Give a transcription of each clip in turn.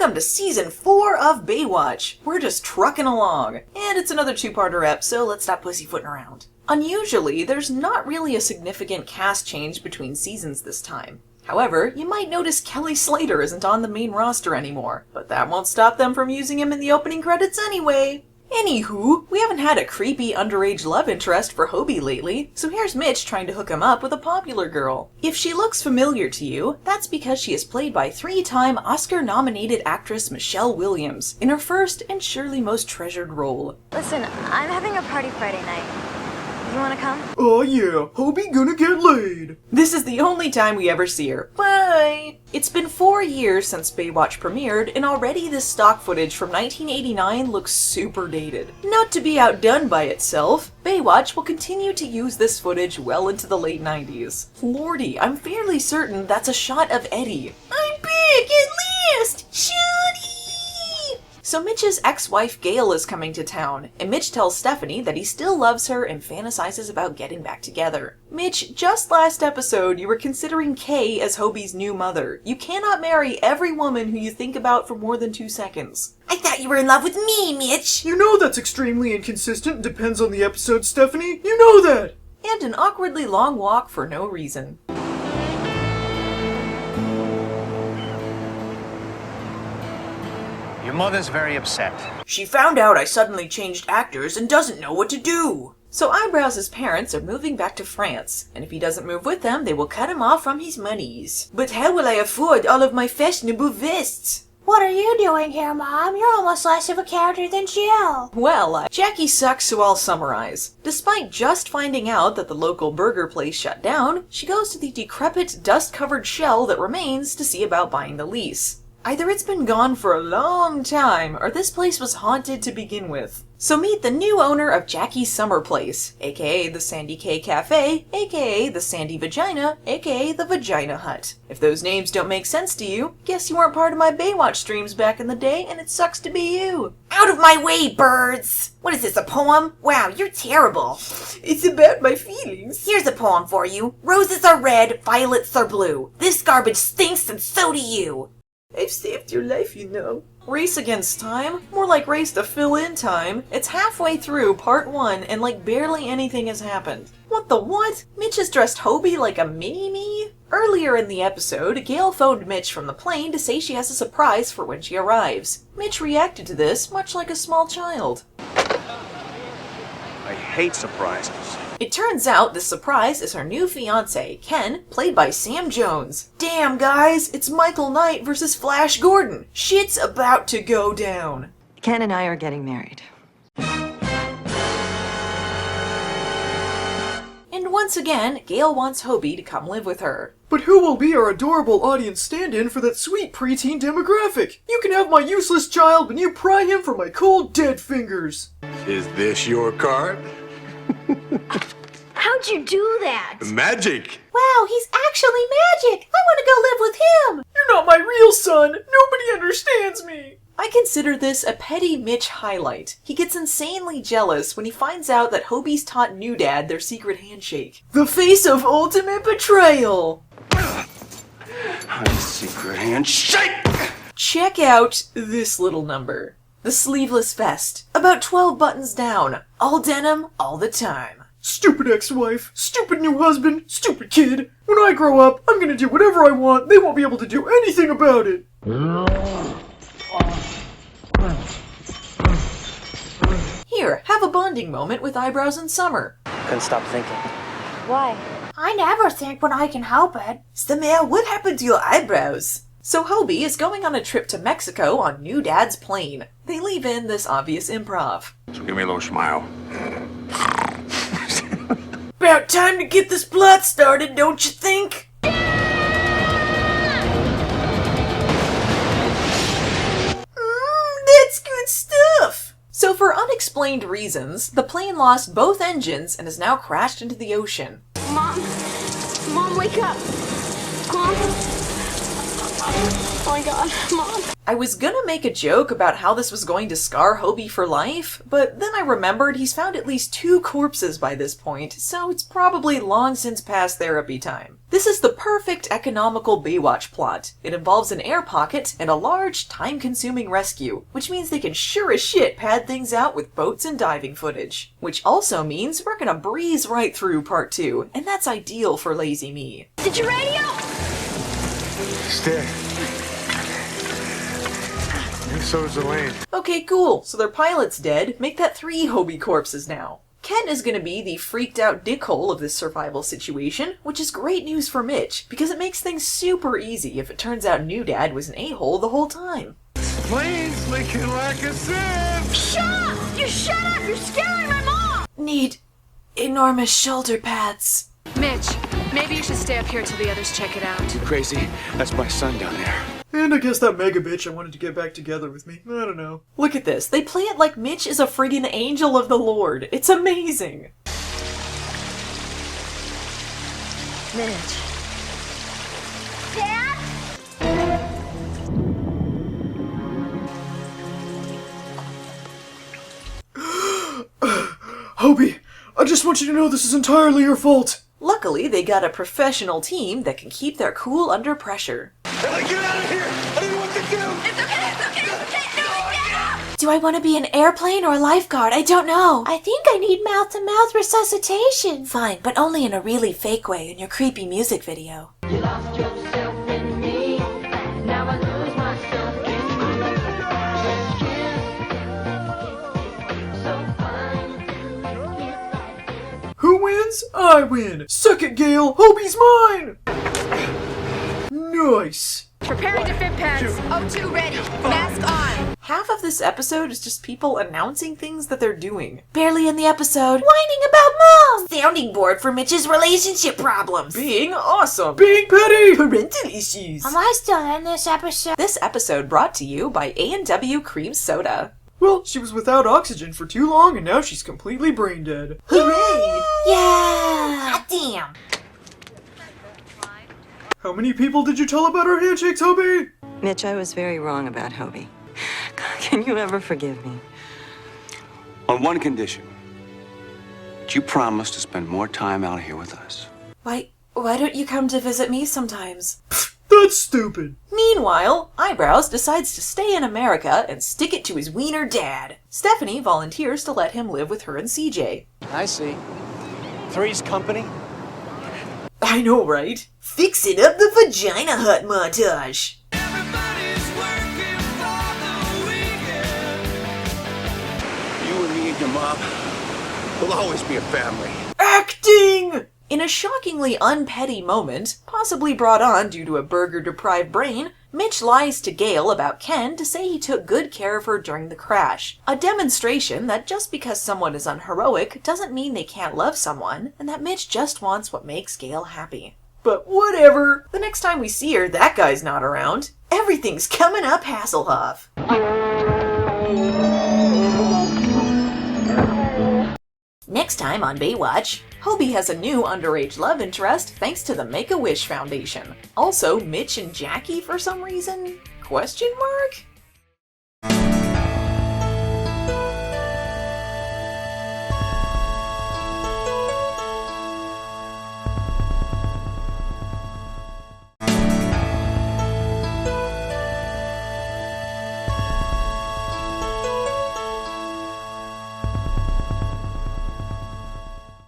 Welcome to Season 4 of Baywatch. We're just trucking along. And it's another two-parter ep, so let's stop pussyfooting around. Unusually, there's not really a significant cast change between seasons this time. However, you might notice Kelly Slater isn't on the main roster anymore, but that won't stop them from using him in the opening credits anyway. Anywho, we haven't had a creepy underage love interest for Hobie lately, so here's Mitch trying to hook him up with a popular girl. If she looks familiar to you, that's because she is played by three-time Oscar-nominated actress Michelle Williams in her first and surely most treasured role. Listen, I'm having a party Friday night. You wanna come? Oh yeah, Hobie gonna get laid. This is the only time we ever see her. Bye! It's been 4 years since Baywatch premiered, and already this stock footage from 1989 looks super dated. Not to be outdone by itself, Baywatch will continue to use this footage well into the late 90s. Lordy, I'm fairly certain that's a shot of Eddie. I'm big at last! Shawty! So Mitch's ex-wife Gail is coming to town, and Mitch tells Stephanie that he still loves her and fantasizes about getting back together. Mitch, just last episode you were considering Kay as Hobie's new mother. You cannot marry every woman who you think about for more than 2 seconds. I thought you were in love with me, Mitch! You know that's extremely inconsistent and depends on the episode, Stephanie. You know that! And an awkwardly long walk for no reason. Your mother's very upset. She found out I suddenly changed actors and doesn't know what to do. So Eyebrows' parents are moving back to France, and if he doesn't move with them, they will cut him off from his monies. But how will I afford all of my fashionable vests? What are you doing here, Mom? You're almost less of a character than Jill. Well, Jackie sucks, so I'll summarize. Despite just finding out that the local burger place shut down, she goes to the decrepit, dust-covered shell that remains to see about buying the lease. Either it's been gone for a long time, or this place was haunted to begin with. So meet the new owner of Jackie's Summer Place, aka the Sandy K Cafe, aka the Sandy Vagina, aka the Vagina Hut. If those names don't make sense to you, guess you weren't part of my Baywatch streams back in the day, and it sucks to be you. Out of my way, birds! What is this, a poem? Wow, you're terrible. It's about my feelings. Here's a poem for you. Roses are red, violets are blue. This garbage stinks and so do you. I've saved your life, you know. Race Against Time? More like Race to Fill In Time. It's halfway through part 1 and like barely anything has happened. What the what? Mitch has dressed Hobie like a mini-me? Earlier in the episode, Gail phoned Mitch from the plane to say she has a surprise for when she arrives. Mitch reacted to this much like a small child. I hate surprises. It turns out this surprise is her new fiancé, Ken, played by Sam Jones. Damn, guys, it's Michael Knight versus Flash Gordon. Shit's about to go down. Ken and I are getting married. And once again, Gail wants Hobie to come live with her. But who will be our adorable audience stand-in for that sweet preteen demographic? You can have my useless child when you pry him from my cold, dead fingers. Is this your card? How'd you do that? Magic! Wow, he's actually magic! I want to go live with him! You're not my real son! Nobody understands me! I consider this a petty Mitch highlight. He gets insanely jealous when he finds out that Hobie's taught new dad their secret handshake. The face of ultimate betrayal! Secret handshake! Check out this little number. The sleeveless vest. About 12 buttons down. All denim, all the time. Stupid ex-wife, stupid new husband, stupid kid. When I grow up, I'm gonna do whatever I want. They won't be able to do anything about it. Here, have a bonding moment with Eyebrows and Summer. Couldn't stop thinking. Why? I never think when I can help it. Summer, what happened to your eyebrows? So Hobie is going on a trip to Mexico on new dad's plane. They leave in this obvious improv. So give me a little smile. About time to get this plot started, don't you think? That's good stuff! So for unexplained reasons, the plane lost both engines and has now crashed into the ocean. Mom! Mom, wake up! Mom! Oh my god, Mom. I was gonna make a joke about how this was going to scar Hobie for life, but then I remembered he's found at least 2 corpses by this point, so it's probably long since past therapy time. This is the perfect economical Baywatch plot. It involves an air pocket and a large, time-consuming rescue, which means they can sure as shit pad things out with boats and diving footage. Which also means we're gonna breeze right through part 2, and that's ideal for lazy me. Did you radio? Stay. And so is Elaine. Okay, cool. So their pilot's dead. Make that 3 Hobie corpses now. Ken is gonna be the freaked out dickhole of this survival situation, which is great news for Mitch, because it makes things super easy if it turns out New Dad was an a-hole the whole time. Plane's leaking like a sieve. Shut up! You shut up! You're scaring my mom! Need enormous shoulder pads. Mitch, maybe you should stay up here till the others check it out. You crazy? That's my son down there. And I guess that mega bitch I wanted to get back together with me. I don't know. Look at this. They play it like Mitch is a friggin' angel of the Lord. It's amazing. Mitch. Dad? Hobie, I just want you to know this is entirely your fault. Luckily, they got a professional team that can keep their cool under pressure. Ellie, get out of here! I don't know what to do! It's okay, it's okay, it's okay! No, get up! Do I want to be an airplane or a lifeguard? I don't know. I think I need mouth-to-mouth resuscitation. Fine, but only in a really fake way in your creepy music video. You lost yourself in me. Now I lose myself in you. So fine. Who wins? I win. Suck it, Gale. Hobie's mine. Nice. Preparing to fit pads. O2 ready. Mask on. Half of this episode is just people announcing things that they're doing. Barely in the episode. Whining about Mom! Sounding board for Mitch's relationship problems. Being awesome. Being petty. Parental issues. Am I still in this episode? This episode brought to you by A&W Cream Soda. Well, she was without oxygen for too long and now she's completely brain dead. Hooray! Yeah. God damn. How many people did you tell about our handshakes, Hobie? Mitch, I was very wrong about Hobie. Can you ever forgive me? On one condition. That you promise to spend more time out here with us. Why don't you come to visit me sometimes? That's stupid. Meanwhile, Eyebrows decides to stay in America and stick it to his wiener dad. Stephanie volunteers to let him live with her and CJ. I see. Three's company? I know, right? Fixing up the vagina hut montage. You and me and your mom will always be a family. Acting! In a shockingly unpetty moment, possibly brought on due to a burger-deprived brain, Mitch lies to Gale about Ken to say he took good care of her during the crash. A demonstration that just because someone is unheroic doesn't mean they can't love someone, and that Mitch just wants what makes Gale happy. But whatever! The next time we see her, that guy's not around. Everything's coming up Hasselhoff. Next time on Baywatch, Hobie has a new underage love interest thanks to the Make-A-Wish Foundation. Also, Mitch and Jackie for some reason? Question mark?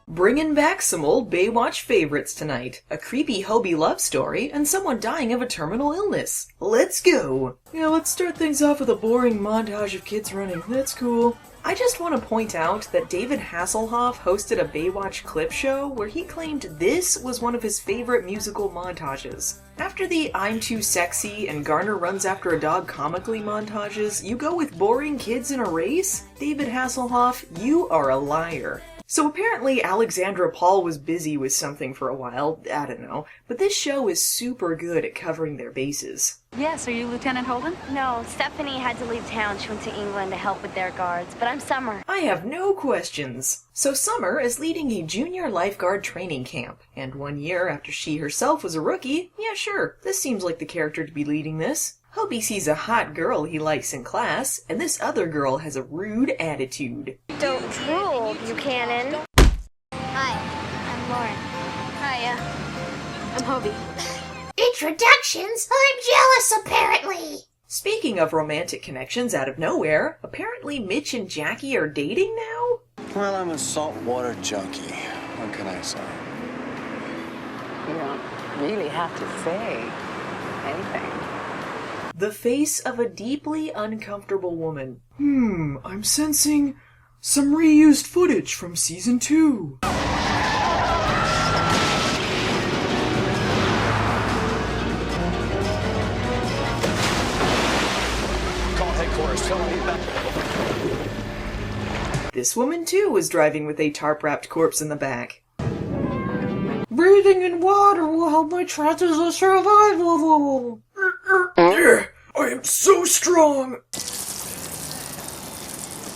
Bringing back some old Baywatch favorites tonight. A creepy Hobie love story and someone dying of a terminal illness. Let's go! Yeah, let's start things off with a boring montage of kids running. That's cool. I just want to point out that David Hasselhoff hosted a Baywatch clip show where he claimed this was one of his favorite musical montages. After the I'm too sexy and Garner runs after a dog comically montages, you go with boring kids in a race? David Hasselhoff, you are a liar. So apparently Alexandra Paul was busy with something for a while, I don't know, but this show is super good at covering their bases. Yes, are you Lieutenant Holden? No, Stephanie had to leave town. She went to England to help with their guards, but I'm Summer. I have no questions. So Summer is leading a junior lifeguard training camp, and 1 year after she herself was a rookie, yeah sure, this seems like the character to be leading this. Hobie sees a hot girl he likes in class, and this other girl has a rude attitude. Don't drool, Buchanan. Hi, I'm Lauren. Hiya. I'm Hobie. Introductions? I'm jealous, apparently. Speaking of romantic connections out of nowhere, apparently Mitch and Jackie are dating now? Well, I'm a saltwater junkie. What can I say? You don't really have to say anything. The face of a deeply uncomfortable woman. I'm sensing some reused footage from season 2. This woman too was driving with a tarp-wrapped corpse in the back. Breathing in water will help my chances of survival. I am so strong.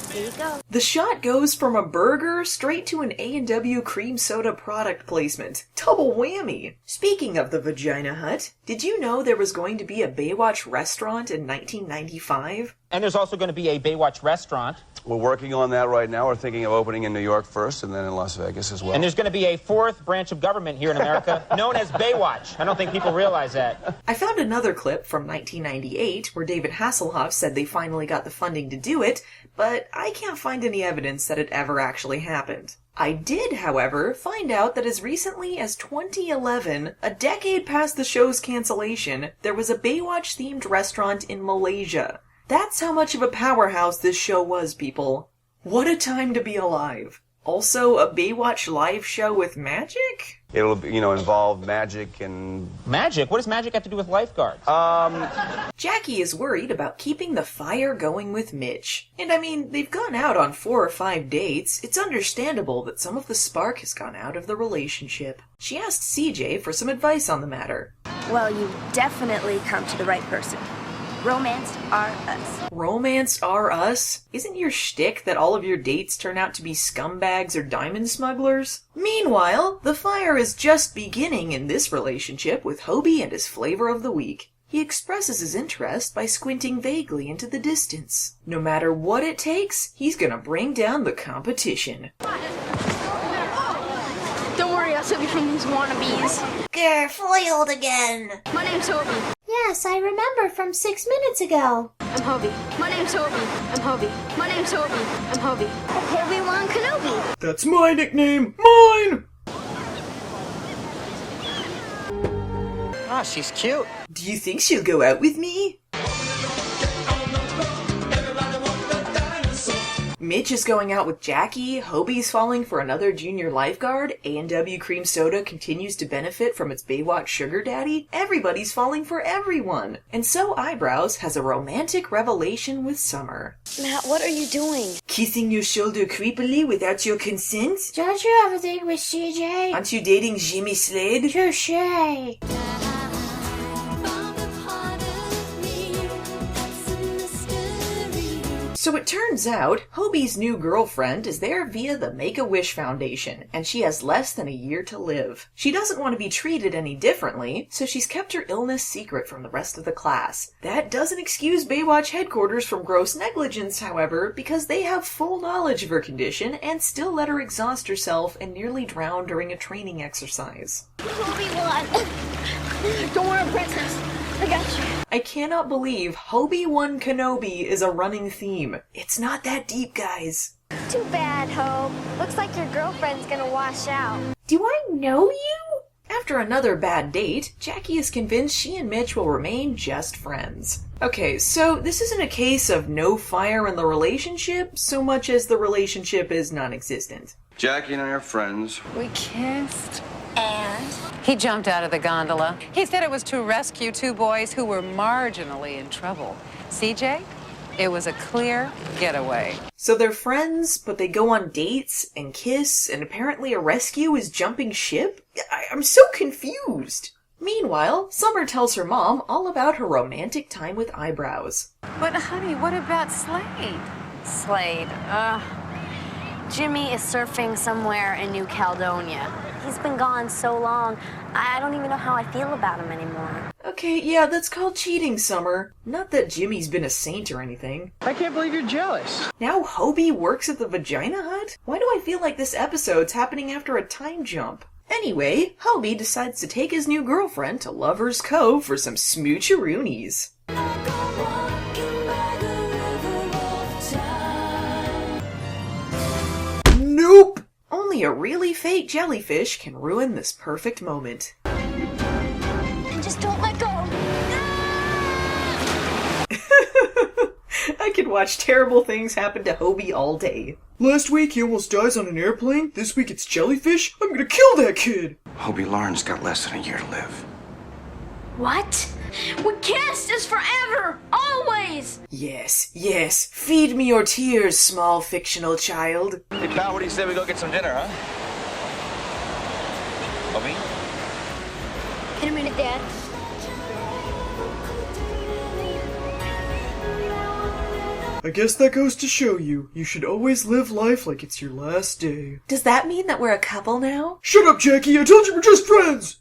There you go. The shot goes from a burger straight to an A&W cream soda product placement. Double whammy! Speaking of the Vagina Hut, did you know there was going to be a Baywatch restaurant in 1995? And there's also going to be a Baywatch restaurant. We're working on that right now. We're thinking of opening in New York first and then in Las Vegas as well. And there's going to be a fourth branch of government here in America known as Baywatch. I don't think people realize that. I found another clip from 1998 where David Hasselhoff said they finally got the funding to do it, but I can't find any evidence that it ever actually happened. I did, however, find out that as recently as 2011, a decade past the show's cancellation, there was a Baywatch-themed restaurant in Malaysia. That's how much of a powerhouse this show was, people. What a time to be alive. Also, a Baywatch live show with magic? It'll, involve magic and... Magic? What does magic have to do with lifeguards? Jackie is worried about keeping the fire going with Mitch. And I mean, they've gone out on 4 or 5 dates. It's understandable that some of the spark has gone out of the relationship. She asked CJ for some advice on the matter. Well, you definitely come to the right person. Romance are us. Romance are us? Isn't your shtick that all of your dates turn out to be scumbags or diamond smugglers? Meanwhile, the fire is just beginning in this relationship with Hobie and his flavor of the week. He expresses his interest by squinting vaguely into the distance. No matter what it takes, he's gonna bring down the competition. Don't worry, I'll save you from these wannabes. Grr, foiled again. My name's Hobie. Yes, I remember from 6 minutes ago. I'm Hobie. My name's Hobie. I'm Hobie. My name's Hobie. I'm Hobie. Obi-Wan Kenobi. That's my nickname. Mine! Ah, she's cute. Do you think she'll go out with me? Mitch is going out with Jackie, Hobie's falling for another junior lifeguard, A&W Cream Soda continues to benefit from its Baywatch sugar daddy, everybody's falling for everyone. And so Eyebrows has a romantic revelation with Summer. Matt, what are you doing? Kissing your shoulder creepily without your consent? Don't you have a thing with CJ? Aren't you dating Jimmy Slade? Touché. So it turns out, Hobie's new girlfriend is there via the Make-A-Wish Foundation, and she has less than a year to live. She doesn't want to be treated any differently, so she's kept her illness secret from the rest of the class. That doesn't excuse Baywatch headquarters from gross negligence, however, because they have full knowledge of her condition and still let her exhaust herself and nearly drown during a training exercise. Obi-Wan. Don't worry, princess. I got you. I cannot believe Obi-Wan Kenobi is a running theme. It's not that deep, guys. Too bad, Hope. Looks like your girlfriend's gonna wash out. Do I know you? After another bad date, Jackie is convinced she and Mitch will remain just friends. Okay, so this isn't a case of no fire in the relationship, so much as the relationship is non-existent. Jackie and I are friends. We kissed. And? He jumped out of the gondola. He said it was to rescue 2 boys who were marginally in trouble. CJ, It was a clear getaway. So they're friends, but they go on dates and kiss, and apparently a rescue is jumping ship? I'm so confused. Meanwhile, Summer tells her mom all about her romantic time with Eyebrows. But honey, what about Slade? Slade, Jimmy is surfing somewhere in New Caledonia. He's been gone so long, I don't even know how I feel about him anymore. Okay, yeah, that's called cheating, Summer. Not that Jimmy's been a saint or anything. I can't believe you're jealous. Now Hobie works at the Vagina Hut? Why do I feel like this episode's happening after a time jump? Anyway, Hobie decides to take his new girlfriend to Lover's Cove for some smoocheroonies. Nope! Only a really fake jellyfish can ruin this perfect moment. Just don't let go. I could watch terrible things happen to Hobie all day. Last week he almost dies on an airplane. This week it's jellyfish. I'm gonna kill that kid. Hobie Lauren's got less than a year to live. What? We cast this forever! Always! Yes, yes. Feed me your tears, small fictional child. Hey, pal, what do you say we go get some dinner, huh? Hobie? In a minute, Dad. I guess that goes to show you, you should always live life like it's your last day. Does that mean that we're a couple now? Shut up, Jackie! I told you we're just friends!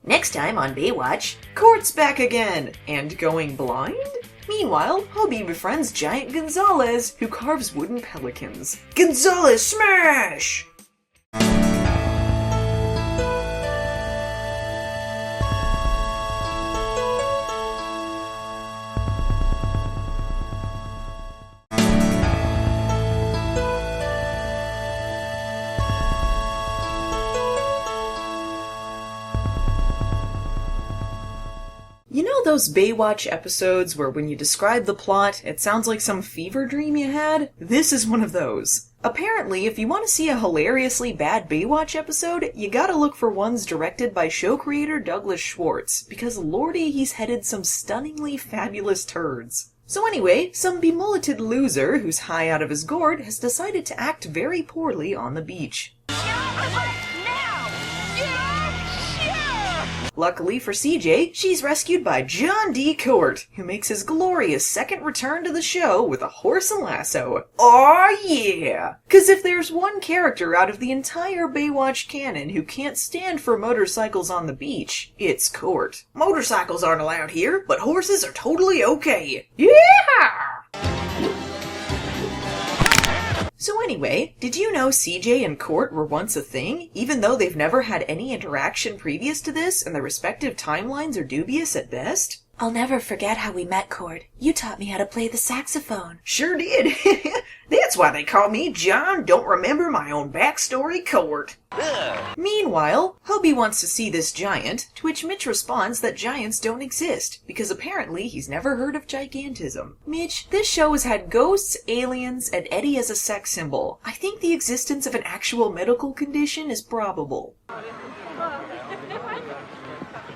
Next time on Baywatch, Court's back again, and going blind? Meanwhile, Hobie befriends Giant Gonzalez, who carves wooden pelicans. Gonzalez smash! You know those Baywatch episodes where when you describe the plot, it sounds like some fever dream you had? This is one of those. Apparently, if you want to see a hilariously bad Baywatch episode, you gotta look for ones directed by show creator Douglas Schwartz, because lordy, he's headed some stunningly fabulous turds. So anyway, some bemulleted loser who's high out of his gourd has decided to act very poorly on the beach. Luckily for CJ, she's rescued by John D. Court, who makes his glorious second return to the show with a horse and lasso. Aw yeah! 'Cause if there's one character out of the entire Baywatch canon who can't stand for motorcycles on the beach, it's Court. Motorcycles aren't allowed here, but horses are totally okay. Yeah! So anyway, did you know CJ and Court were once a thing, even though they've never had any interaction previous to this and their respective timelines are dubious at best? I'll never forget how we met, Cord. You taught me how to play the saxophone. Sure did. That's why they call me John Don't Remember My Own Backstory Court. Meanwhile, Hobie wants to see this giant, to which Mitch responds that giants don't exist, because apparently he's never heard of gigantism. Mitch, this show has had ghosts, aliens, and Eddie as a sex symbol. I think the existence of an actual medical condition is probable.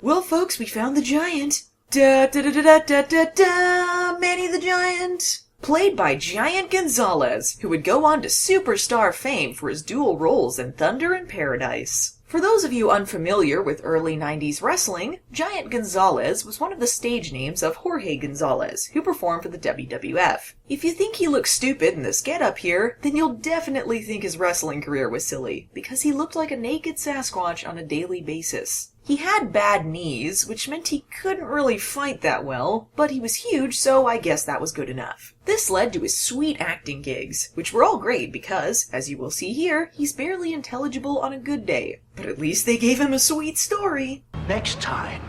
Well, folks, we found the giant. Da da da da da da da, Manny the Giant! Played by Giant Gonzalez, who would go on to superstar fame for his dual roles in Thunder and Paradise. For those of you unfamiliar with early 90s wrestling, Giant Gonzalez was one of the stage names of Jorge Gonzalez, who performed for the WWF. If you think he looks stupid in this getup here, then you'll definitely think his wrestling career was silly, because he looked like a naked Sasquatch on a daily basis. He had bad knees, which meant he couldn't really fight that well, but he was huge, so I guess that was good enough. This led to his sweet acting gigs, which were all great because, as you will see here, he's barely intelligible on a good day. But at least they gave him a sweet story. Next time,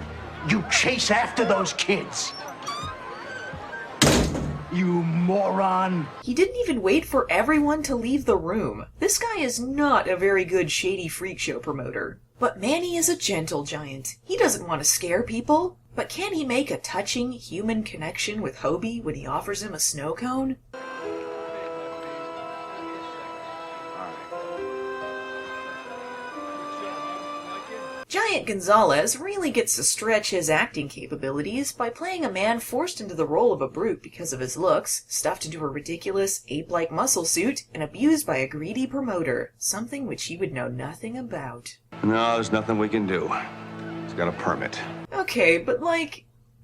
you chase after those kids. You moron! He didn't even wait for everyone to leave the room. This guy is not a very good shady freak show promoter. But Manny is a gentle giant. He doesn't want to scare people. But can he make a touching human connection with Hobie when he offers him a snow cone? Giant Gonzalez really gets to stretch his acting capabilities by playing a man forced into the role of a brute because of his looks, stuffed into a ridiculous, ape-like muscle suit, and abused by a greedy promoter, something which he would know nothing about. No, there's nothing we can do. He's got a permit. Okay, but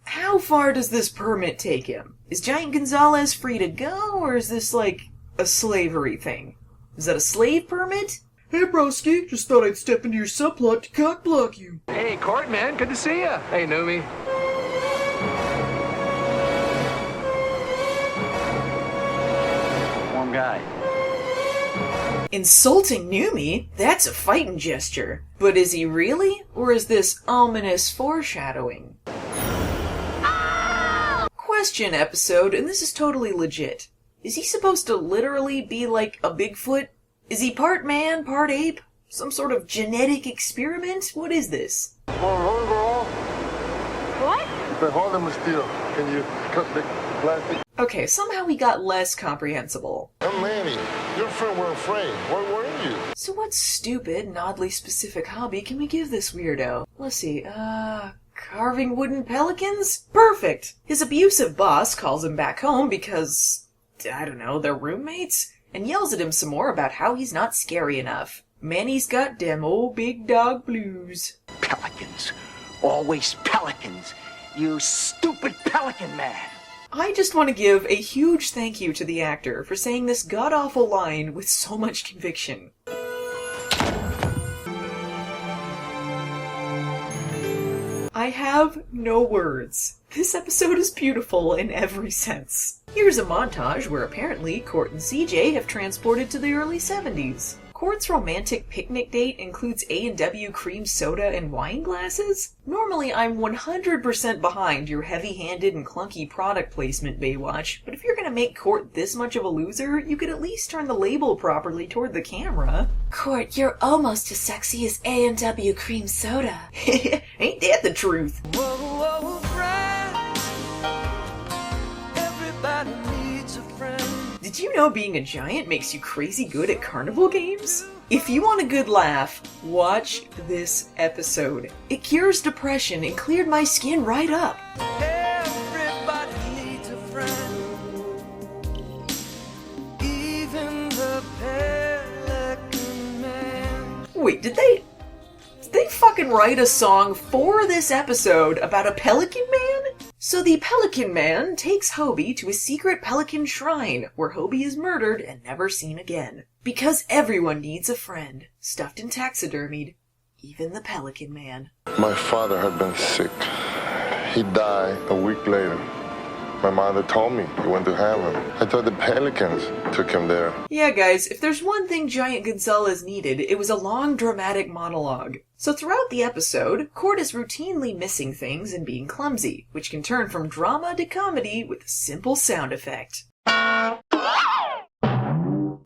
how far does this permit take him? Is Giant Gonzalez free to go, or is this a slavery thing? Is that a slave permit? Hey, broski, just thought I'd step into your subplot to cock-block you. Hey, Court, man, good to see ya. Hey, Numi. Warm guy. Insulting Numi? That's a fighting gesture. But is he really? Or is this ominous foreshadowing? Question episode, and this is totally legit. Is he supposed to literally be like a Bigfoot? Is he part man, part ape? Some sort of genetic experiment? What is this? What? If I hold them still, can you cut the plastic? Okay, somehow he got less comprehensible. I'm Manny. Your friend were afraid. Where were you? So what stupid and oddly specific hobby can we give this weirdo? Let's see, carving wooden pelicans? Perfect! His abusive boss calls him back home because, I don't know, they're roommates? And yells at him some more about how he's not scary enough. Manny's got dem old big dog blues. Pelicans. Always pelicans. You stupid pelican man. I just want to give a huge thank you to the actor for saying this god-awful line with so much conviction. I have no words. This episode is beautiful in every sense. Here's a montage where apparently Court and CJ have transported to the early 70s. Court's romantic picnic date includes A&W cream soda and wine glasses? Normally I'm 100% behind your heavy-handed and clunky product placement, Baywatch, but if you're gonna make Court this much of a loser, you could at least turn the label properly toward the camera. Court, you're almost as sexy as A&W cream soda. Ain't that the truth? Whoa, whoa, friend. Everybody needs a friend. Did you know being a giant makes you crazy good at carnival games? If you want a good laugh, watch this episode. It cures depression and cleared my skin right up. Everybody needs a friend. Even the Pelican Man. Wait, did they fucking write a song for this episode about a pelican man? So the Pelican Man takes Hobie to a secret pelican shrine where Hobie is murdered and never seen again. Because everyone needs a friend, stuffed and taxidermied, even the Pelican Man. My father had been sick. He died a week later. My mother told me he went to heaven. I thought the pelicans took him there. Yeah, guys, if there's one thing Giant Gonzalez needed, it was a long, dramatic monologue. So throughout the episode, Court is routinely missing things and being clumsy, which can turn from drama to comedy with a simple sound effect.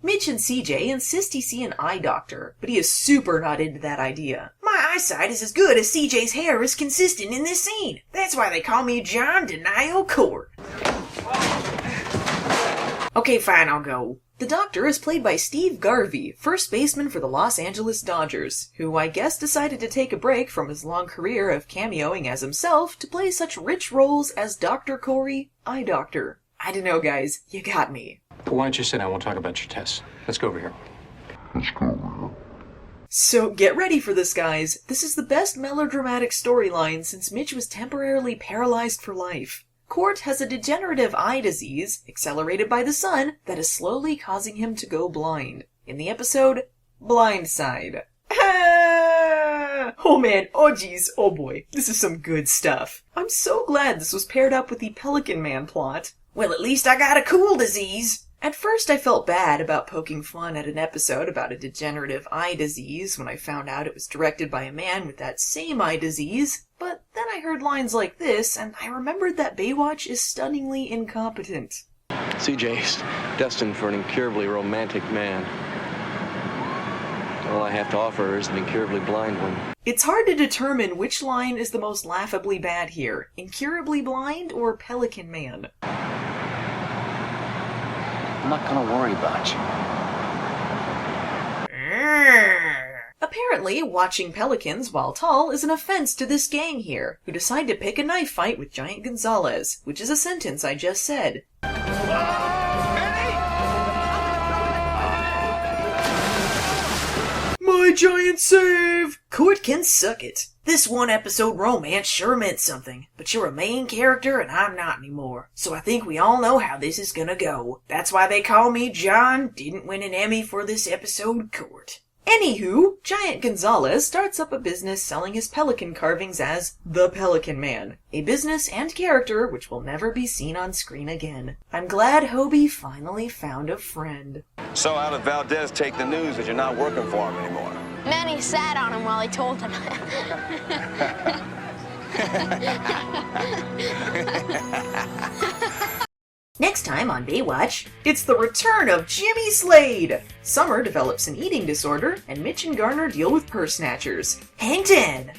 Mitch and CJ insist he see an eye doctor, but he is super not into that idea. My eyesight is as good as CJ's hair is consistent in this scene. That's why they call me John Denial Court. Okay, fine, I'll go. The doctor is played by Steve Garvey, first baseman for the Los Angeles Dodgers, who I guess decided to take a break from his long career of cameoing as himself to play such rich roles as Dr. Corey, Eye Doctor. I don't know, guys, you got me. Why don't you sit down? We'll talk about your tests. Let's go over here. So get ready for this, guys. This is the best melodramatic storyline since Mitch was temporarily paralyzed for life. Court has a degenerative eye disease, accelerated by the sun, that is slowly causing him to go blind. In the episode, Blindside. Oh man, oh geez, oh boy, this is some good stuff. I'm so glad this was paired up with the Pelican Man plot. Well, at least I got a cool disease! At first I felt bad about poking fun at an episode about a degenerative eye disease when I found out it was directed by a man with that same eye disease, but then I heard lines like this, and I remembered that Baywatch is stunningly incompetent. CJ's destined for an incurably romantic man. All I have to offer is an incurably blind one. It's hard to determine which line is the most laughably bad here, incurably blind or Pelican Man. I'm not gonna worry about you. A Apparently, watching pelicans while tall is an offense to this gang here, who decide to pick a knife fight with Giant Gonzalez, which is a sentence I just said. My giant save! Court can suck it. This one-episode romance sure meant something, but you're a main character and I'm not anymore, so I think we all know how this is gonna go. That's why they call me John. Didn't win an Emmy for this episode, Court. Anywho, Giant Gonzalez starts up a business selling his pelican carvings as the Pelican Man, a business and character which will never be seen on screen again. I'm glad Hobie finally found a friend. So how did Valdez take the news that you're not working for him anymore? Manny sat on him while he told him. Next time on Baywatch, it's the return of Jimmy Slade! Summer develops an eating disorder, and Mitch and Garner deal with purse snatchers. Hang 10!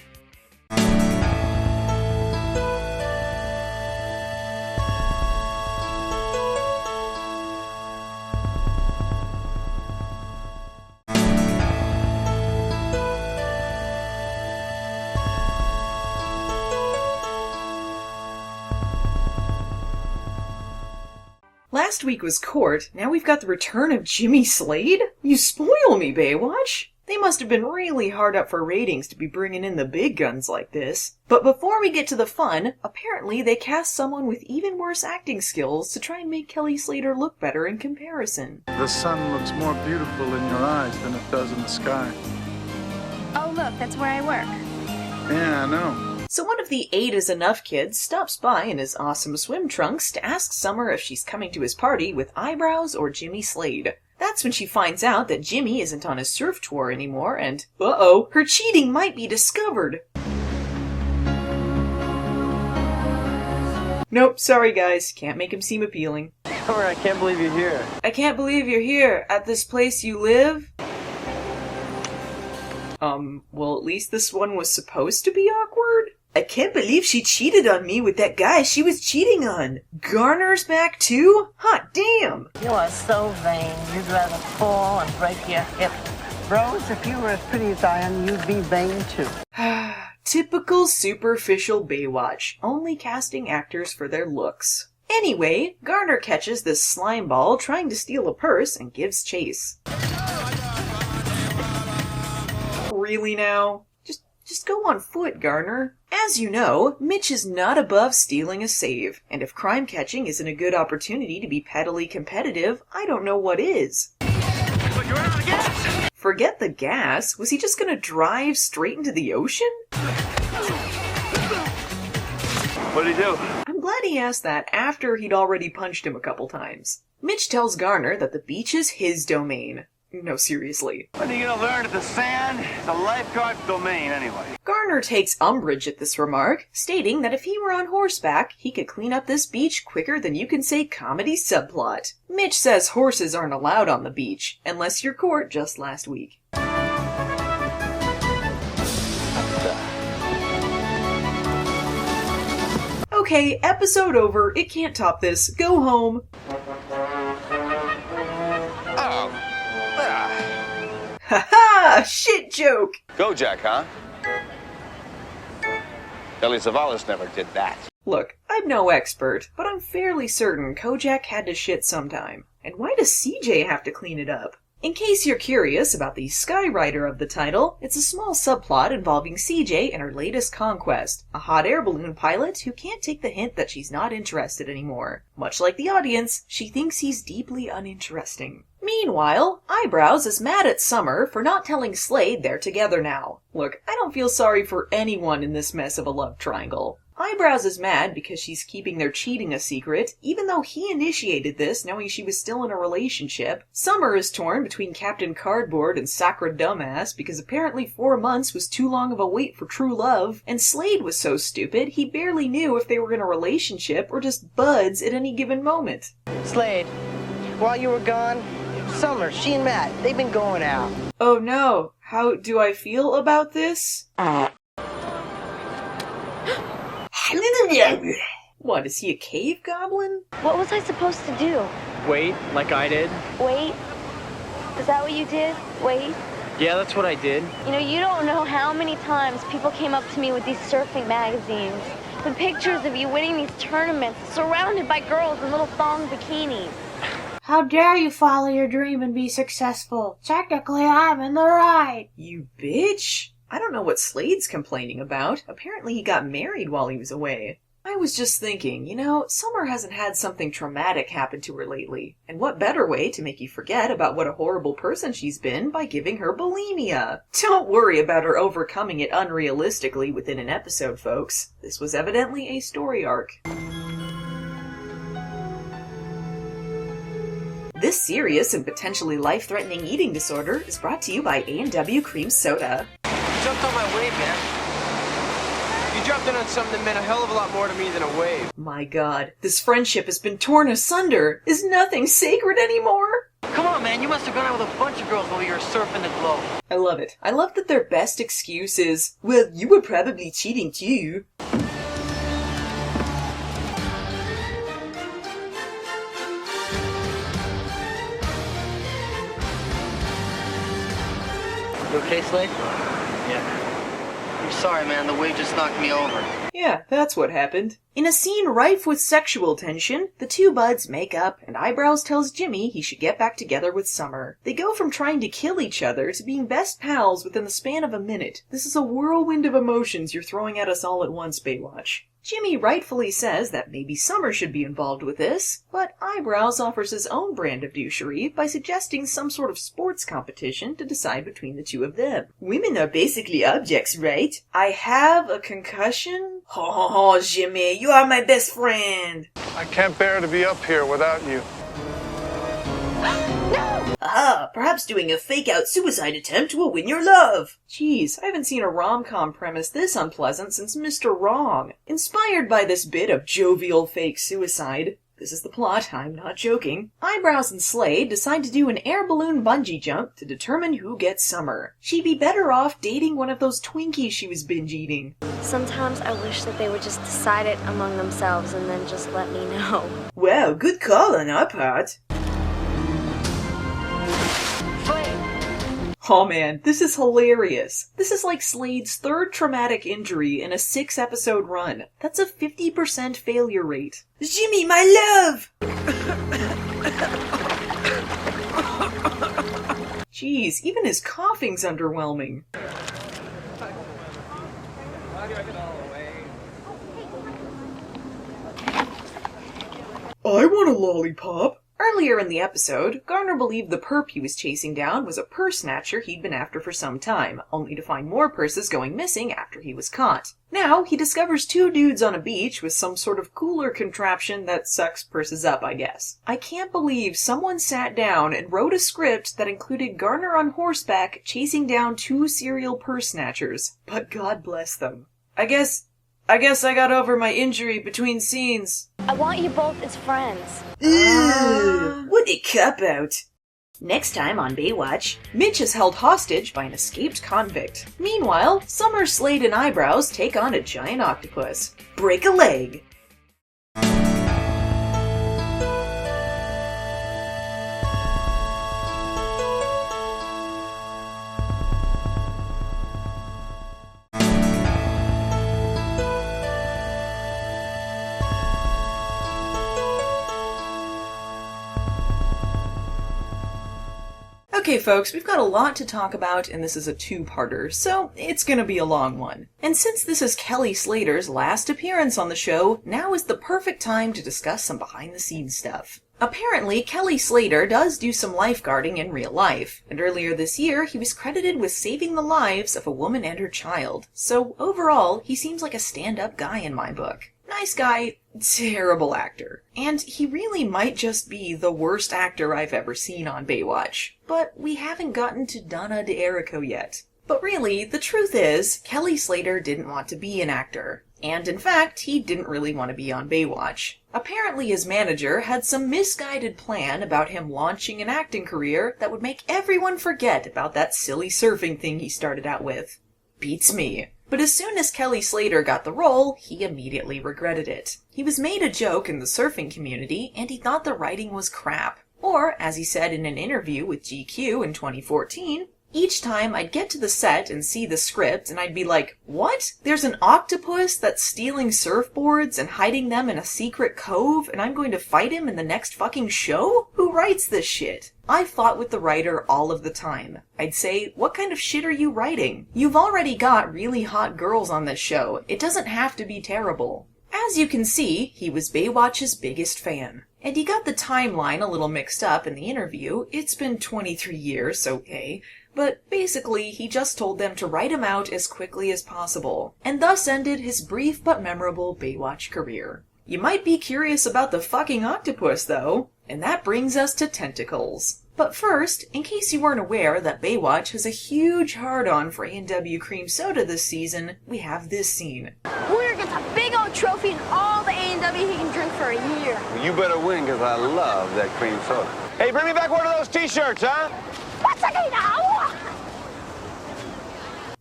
Last week was Court, now we've got the return of Jimmy Slade? You spoil me, Baywatch! They must have been really hard up for ratings to be bringing in the big guns like this. But before we get to the fun, apparently they cast someone with even worse acting skills to try and make Kelly Slater look better in comparison. The sun looks more beautiful in your eyes than it does in the sky. Oh, look, that's where I work. Yeah, I know. So one of the 8 is enough kids stops by in his awesome swim trunks to ask Summer if she's coming to his party with Eyebrows or Jimmy Slade. That's when she finds out that Jimmy isn't on his surf tour anymore and, uh-oh, her cheating might be discovered. Nope, sorry guys, can't make him seem appealing. Summer, I can't believe you're here. I can't believe you're here, at this place you live? Well at least this one was supposed to be awkward? I can't believe she cheated on me with that guy she was cheating on. Garner's back too? Hot damn! You are so vain, you'd rather fall and break your hip. Rose, if you were as pretty as I am, you'd be vain too. Typical superficial Baywatch, only casting actors for their looks. Anyway, Garner catches this slime ball trying to steal a purse and gives chase. Really now? Just go on foot, Garner. As you know, Mitch is not above stealing a save, and if crime catching isn't a good opportunity to be pettily competitive, I don't know what is. But you're out of gas! Forget the gas. Was he just gonna drive straight into the ocean? What'd he do? I'm glad he asked that after he'd already punched him a couple times. Mitch tells Garner that the beach is his domain. No, seriously. When are you gonna learn that the sand is a lifeguard's domain anyway? Garner takes umbrage at this remark, stating that if he were on horseback, he could clean up this beach quicker than you can say comedy subplot. Mitch says horses aren't allowed on the beach, unless you're Court just last week. Okay, episode over. It can't top this. Go home. Haha! Shit joke! Kojak, huh? Kelly Savalas never did that. Look, I'm no expert, but I'm fairly certain Kojak had to shit sometime. And why does CJ have to clean it up? In case you're curious about the skywriter of the title, it's a small subplot involving CJ and her latest conquest, a hot air balloon pilot who can't take the hint that she's not interested anymore. Much like the audience, she thinks he's deeply uninteresting. Meanwhile, Eyebrows is mad at Summer for not telling Slade they're together now. Look, I don't feel sorry for anyone in this mess of a love triangle. Eyebrows is mad because she's keeping their cheating a secret, even though he initiated this knowing she was still in a relationship. Summer is torn between Captain Cardboard and Sacra Dumbass because apparently 4 months was too long of a wait for true love, and Slade was so stupid he barely knew if they were in a relationship or just buds at any given moment. Slade, while you were gone, Summer, she and Matt, they've been going out. Oh no, how do I feel about this? What, is he a cave goblin? What was I supposed to do? Wait, like I did. Wait? Is that what you did? Wait? Yeah, that's what I did. You know, you don't know how many times people came up to me with these surfing magazines, with pictures of you winning these tournaments, surrounded by girls in little thong bikinis. How dare you follow your dream and be successful? Technically, I'm in the right. You bitch! I don't know what Slade's complaining about. Apparently he got married while he was away. I was just thinking, you know, Summer hasn't had something traumatic happen to her lately. And what better way to make you forget about what a horrible person she's been by giving her bulimia? Don't worry about her overcoming it unrealistically within an episode, folks. This was evidently a story arc. This serious and potentially life-threatening eating disorder is brought to you by A&W Cream Soda. You jumped on my wave, man. You jumped in on something that meant a hell of a lot more to me than a wave. My god, this friendship has been torn asunder. Is nothing sacred anymore? Come on, man, you must have gone out with a bunch of girls while you were surfing the globe. I love it. I love that their best excuse is, well, you were probably cheating too. You okay, Slade? Yeah. I'm sorry, man. The wave just knocked me over. Yeah, that's what happened. In a scene rife with sexual tension, the two buds make up, and Eyebrows tells Jimmy he should get back together with Summer. They go from trying to kill each other to being best pals within the span of a minute. This is a whirlwind of emotions you're throwing at us all at once, Baywatch. Jimmy rightfully says that maybe Summer should be involved with this, but Eyebrows offers his own brand of douchery by suggesting some sort of sports competition to decide between the two of them. Women are basically objects, right? I have a concussion? Oh, Jimmy, you are my best friend! I can't bear to be up here without you. Aha, perhaps doing a fake-out suicide attempt will win your love! Jeez, I haven't seen a rom-com premise this unpleasant since Mr. Wrong. Inspired by this bit of jovial fake suicide, this is the plot, I'm not joking, Eyebrows and Slade decide to do an air balloon bungee jump to determine who gets Summer. She'd be better off dating one of those Twinkies she was binge-eating. Sometimes I wish that they would just decide it among themselves and then just let me know. Wow, good call on our part. Oh man, this is hilarious. This is like Slade's third traumatic injury in a 6-episode run. That's a 50% failure rate. Jimmy, my love! Jeez, even his coughing's underwhelming. I want a lollipop. Earlier in the episode, Garner believed the perp he was chasing down was a purse snatcher he'd been after for some time, only to find more purses going missing after he was caught. Now, he discovers 2 dudes on a beach with some sort of cooler contraption that sucks purses up, I guess. I can't believe someone sat down and wrote a script that included Garner on horseback chasing down 2 serial purse snatchers, but God bless them. I guess I got over my injury between scenes. I want you both as friends. What a cop-out. Next time on Baywatch, Mitch is held hostage by an escaped convict. Meanwhile, Summer, Slade, and Eyebrows take on a giant octopus. Break a leg. Okay folks, we've got a lot to talk about and this is a 2-parter, so it's gonna be a long one. And since this is Kelly Slater's last appearance on the show, now is the perfect time to discuss some behind-the-scenes stuff. Apparently, Kelly Slater does do some lifeguarding in real life, and earlier this year he was credited with saving the lives of a woman and her child. So overall, he seems like a stand-up guy in my book. Nice guy, terrible actor. And he really might just be the worst actor I've ever seen on Baywatch. But we haven't gotten to Donna D'Errico yet. But really, the truth is, Kelly Slater didn't want to be an actor. And in fact, he didn't really want to be on Baywatch. Apparently his manager had some misguided plan about him launching an acting career that would make everyone forget about that silly surfing thing he started out with. Beats me. But as soon as Kelly Slater got the role, he immediately regretted it. He was made a joke in the surfing community, and he thought the writing was crap. Or, as he said in an interview with GQ in 2014, Each time I'd get to the set and see the script and I'd be like, what? There's an octopus that's stealing surfboards and hiding them in a secret cove and I'm going to fight him in the next fucking show? Who writes this shit? I fought with the writer all of the time. I'd say, what kind of shit are you writing? You've already got really hot girls on this show. It doesn't have to be terrible. As you can see, he was Baywatch's biggest fan. And he got the timeline a little mixed up in the interview. It's been 23 years, okay. But basically, he just told them to write him out as quickly as possible, and thus ended his brief but memorable Baywatch career. You might be curious about the fucking octopus, though, and that brings us to Tentacles. But first, in case you weren't aware that Baywatch has a huge hard-on for A&W Cream Soda this season, we have this scene. Winner gets a big old trophy and all the A&W he can drink for a year. Well, you better win, because I love that cream soda. Hey, bring me back one of those t-shirts, huh? What's a now?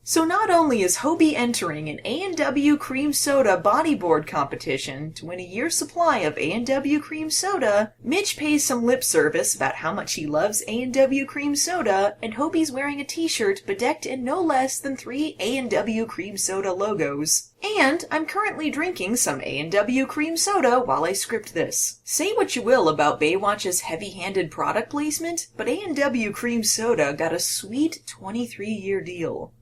So not only is Hobie entering an A&W Cream Soda bodyboard competition to win a year's supply of A&W Cream Soda, Mitch pays some lip service about how much he loves A&W Cream Soda, and Hobie's wearing a t-shirt bedecked in no less than 3 A&W Cream Soda logos. And I'm currently drinking some A&W Cream Soda while I script this. Say what you will about Baywatch's heavy-handed product placement, but A&W Cream Soda got a sweet 23-year deal.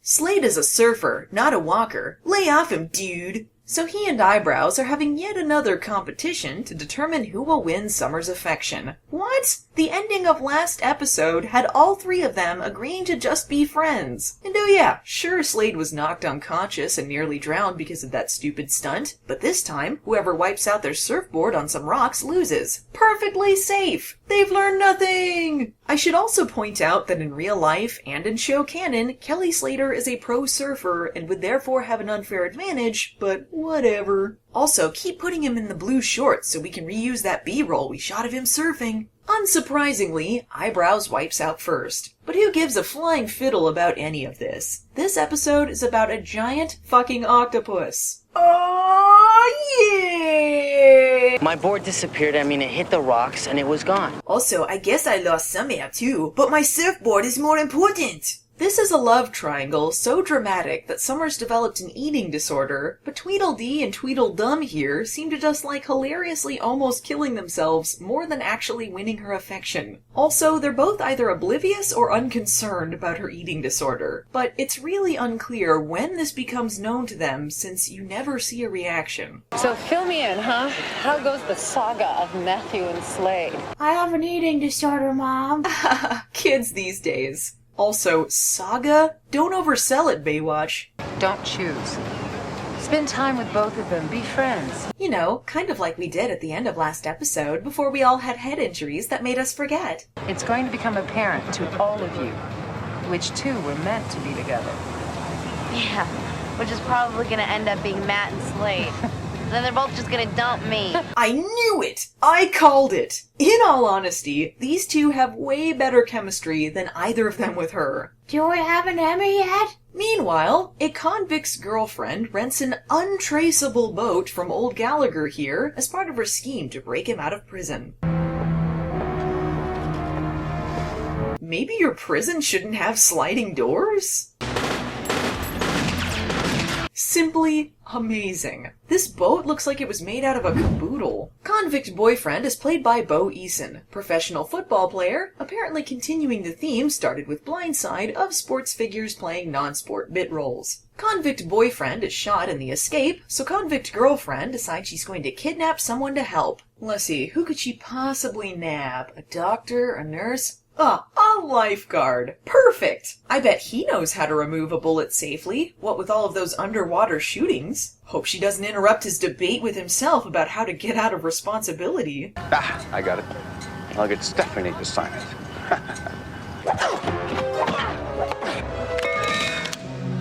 Slade is a surfer, not a walker. Lay off him, dude! So he and Eyebrows are having yet another competition to determine who will win Summer's affection. What? The ending of last episode had all 3 of them agreeing to just be friends. And oh yeah, sure Slade was knocked unconscious and nearly drowned because of that stupid stunt, but this time, whoever wipes out their surfboard on some rocks loses. Perfectly safe! They've learned nothing! I should also point out that in real life and in show canon, Kelly Slater is a pro surfer and would therefore have an unfair advantage, but whatever. Also, keep putting him in the blue shorts so we can reuse that B-roll we shot of him surfing. Unsurprisingly, Eyebrows wipes out first. But who gives a flying fiddle about any of this? This episode is about a giant fucking octopus. Oh yeah! My board disappeared. I mean, it hit the rocks and it was gone. Also, I guess I lost some air too, but my surfboard is more important! This is a love triangle so dramatic that Summers developed an eating disorder, but Tweedledee and Tweedledum here seem to just like hilariously almost killing themselves more than actually winning her affection. Also, they're both either oblivious or unconcerned about her eating disorder, but it's really unclear when this becomes known to them since you never see a reaction. So fill me in, huh? How goes the saga of Matthew and Slade? I have an eating disorder, Mom. Kids these days. Also, saga? Don't oversell it, Baywatch. Don't choose. Spend time with both of them. Be friends. You know, kind of like we did at the end of last episode before we all had head injuries that made us forget. It's going to become apparent to all of you which two were meant to be together. Yeah, which is probably going to end up being Matt and Slade. Then they're both just gonna dump me. I knew it! I called it! In all honesty, these two have way better chemistry than either of them with her. Do we have an Emmy yet? Meanwhile, a convict's girlfriend rents an untraceable boat from old Gallagher here as part of her scheme to break him out of prison. Maybe your prison shouldn't have sliding doors? Simply amazing. This boat looks like it was made out of a caboodle. Convict boyfriend is played by Bo Eason, professional football player, apparently continuing the theme started with Blindside of sports figures playing non-sport bit roles. Convict boyfriend is shot in the escape, so convict girlfriend decides she's going to kidnap someone to help. Let's see, who could she possibly nab? A doctor? A nurse? Ah, a lifeguard. Perfect! I bet he knows how to remove a bullet safely, what with all of those underwater shootings. Hope she doesn't interrupt his debate with himself about how to get out of responsibility. Ah, I got it. I'll get Stephanie to sign it.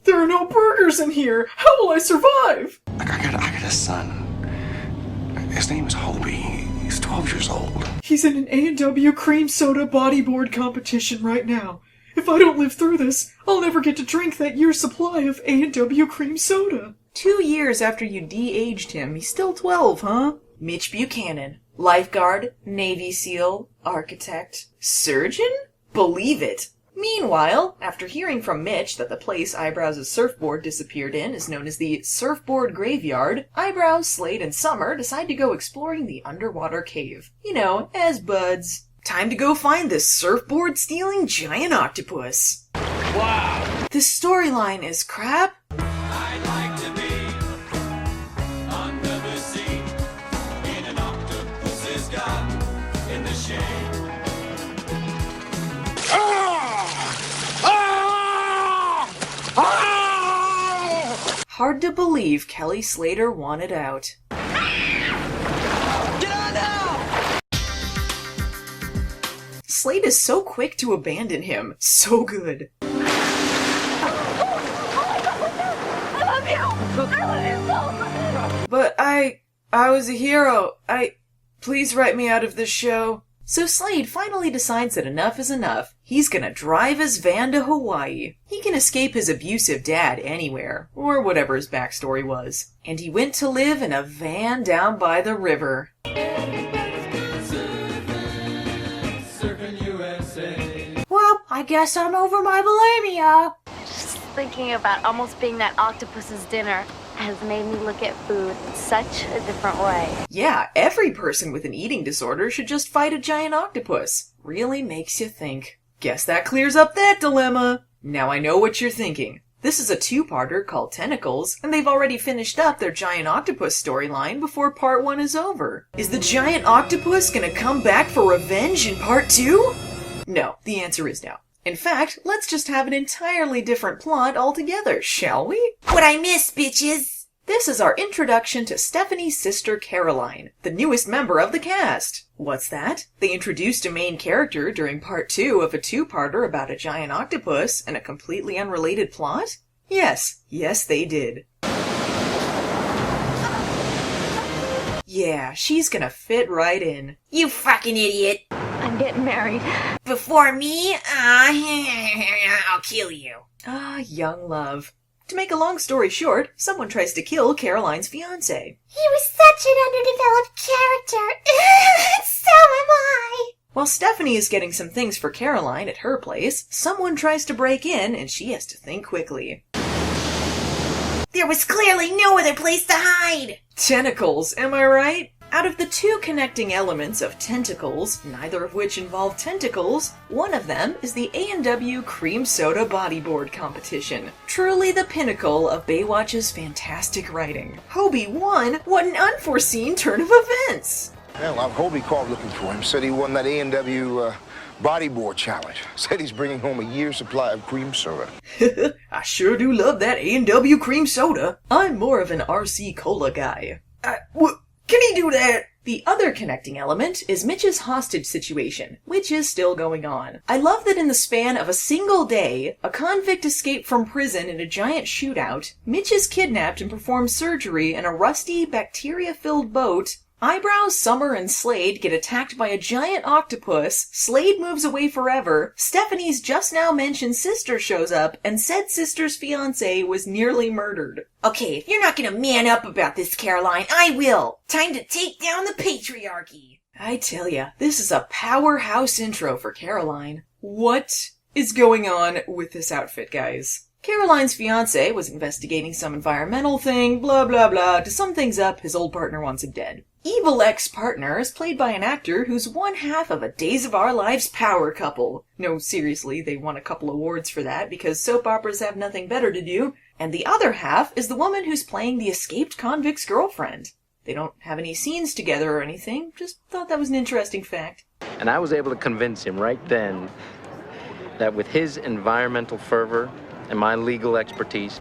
There are no burgers in here! How will I survive? I got a son. His name is Hobie. He's 12 years old. He's in an A&W Cream Soda bodyboard competition right now. If I don't live through this, I'll never get to drink that year's supply of A&W Cream Soda. 2 years after you de-aged him, he's still 12, huh? Mitch Buchanan. Lifeguard, Navy SEAL, architect, surgeon? believe it. Meanwhile, after hearing from Mitch that the place Eyebrows' surfboard disappeared in is known as the Surfboard Graveyard, Eyebrows, Slade, and Summer decide to go exploring the underwater cave. You know, as buds. Time to go find this surfboard-stealing giant octopus. Wow! This storyline is crap. I'd like to be under the sea in an octopus's garden in the shade. Hard to believe Kelly Slater wanted out. Get on now! Slade is so quick to abandon him. So good. But I was a hero. Please write me out of this show. So Slade finally decides that enough is enough. He's gonna drive his van to Hawaii. He can escape his abusive dad anywhere, or whatever his backstory was. And he went to live in a van down by the river. Well, I guess I'm over my bulimia. Just thinking about almost being that octopus's dinner has made me look at food in such a different way. Yeah, every person with an eating disorder should just fight a giant octopus. Really makes you think. Guess that clears up that dilemma. Now I know what you're thinking. This is a two-parter called Tentacles, and they've already finished up their giant octopus storyline before part 1 is over. Is the giant octopus gonna come back for revenge in part 2? No, the answer is no. In fact, let's just have an entirely different plot altogether, shall we? What I miss, bitches! This is our introduction to Stephanie's sister Caroline, the newest member of the cast. What's that? They introduced a main character during part 2 of a two-parter about a giant octopus and a completely unrelated plot? Yes, they did. Yeah, she's gonna fit right in. You fucking idiot! I'm getting married. Before me? I'll kill you. Ah, young love. To make a long story short, someone tries to kill Caroline's fiancé. He was such an underdeveloped character. So am I. While Stephanie is getting some things for Caroline at her place, someone tries to break in and she has to think quickly. There was clearly no other place to hide. Tentacles, am I right? Out of the two connecting elements of Tentacles, neither of which involve tentacles, one of them is the A&W Cream Soda Bodyboard Competition. Truly the pinnacle of Baywatch's fantastic writing. Hobie won? What an unforeseen turn of events! Well, Hobie called looking for him. Said he won that A&W bodyboard challenge. Said he's bringing home a year's supply of cream soda. I sure do love that A&W cream soda. I'm more of an RC Cola guy. Can he do that? The other connecting element is Mitch's hostage situation, which is still going on. I love that in the span of a single day, a convict escaped from prison in a giant shootout, Mitch is kidnapped and performs surgery in a rusty, bacteria-filled boat, Eyebrows, Summer, and Slade get attacked by a giant octopus, Slade moves away forever, Stephanie's just now mentioned sister shows up, and said sister's fiancé was nearly murdered. Okay, if you're not gonna man up about this, Caroline, I will. Time to take down the patriarchy. I tell ya, this is a powerhouse intro for Caroline. What is going on with this outfit, guys? Caroline's fiancé was investigating some environmental thing, blah blah blah. To sum things up, his old partner wants him dead. Evil ex-partner is played by an actor who's one half of a Days of Our Lives power couple. No, seriously, they won a couple awards for that because soap operas have nothing better to do. And the other half is the woman who's playing the escaped convict's girlfriend. They don't have any scenes together or anything, just thought that was an interesting fact. And I was able to convince him right then that with his environmental fervor and my legal expertise,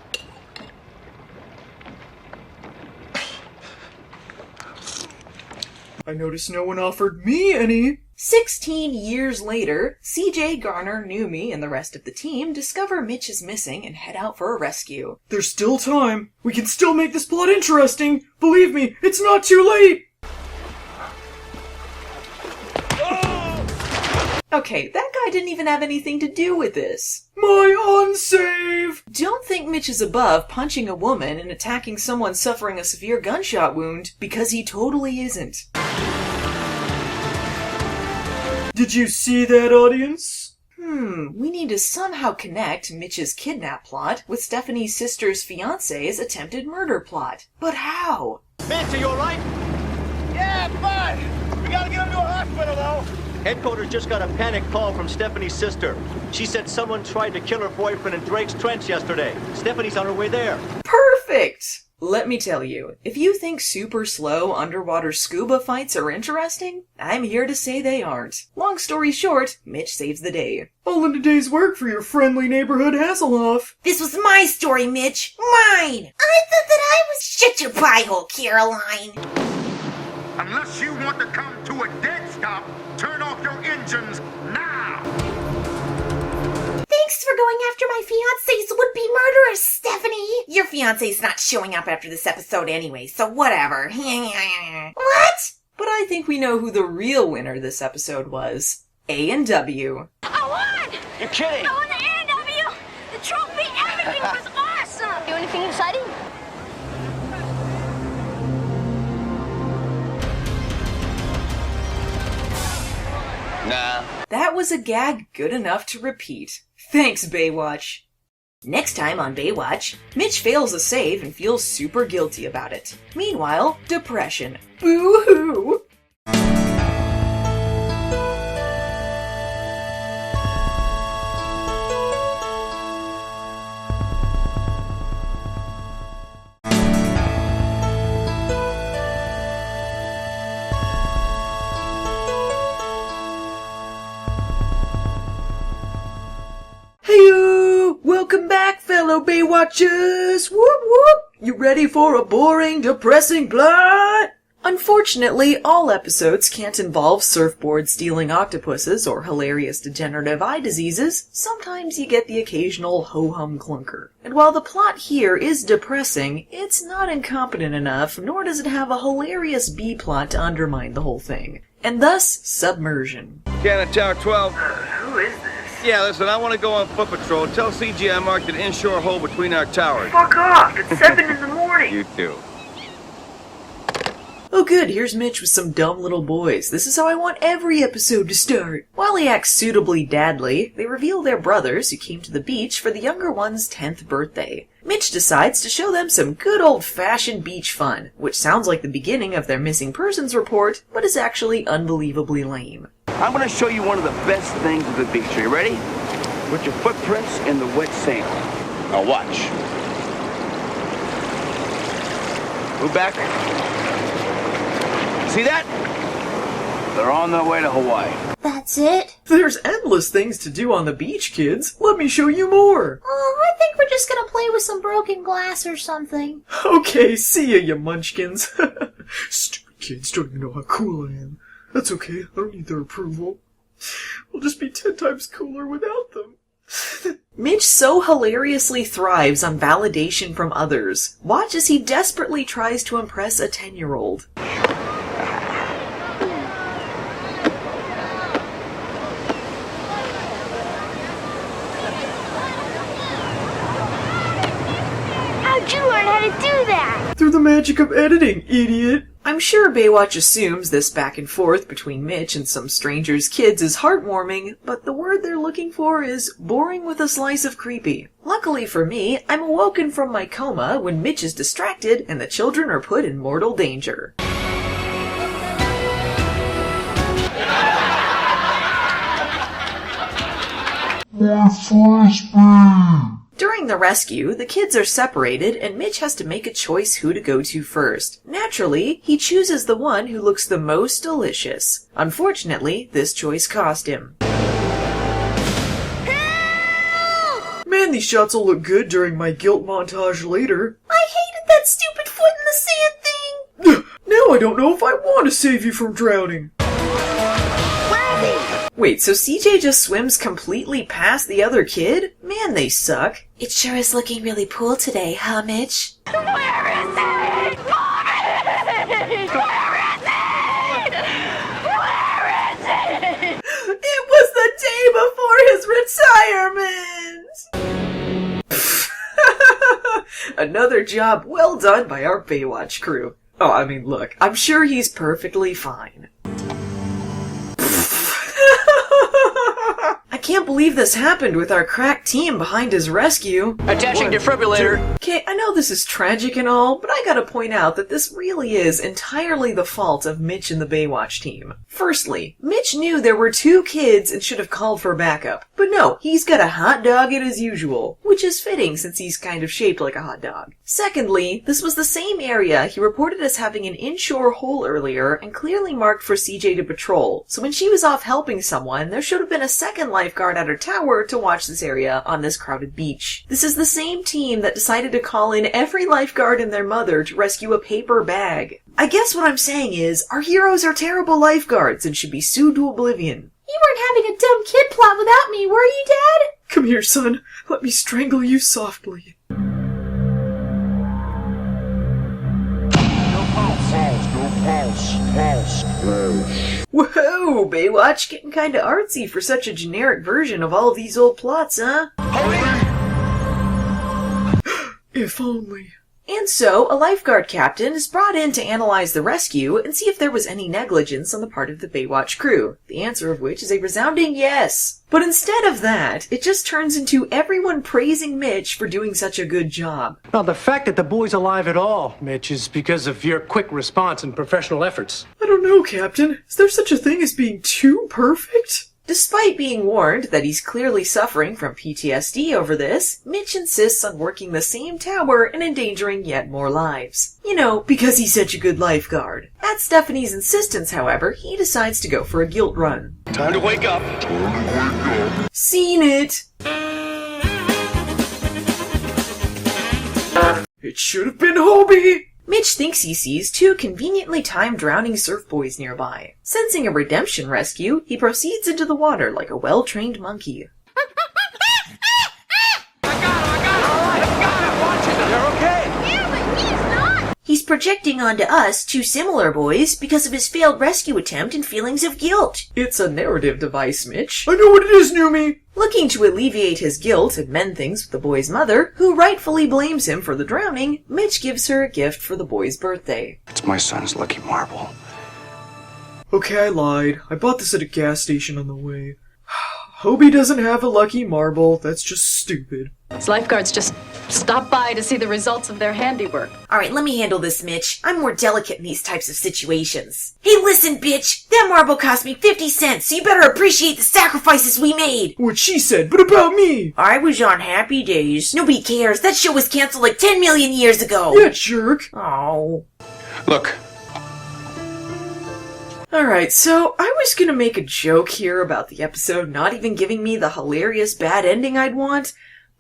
I noticed no one offered me any. 16 years later, CJ, Garner, Numi, and the rest of the team discover Mitch is missing and head out for a rescue. There's still time. We can still make this plot interesting. Believe me, it's not too late. Okay, that guy didn't even have anything to do with this. My unsave! Don't think Mitch is above punching a woman and attacking someone suffering a severe gunshot wound, because he totally isn't. Did you see that, audience? We need to somehow connect Mitch's kidnap plot with Stephanie's sister's fiancé's attempted murder plot. But how? Mitch, are you alright? Yeah, fine. We gotta get him to a hospital, though. Headquarters just got a panic call from Stephanie's sister. She said someone tried to kill her boyfriend in Drake's Trench yesterday. Stephanie's on her way there. Perfect! Let me tell you, if you think super slow underwater scuba fights are interesting, I'm here to say they aren't. Long story short, Mitch saves the day. All in a day's work for your friendly neighborhood Hasselhoff. This was my story, Mitch. Mine! I thought that I was... Shut your pie hole, Caroline! Unless you want to come to a dead stop, turn off your engines now! Thanks for going after my fiancé's would-be murderer, Stephanie! Your fiancé's not showing up after this episode anyway, so whatever. What? But I think we know who the real winner this episode was. A&W. I won! You're kidding! I won the A&W! The trophy, everything was awesome! Do anything exciting? Nah. That was a gag good enough to repeat. Thanks, Baywatch. Next time on Baywatch, Mitch fails a save and feels super guilty about it. Meanwhile, depression. Boo-hoo! Hey-o! Welcome back, fellow Baywatchers! Whoop whoop! You ready for a boring, depressing plot? Unfortunately, all episodes can't involve surfboard stealing octopuses or hilarious degenerative eye diseases. Sometimes you get the occasional ho-hum clunker. And while the plot here is depressing, it's not incompetent enough, nor does it have a hilarious B-plot to undermine the whole thing. And thus, Submersion. Cannon Tower 12. Who is this? Yeah, listen, I want to go on foot patrol. Tell CG I marked an inshore hole between our towers. Fuck off! It's 7 in the morning! You too. Oh good, here's Mitch with some dumb little boys. This is how I want every episode to start. While he acts suitably dadly, they reveal they're brothers who came to the beach for the younger one's 10th birthday. Mitch decides to show them some good old-fashioned beach fun, which sounds like the beginning of their missing persons report, but is actually unbelievably lame. I'm going to show you one of the best things of the beach. Are you ready? Put your footprints in the wet sand. Now watch. Move back. See that? They're on their way to Hawaii. That's it? There's endless things to do on the beach, kids. Let me show you more. Oh, I think we're just gonna play with some broken glass or something. Okay, see ya, you munchkins. Stupid kids don't even know how cool I am. That's okay, I don't need their approval. We'll just be 10 times cooler without them. Mitch so hilariously thrives on validation from others. Watch as he desperately tries to impress a 10-year-old. How'd you learn how to do that? Through the magic of editing, idiot. I'm sure Baywatch assumes this back and forth between Mitch and some stranger's kids is heartwarming, but the word they're looking for is boring with a slice of creepy. Luckily for me, I'm awoken from my coma when Mitch is distracted and the children are put in mortal danger. During the rescue, the kids are separated and Mitch has to make a choice who to go to first. Naturally, he chooses the one who looks the most delicious. Unfortunately, this choice cost him. Man, these shots will look good during my guilt montage later. I hated that stupid foot in the sand thing! Now I don't know if I want to save you from drowning. Wait, so CJ just swims completely past the other kid? Man, they suck. It sure is looking really cool today, huh, Mitch? Where is it? Mommy! Where is it? Where is it? It was the day before his retirement! Another job well done by our Baywatch crew. Oh, I mean, look, I'm sure he's perfectly fine. I can't believe this happened with our crack team behind his rescue. Attaching defibrillator. Okay, I know this is tragic and all, but I gotta point out that this really is entirely the fault of Mitch and the Baywatch team. Firstly, Mitch knew there were 2 kids and should have called for backup. But no, he's got a hot dog it as usual, which is fitting since he's kind of shaped like a hot dog. Secondly, this was the same area he reported as having an inshore hole earlier and clearly marked for CJ to patrol, so when she was off helping someone, there should have been a second lifeguard at her tower to watch this area on this crowded beach. This is the same team that decided to call in every lifeguard and their mother to rescue a paper bag. I guess what I'm saying is, our heroes are terrible lifeguards and should be sued to oblivion. You weren't having a dumb kid plot without me, were you, Dad? Come here, son. Let me strangle you softly. Whoa, Baywatch, getting kinda artsy for such a generic version of all of these old plots, huh? If only. And so, a lifeguard captain is brought in to analyze the rescue and see if there was any negligence on the part of the Baywatch crew, the answer of which is a resounding yes. But instead of that, it just turns into everyone praising Mitch for doing such a good job. Well, the fact that the boy's alive at all, Mitch, is because of your quick response and professional efforts. I don't know, Captain. Is there such a thing as being too perfect? Despite being warned that he's clearly suffering from PTSD over this, Mitch insists on working the same tower and endangering yet more lives. You know, because he's such a good lifeguard. At Stephanie's insistence, however, he decides to go for a guilt run. Time to wake up. Seen it! It should have been Hobie! Mitch thinks he sees 2 conveniently timed drowning surf boys nearby. Sensing a redemption rescue, he proceeds into the water like a well-trained monkey. He's projecting onto us 2 similar boys because of his failed rescue attempt and feelings of guilt. It's a narrative device, Mitch. I know what it is, Noomy! Looking to alleviate his guilt and mend things with the boy's mother, who rightfully blames him for the drowning, Mitch gives her a gift for the boy's birthday. It's my son's lucky marble. Okay, I lied. I bought this at a gas station on the way. Hobie doesn't have a lucky marble. That's just stupid. His lifeguards just stop by to see the results of their handiwork. Alright, let me handle this, Mitch. I'm more delicate in these types of situations. Hey, listen, bitch! That marble cost me 50 cents, so you better appreciate the sacrifices we made! What she said, but about me! I was on Happy Days. Nobody cares. That show was canceled like 10 million years ago! Yeah, jerk! Oh. Look. Alright, so I was gonna make a joke here about the episode not even giving me the hilarious bad ending I'd want,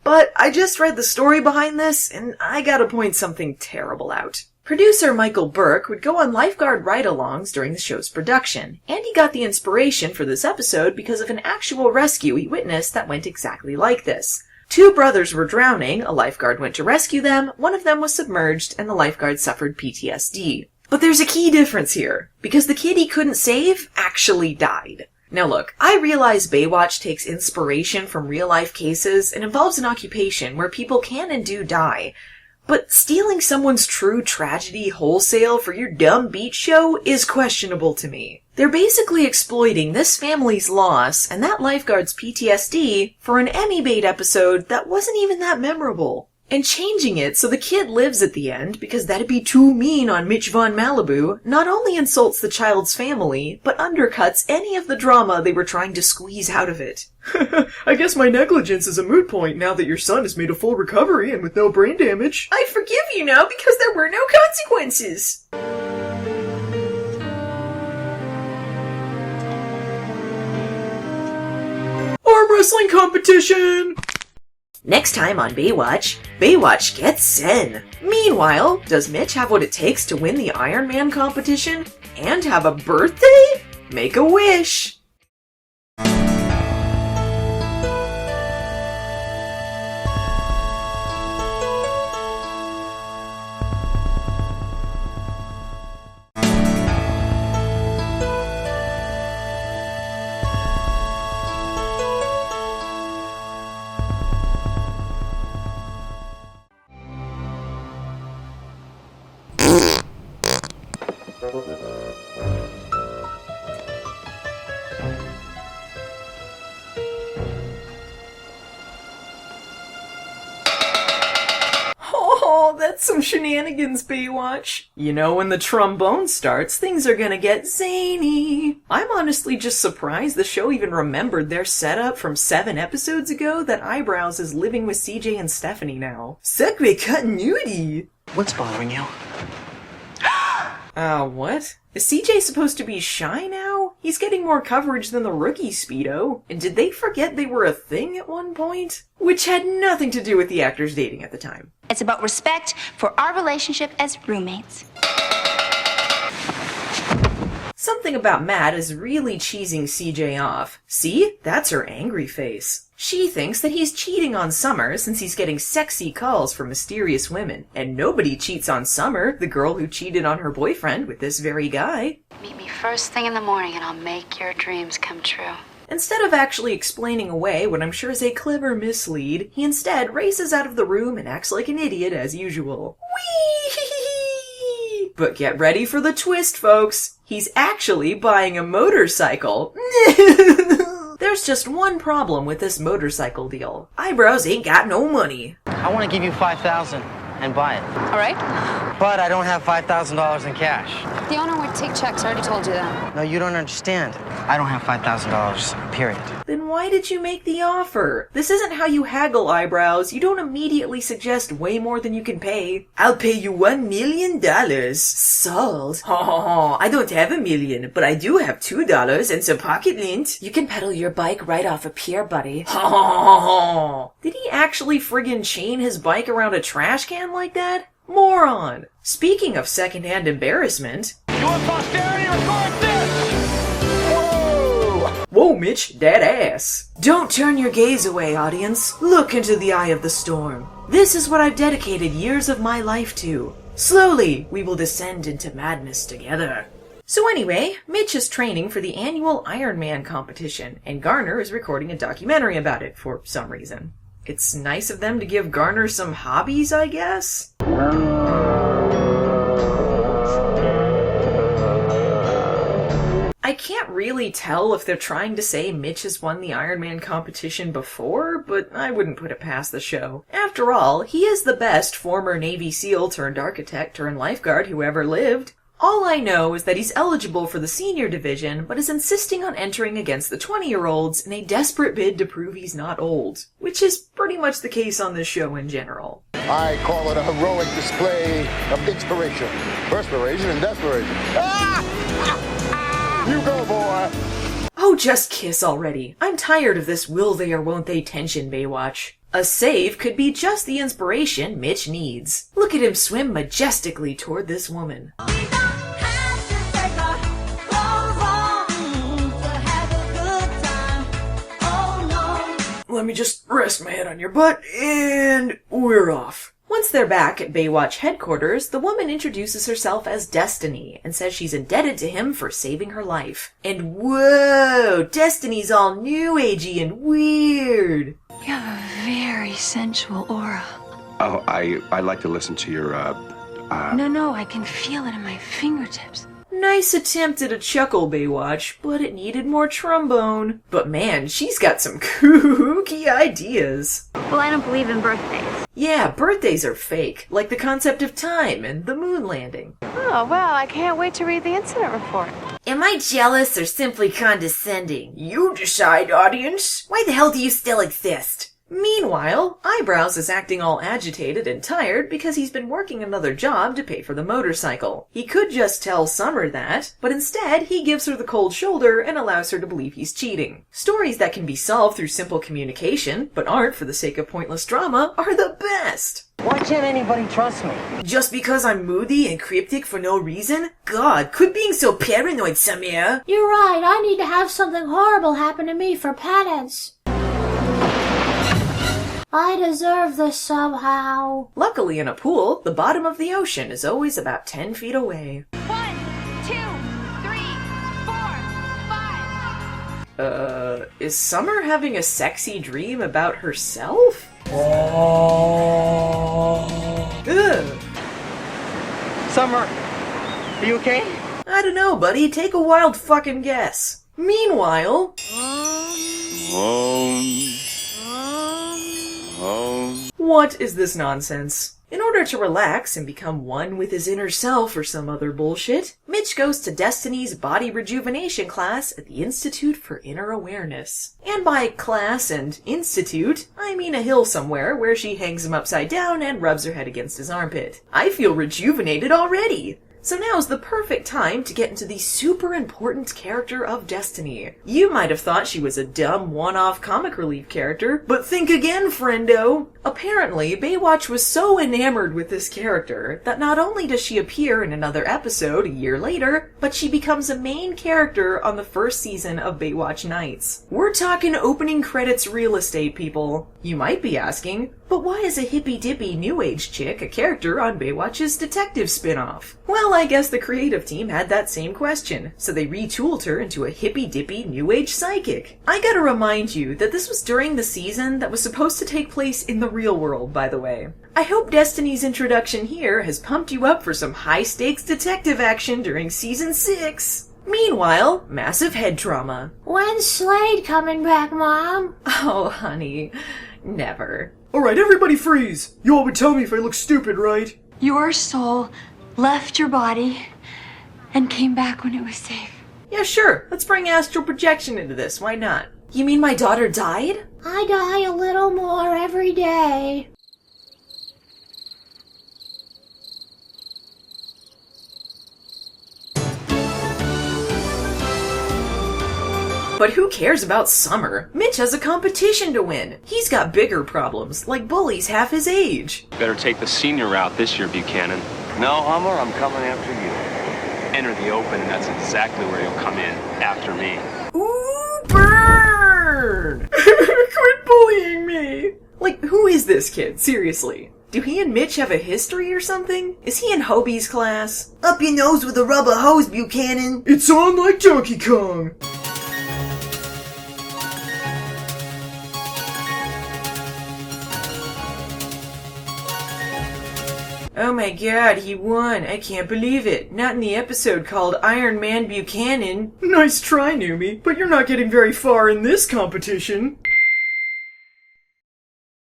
but I just read the story behind this, and I gotta point something terrible out. Producer Michael Burke would go on lifeguard ride-alongs during the show's production, and he got the inspiration for this episode because of an actual rescue he witnessed that went exactly like this. 2 brothers were drowning, a lifeguard went to rescue them, one of them was submerged, and the lifeguard suffered PTSD. But there's a key difference here, because the kid he couldn't save actually died. Now look, I realize Baywatch takes inspiration from real-life cases and involves an occupation where people can and do die, but stealing someone's true tragedy wholesale for your dumb beach show is questionable to me. They're basically exploiting this family's loss and that lifeguard's PTSD for an Emmy bait episode that wasn't even that memorable. And changing it so the kid lives at the end, because that'd be too mean on Mitch Von Malibu, not only insults the child's family, but undercuts any of the drama they were trying to squeeze out of it. I guess my negligence is a moot point now that your son has made a full recovery and with no brain damage. I forgive you now because there were no consequences! Arm wrestling competition! Next time on Baywatch, Baywatch gets Zen. Meanwhile, does Mitch have what it takes to win the Ironman competition and have a birthday? Make a wish! That's some shenanigans, Baywatch. You know, when the trombone starts, things are gonna get zany. I'm honestly just surprised the show even remembered their setup from 7 episodes ago that Eyebrows is living with CJ and Stephanie now. Sacre continuity! What's bothering you? What? Is CJ supposed to be shy now? He's getting more coverage than the rookie Speedo. And did they forget they were a thing at one point? Which had nothing to do with the actors dating at the time. It's about respect for our relationship as roommates. Something about Matt is really cheesing CJ off. See? That's her angry face. She thinks that he's cheating on Summer since he's getting sexy calls from mysterious women. And nobody cheats on Summer, the girl who cheated on her boyfriend with this very guy. Meet me first thing in the morning and I'll make your dreams come true. Instead of actually explaining away what I'm sure is a clever mislead, he instead races out of the room and acts like an idiot as usual. Whee! But get ready for the twist, folks. He's actually buying a motorcycle. There's just one problem with this motorcycle deal. Eyebrows ain't got no money. I want to give you $5,000 and buy it. All right? But I don't have $5,000 in cash. The owner would take checks. I already told you that. No, you don't understand. I don't have $5,000, period. Then why did you make the offer? This isn't how you haggle, Eyebrows. You don't immediately suggest way more than you can pay. I'll pay you $1 million. Sold. Ha ha ha. I don't have $1 million, but I do have $2 and some pocket lint. You can pedal your bike right off a pier, buddy. Ha ha ha ha. Did he actually friggin' chain his bike around a trash can like that? Moron. Speaking of secondhand embarrassment... You want posterity? Record this! Whoa, Mitch, that ass. Don't turn your gaze away, audience. Look into the eye of the storm. This is what I've dedicated years of my life to. Slowly, we will descend into madness together. So anyway, Mitch is training for the annual Ironman competition, and Garner is recording a documentary about it for some reason. It's nice of them to give Garner some hobbies, I guess? I can't really tell if they're trying to say Mitch has won the Ironman competition before, but I wouldn't put it past the show. After all, he is the best former Navy SEAL turned architect turned lifeguard who ever lived. All I know is that he's eligible for the senior division, but is insisting on entering against the 20-year-olds in a desperate bid to prove he's not old, which is pretty much the case on this show in general. I call it a heroic display of inspiration, perspiration, and desperation. You go, boy! Oh, just kiss already. I'm tired of this will they or won't they tension, Baywatch. A save could be just the inspiration Mitch needs. Look at him swim majestically toward this woman. Let me just rest my head on your butt, and we're off. Once they're back at Baywatch headquarters, the woman introduces herself as Destiny and says she's indebted to him for saving her life. And whoa, Destiny's all new agey and weird. You have a very sensual aura. Oh, I like to listen to your, No, I can feel it in my fingertips. Nice attempt at a chuckle, Baywatch, but it needed more trombone. But man, she's got some kooky ideas. Well, I don't believe in birthdays. Yeah, birthdays are fake, like the concept of time and the moon landing. Oh, well, I can't wait to read the incident report. Am I jealous or simply condescending? You decide, audience. Why the hell do you still exist? Meanwhile, Eyebrows is acting all agitated and tired because he's been working another job to pay for the motorcycle. He could just tell Summer that, but instead he gives her the cold shoulder and allows her to believe he's cheating. Stories that can be solved through simple communication, but aren't for the sake of pointless drama, are the best! Why can't anybody trust me? Just because I'm moody and cryptic for no reason? God, quit being so paranoid, Samir! You're right, I need to have something horrible happen to me for penance. I deserve this somehow. Luckily in a pool, the bottom of the ocean is always about 10 feet away. 1, 2, 3, 4, 5. Is Summer having a sexy dream about herself? Ugh. Summer, are you okay? I don't know, buddy. Take a wild fucking guess. Meanwhile... What is this nonsense? In order order to relax and become one with his inner self or some other bullshit, Mitch goes to Destiny's body rejuvenation class at the Institute for Inner Awareness. And by class and institute, I mean a hill somewhere where she hangs him upside down and rubs her head against his armpit. I feel rejuvenated already! So now's the perfect time to get into the super important character of Destiny. You might have thought she was a dumb one-off comic relief character, but think again, friendo! Apparently, Baywatch was so enamored with this character that not only does she appear in another episode a year later, but she becomes a main character on the first season of Baywatch Nights. We're talking opening credits real estate, people. You might be asking, but why is a hippy-dippy new age chick a character on Baywatch's detective spin-off? Well, I guess the creative team had that same question, so they retooled her into a hippy-dippy new age psychic. I gotta remind you that this was during the season that was supposed to take place in the real world, by the way. I hope Destiny's introduction here has pumped you up for some high-stakes detective action during Season 6. Meanwhile, massive head trauma. When's Slade coming back, Mom? Oh, honey, never. Alright, everybody freeze! You all would tell me if I look stupid, right? Your soul left your body and came back when it was safe. Yeah, sure. Let's bring astral projection into this. Why not? You mean my daughter died? I die a little more every day. But who cares about Summer? Mitch has a competition to win. He's got bigger problems, like bullies half his age. Better take the senior route this year, Buchanan. No, Hummer, I'm coming after you. Enter the open, and that's exactly where you'll come in, after me. Ooh, burn! Quit bullying me! Like, who is this kid, seriously? Do he and Mitch have a history or something? Is he in Hobie's class? Up your nose with a rubber hose, Buchanan! It's on like Donkey Kong! Oh my god, he won. I can't believe it. Not in the episode called Ironman Buchannon. Nice try, Numi, but you're not getting very far in this competition.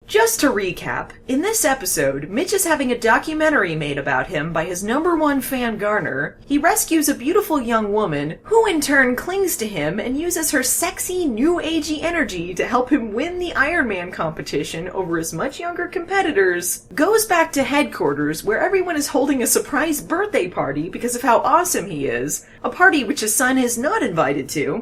Just to recap, in this episode, Mitch is having a documentary made about him by his #1 fan Garner. He rescues a beautiful young woman, who in turn clings to him and uses her sexy, new-agey energy to help him win the Ironman competition over his much younger competitors, goes back to headquarters where everyone is holding a surprise birthday party because of how awesome he is, a party which his son is not invited to,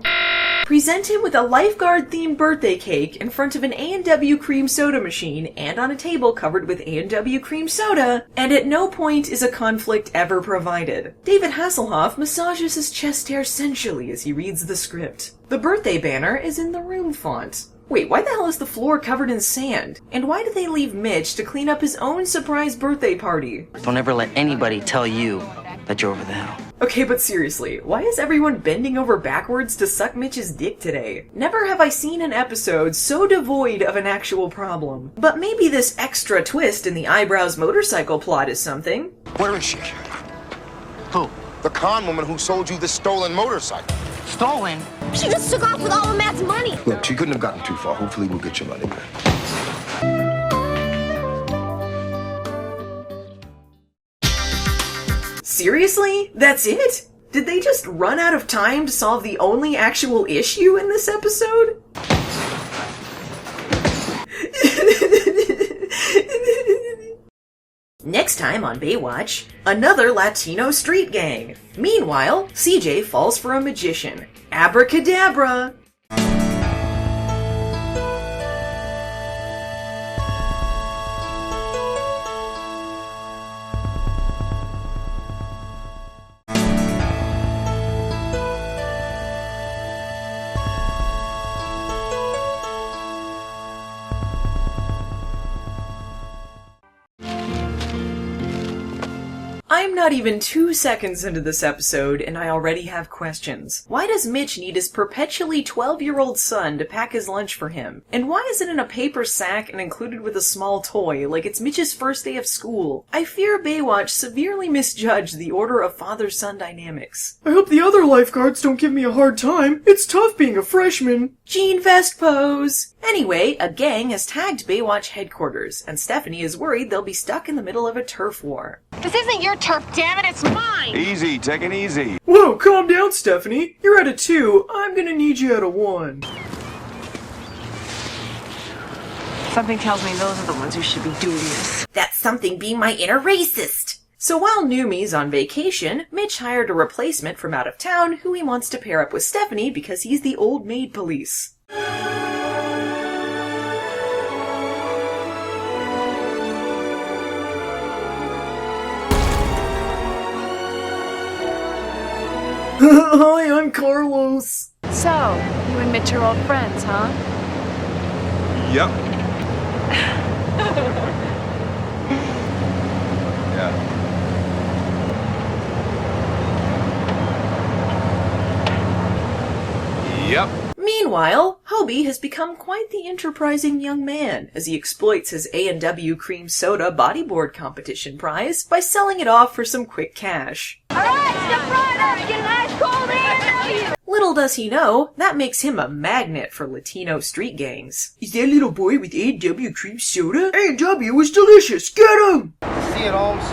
present him with a lifeguard-themed birthday cake in front of an A&W cream soda machine and on a table covered with A&W cream soda, and at no point is a conflict ever provided. David Hasselhoff massages his chest hair sensually as he reads the script. The birthday banner is in the room font. Wait, why the hell is the floor covered in sand? And why did they leave Mitch to clean up his own surprise birthday party? Don't ever let anybody tell you that you're over the hill. Okay, but seriously, why is everyone bending over backwards to suck Mitch's dick today? Never have I seen an episode so devoid of an actual problem. But maybe this extra twist in the eyebrows motorcycle plot is something. Where is she? Who? The con woman who sold you the stolen motorcycle. Stolen? She just took off with all of Matt's money. Look, she couldn't have gotten too far. Hopefully we'll get your money back. Seriously? That's it? Did they just run out of time to solve the only actual issue in this episode? Next time on Baywatch, another Latino street gang. Meanwhile, CJ falls for a magician. Abracadabra! I'm not even 2 seconds into this episode, and I already have questions. Why does Mitch need his perpetually 12-year-old son to pack his lunch for him? And why is it in a paper sack and included with a small toy, like it's Mitch's first day of school? I fear Baywatch severely misjudged the order of father-son dynamics. I hope the other lifeguards don't give me a hard time. It's tough being a freshman. Jean Vest pose! Anyway, a gang has tagged Baywatch headquarters, and Stephanie is worried they'll be stuck in the middle of a turf war. This isn't your turf, damn it, it's mine! Easy, take it easy. Whoa, calm down, Stephanie. You're at a 2. I'm gonna need you at a 1. Something tells me those are the ones who should be doing this. That's something being my inner racist. So while Numi's on vacation, Mitch hired a replacement from out of town who he wants to pair up with Stephanie because he's the old maid police. Hi, I'm Carlos. So, you and Mitch are old friends, huh? Yep. Yeah. Yep. Meanwhile, Hobie has become quite the enterprising young man as he exploits his A&W cream soda bodyboard competition prize by selling it off for some quick cash. Alright, step right up, get an ice cold A&W! Little does he know, that makes him a magnet for Latino street gangs. Is that little boy with A&W cream soda? A&W is delicious. Get him! See it, Holmes?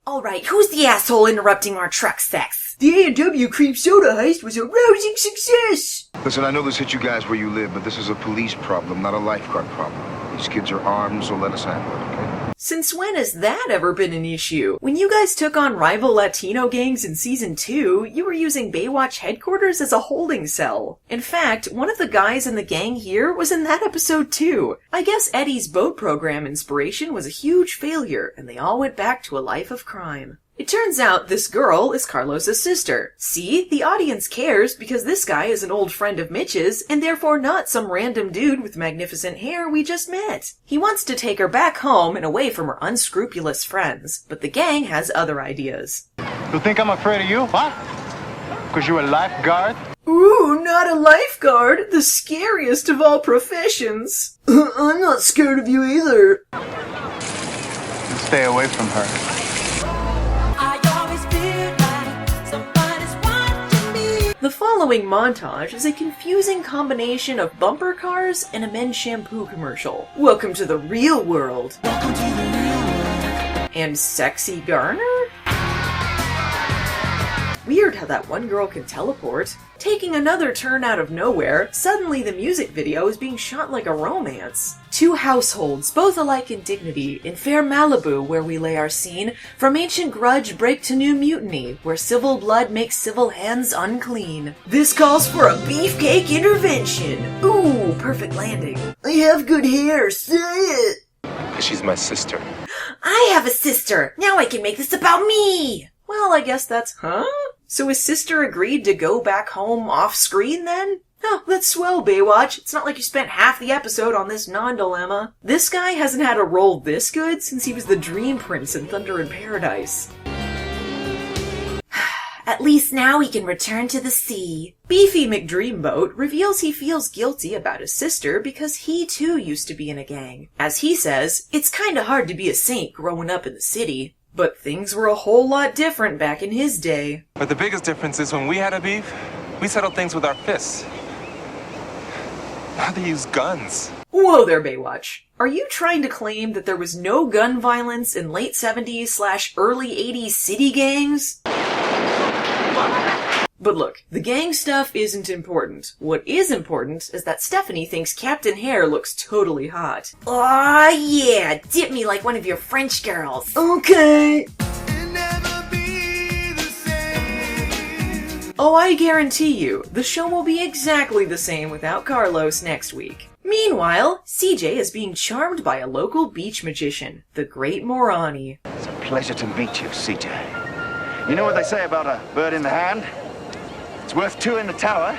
Alright, who's the asshole interrupting our truck sex? The A&W cream soda heist was a rousing success! Listen, I know this hit you guys where you live, but this is a police problem, not a lifeguard problem. These kids are armed, so let us handle it, okay? Since when has that ever been an issue? When you guys took on rival Latino gangs in Season 2, you were using Baywatch headquarters as a holding cell. In fact, one of the guys in the gang here was in that episode too. I guess Eddie's boat program inspiration was a huge failure, and they all went back to a life of crime. It turns out this girl is Carlos's sister. See, the audience cares because this guy is an old friend of Mitch's and therefore not some random dude with magnificent hair we just met. He wants to take her back home and away from her unscrupulous friends, but the gang has other ideas. You think I'm afraid of you? What? Because you're a lifeguard? Ooh, not a lifeguard, the scariest of all professions. I'm not scared of you either. Stay away from her. The following montage is a confusing combination of bumper cars and a men's shampoo commercial. Welcome to the real world. Welcome to the real world. And sexy Garner? Weird how that one girl can teleport. Taking another turn out of nowhere, suddenly the music video is being shot like a romance. Two households, both alike in dignity, in fair Malibu where we lay our scene, from ancient grudge break to new mutiny, where civil blood makes civil hands unclean. This calls for a beefcake intervention. Ooh, perfect landing. I have good hair, say it. She's my sister. I have a sister. Now I can make this about me. Well, I guess that's... Huh? So his sister agreed to go back home off-screen then? Oh, that's swell, Baywatch. It's not like you spent half the episode on this non-dilemma. This guy hasn't had a role this good since he was the Dream Prince in Thunder in Paradise. At least now he can return to the sea. Beefy McDreamboat reveals he feels guilty about his sister because he too used to be in a gang. As he says, it's kinda hard to be a saint growing up in the city. But things were a whole lot different back in his day. But the biggest difference is when we had a beef, we settled things with our fists. Now they use guns. Whoa there, Baywatch. Are you trying to claim that there was no gun violence in late 70s/early 80s city gangs? But look, the gang stuff isn't important. What is important is that Stephanie thinks Captain Hare looks totally hot. Aw, yeah, dip me like one of your French girls. Okay. Oh, I guarantee you, the show will be exactly the same without Carlos next week. Meanwhile, CJ is being charmed by a local beach magician, the Great Morani. It's a pleasure to meet you, CJ. You know what they say about a bird in the hand? It's worth two in the tower.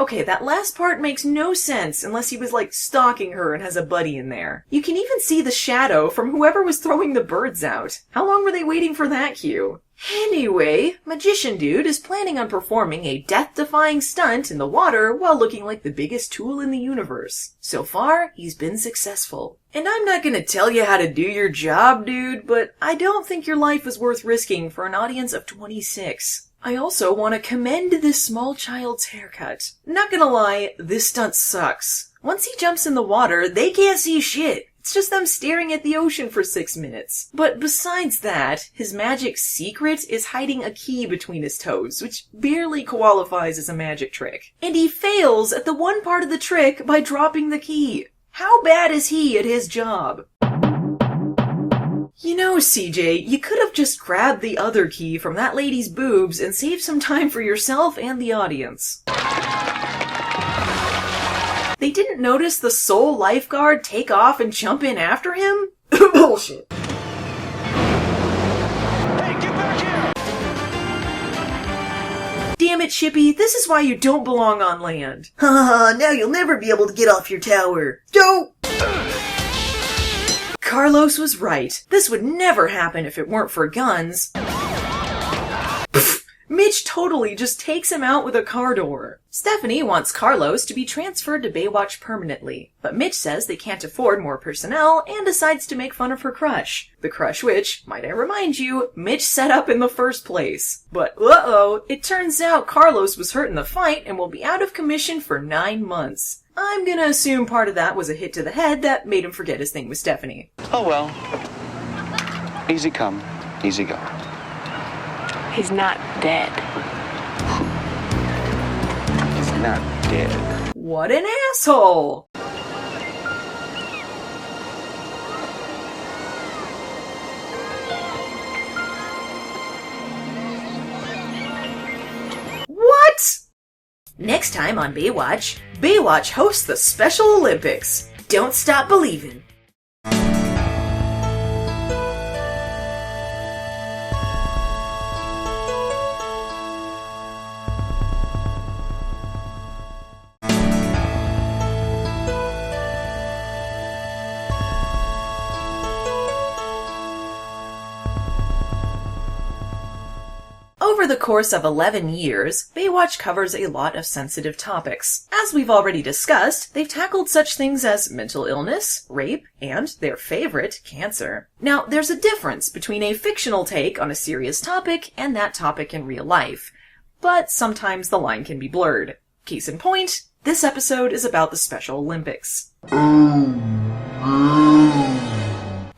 Okay, that last part makes no sense unless he was like stalking her and has a buddy in there. You can even see the shadow from whoever was throwing the birds out. How long were they waiting for that cue? Anyway, Magician Dude is planning on performing a death-defying stunt in the water while looking like the biggest tool in the universe. So far, he's been successful. And I'm not gonna tell you how to do your job, dude, but I don't think your life is worth risking for an audience of 26. I also want to commend this small child's haircut. Not gonna lie, this stunt sucks. Once he jumps in the water, they can't see shit. It's just them staring at the ocean for 6 minutes. But besides that, his magic secret is hiding a key between his toes, which barely qualifies as a magic trick. And he fails at the one part of the trick by dropping the key. How bad is he at his job? You know, CJ, you could have just grabbed the other key from that lady's boobs and saved some time for yourself and the audience. They didn't notice the Soul lifeguard take off and jump in after him? Bullshit. Hey, get back here! Damn it, Chippy, this is why you don't belong on land. Haha, now you'll never be able to get off your tower. Don't! Carlos was right. This would never happen if it weren't for guns. Mitch totally just takes him out with a car door. Stephanie wants Carlos to be transferred to Baywatch permanently, but Mitch says they can't afford more personnel and decides to make fun of her crush. The crush which, might I remind you, Mitch set up in the first place. But uh-oh, it turns out Carlos was hurt in the fight and will be out of commission for 9 months. I'm gonna assume part of that was a hit to the head that made him forget his thing with Stephanie. Oh well. Easy come, easy go. He's not dead. He's not dead. What an asshole! What? Next time on Baywatch, Baywatch hosts the Special Olympics. Don't stop believing. Over the course of 11 years, Baywatch covers a lot of sensitive topics. As we've already discussed, they've tackled such things as mental illness, rape, and their favorite, cancer. Now, there's a difference between a fictional take on a serious topic and that topic in real life, but sometimes the line can be blurred. Case in point, this episode is about the Special Olympics.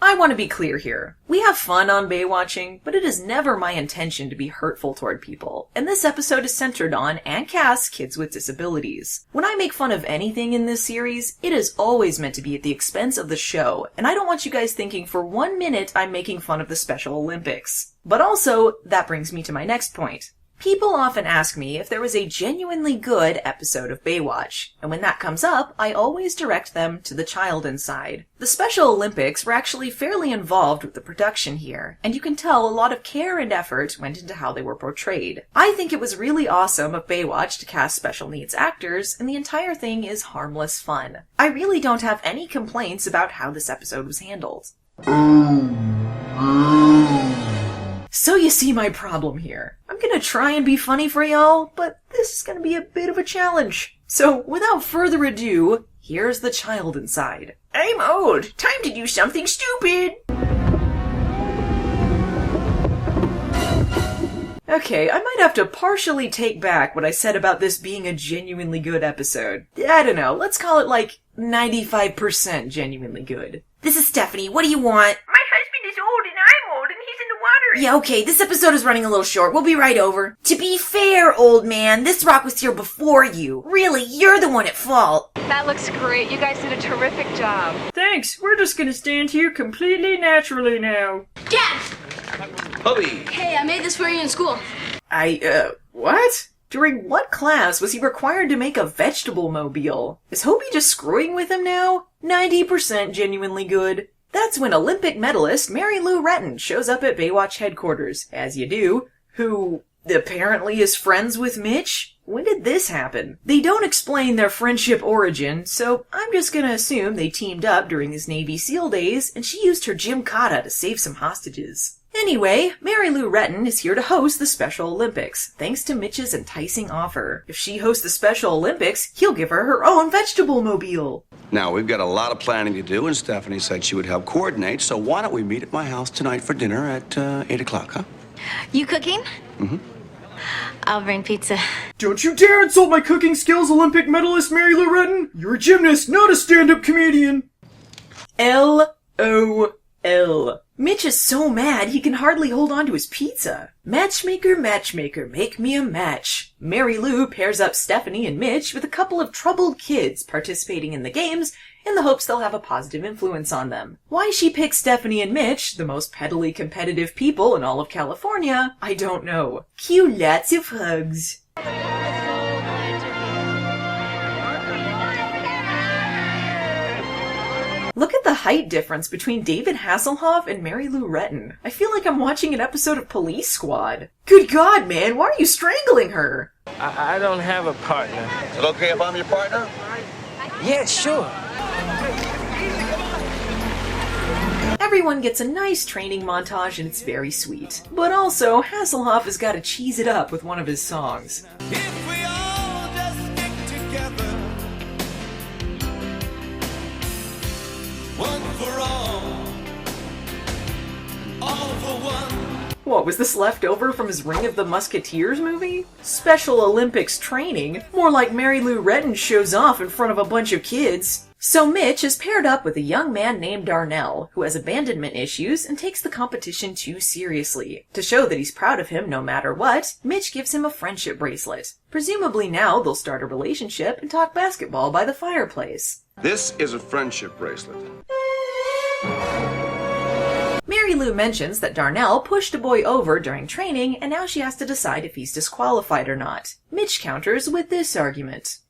I want to be clear here. We have fun on Baywatching, but it is never my intention to be hurtful toward people, and this episode is centered on and casts kids with disabilities. When I make fun of anything in this series, it is always meant to be at the expense of the show, and I don't want you guys thinking for 1 minute I'm making fun of the Special Olympics. But also, that brings me to my next point. People often ask me if there was a genuinely good episode of Baywatch, and when that comes up, I always direct them to the child inside. The Special Olympics were actually fairly involved with the production here, and you can tell a lot of care and effort went into how they were portrayed. I think it was really awesome of Baywatch to cast special needs actors, and the entire thing is harmless fun. I really don't have any complaints about how this episode was handled. So you see my problem here. I'm gonna try and be funny for y'all, but this is gonna be a bit of a challenge. So without further ado, here's the child inside. I'm old. Time to do something stupid. Okay, I might have to partially take back what I said about this being a genuinely good episode. I don't know, let's call it like 95% genuinely good. This is Stephanie. What do you want? My husband is old and I'm old and he's in the water. Yeah, okay, this episode is running a little short. We'll be right over. To be fair, old man, this rock was here before you. Really, you're the one at fault. That looks great. You guys did a terrific job. Thanks. We're just gonna stand here completely naturally now. Dad! Hubby! Hey, I made this for you in school. What? During what class was he required to make a vegetable mobile? Is Hobie just screwing with him now? 90% genuinely good. That's when Olympic medalist Mary Lou Retton shows up at Baywatch headquarters, as you do, who apparently is friends with Mitch. When did this happen? They don't explain their friendship origin, so I'm just gonna assume they teamed up during his Navy SEAL days, and she used her gymkata to save some hostages. Anyway, Mary Lou Retton is here to host the Special Olympics, thanks to Mitch's enticing offer. If she hosts the Special Olympics, he'll give her her own vegetable mobile. Now, we've got a lot of planning to do, and Stephanie said she would help coordinate, so why don't we meet at my house tonight for dinner at 8 o'clock, huh? You cooking? Mm-hmm. I'll bring pizza. Don't you dare insult my cooking skills, Olympic medalist Mary Lou Retton! You're a gymnast, not a stand-up comedian! LOL. Mitch is so mad he can hardly hold on to his pizza. Matchmaker, matchmaker, make me a match. Mary Lou pairs up Stephanie and Mitch with a couple of troubled kids participating in the games in the hopes they'll have a positive influence on them. Why she picks Stephanie and Mitch, the most pettily competitive people in all of California, I don't know. Cue lots of hugs. Look at the height difference between David Hasselhoff and Mary Lou Retton. I feel like I'm watching an episode of Police Squad. Good God, man, why are you strangling her? I don't have a partner. Is it okay if I'm your partner? Yeah, sure. Everyone gets a nice training montage and it's very sweet. But also, Hasselhoff has got to cheese it up with one of his songs. If we all just stick together, one for all for one. What, was this left over from his Ring of the Musketeers movie? Special Olympics training? More like Mary Lou Retton shows off in front of a bunch of kids. So Mitch is paired up with a young man named Darnell, who has abandonment issues and takes the competition too seriously. To show that he's proud of him no matter what, Mitch gives him a friendship bracelet. Presumably now they'll start a relationship and talk basketball by the fireplace. This is a friendship bracelet. Mary Lou mentions that Darnell pushed a boy over during training, and now she has to decide if he's disqualified or not. Mitch counters with this argument.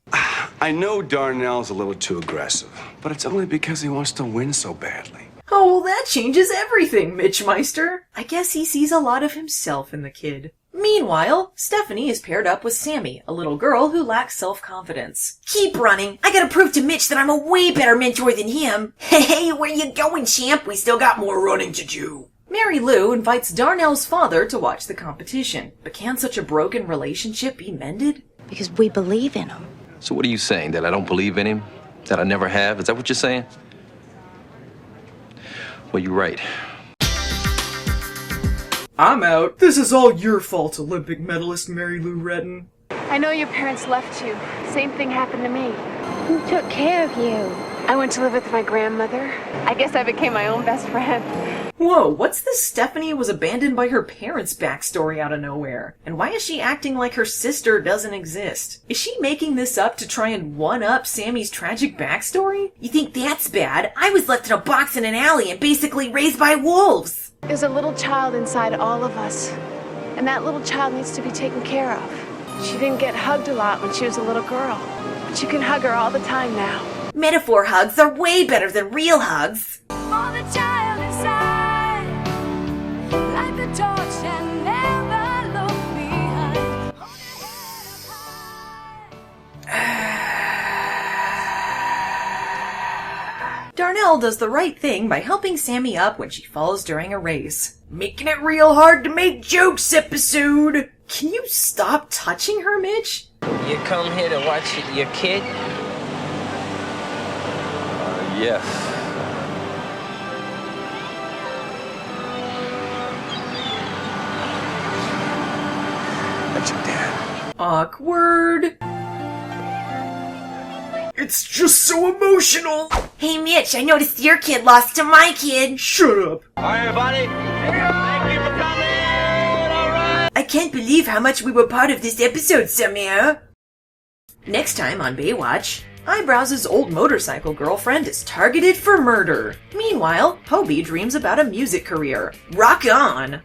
I know Darnell's a little too aggressive, but it's only because he wants to win so badly. Oh, well, that changes everything, Mitchmeister. I guess he sees a lot of himself in the kid. Meanwhile, Stephanie is paired up with Sammy, a little girl who lacks self-confidence. Keep running. I gotta prove to Mitch that I'm a way better mentor than him. Hey, where you going, champ? We still got more running to do. Mary Lou invites Darnell's father to watch the competition. But can such a broken relationship be mended? Because we believe in him. So what are you saying? That I don't believe in him? That I never have? Is that what you're saying? Well, you're right. I'm out. This is all your fault, Olympic medalist Mary Lou Retton. I know your parents left you. Same thing happened to me. Who took care of you? I went to live with my grandmother. I guess I became my own best friend. Whoa, what's this Stephanie was abandoned by her parents backstory out of nowhere? And why is she acting like her sister doesn't exist? Is she making this up to try and one-up Sammy's tragic backstory? You think that's bad? I was left in a box in an alley and basically raised by wolves. There's a little child inside all of us. And that little child needs to be taken care of. She didn't get hugged a lot when she was a little girl. But you can hug her all the time now. Metaphor hugs are way better than real hugs. For the child inside, like the torch and never look behind. Darnell does the right thing by helping Sammy up when she falls during a race. Making it real hard to make jokes, episode! Can you stop touching her, Mitch? You come here to watch your kid? Yes. That's your dad. Awkward. It's just so emotional. Hey, Mitch, I noticed your kid lost to my kid. Shut up. All right, everybody. Thank you for coming. All right. I can't believe how much we were part of this episode somehow. Next time on Baywatch, Eyebrow's old motorcycle girlfriend is targeted for murder. Meanwhile, Hobie dreams about a music career. Rock on!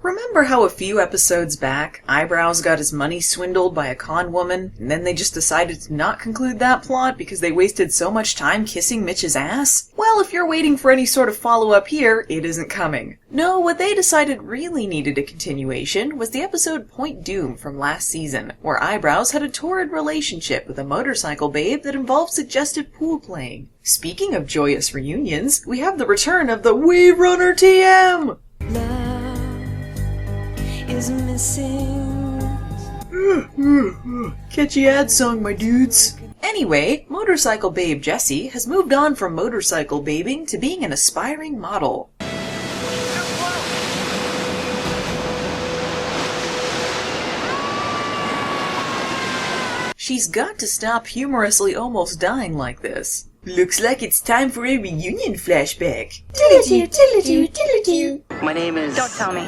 Remember how a few episodes back, Eyebrows got his money swindled by a con woman, and then they just decided to not conclude that plot because they wasted so much time kissing Mitch's ass? Well, if you're waiting for any sort of follow-up here, it isn't coming. No, what they decided really needed a continuation was the episode Point Doom from last season, where Eyebrows had a torrid relationship with a motorcycle babe that involved suggestive pool playing. Speaking of joyous reunions, we have the return of the Wave Runner TM! Is missing. Catchy ad song, my dudes. Anyway, motorcycle babe Jessie has moved on from motorcycle babing to being an aspiring model. She's got to stop humorously almost dying like this. Looks like it's time for a reunion flashback. Tiddly-doo, tiddly-doo, tiddly-doo. My name is... Don't tell me.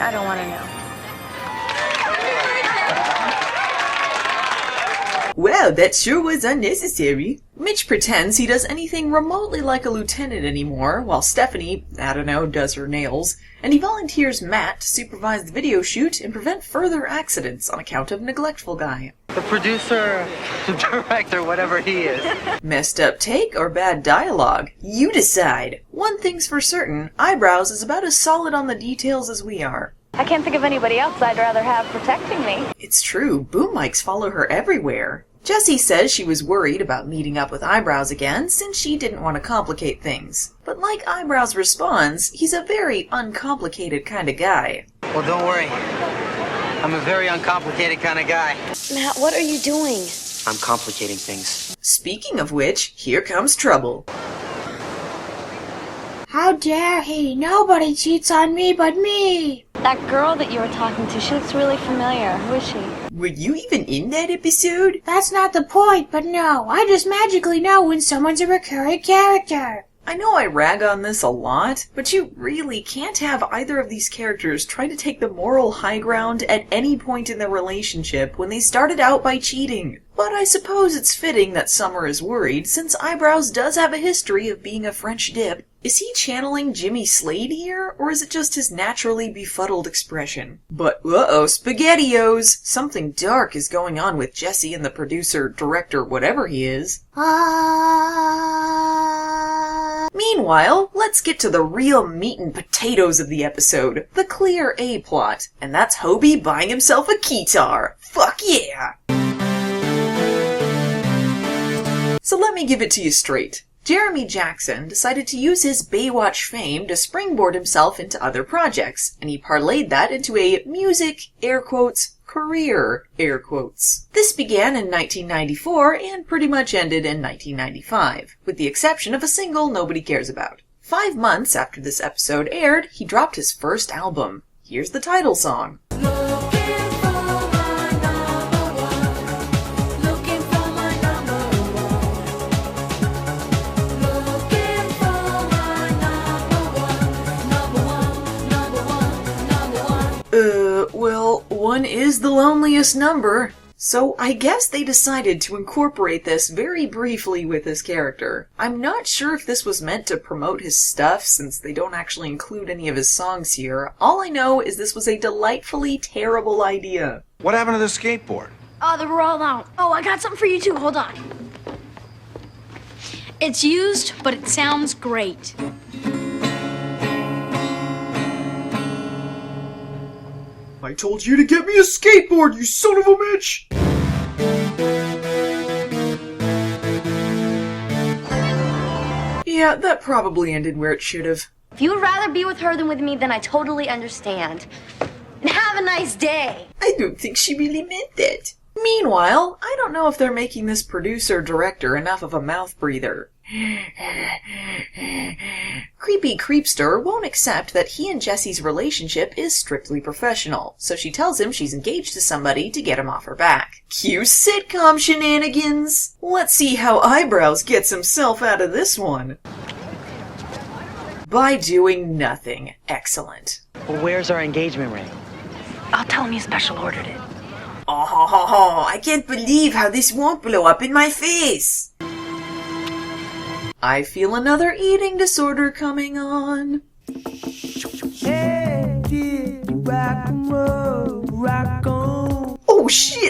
I don't want to know. Wow, that sure was unnecessary. Mitch pretends he does anything remotely like a lieutenant anymore, while Stephanie, I don't know, does her nails, and he volunteers Matt to supervise the video shoot and prevent further accidents on account of neglectful guy. The producer, director, whatever he is. Messed up take or bad dialogue? You decide. One thing's for certain, Eyebrows is about as solid on the details as we are. I can't think of anybody else I'd rather have protecting me. It's true, boom mics follow her everywhere. Jessie says she was worried about meeting up with Eyebrows again since she didn't want to complicate things. But like Eyebrows responds, he's a very uncomplicated kind of guy. Well, don't worry. I'm a very uncomplicated kind of guy. Matt, what are you doing? I'm complicating things. Speaking of which, here comes trouble. How dare he? Nobody cheats on me but me. That girl that you were talking to, she looks really familiar. Who is she? Were you even in that episode? That's not the point, but no, I just magically know when someone's a recurring character. I know I rag on this a lot, but you really can't have either of these characters try to take the moral high ground at any point in their relationship when they started out by cheating. But I suppose it's fitting that Summer is worried, since Eyebrows does have a history of being a French dip. Is he channeling Jimmy Slade here, or is it just his naturally befuddled expression? But uh-oh, SpaghettiOs! Something dark is going on with Jessie and the producer, director, whatever he is. Meanwhile, let's get to the real meat and potatoes of the episode, the clear A-plot, and that's Hobie buying himself a keytar. Fuck yeah! So let me give it to you straight. Jeremy Jackson decided to use his Baywatch fame to springboard himself into other projects, and he parlayed that into a music, air quotes, career, air quotes. This began in 1994 and pretty much ended in 1995, with the exception of a single nobody cares about. 5 months after this episode aired, he dropped his first album. Here's the title song. Well, 1 is the loneliest number. So I guess they decided to incorporate this very briefly with his character. I'm not sure if this was meant to promote his stuff, since they don't actually include any of his songs here. All I know is this was a delightfully terrible idea. What happened to the skateboard? Oh, they were all out. Oh, I got something for you too. Hold on. It's used, but it sounds great. I told you to get me a skateboard, you son of a bitch! Yeah, that probably ended where it should have. If you would rather be with her than with me, then I totally understand. And have a nice day. I don't think she really meant that. Meanwhile, I don't know if they're making this producer-director enough of a mouth breather. Creepy Creepster won't accept that he and Jessie's relationship is strictly professional, so she tells him she's engaged to somebody to get him off her back. Cue sitcom shenanigans! Let's see how Eyebrows gets himself out of this one. By doing nothing. Excellent. Well, where's our engagement ring? I'll tell him you special ordered it. Oh, I can't believe how this won't blow up in my face! I feel another eating disorder coming on. Hey, dear.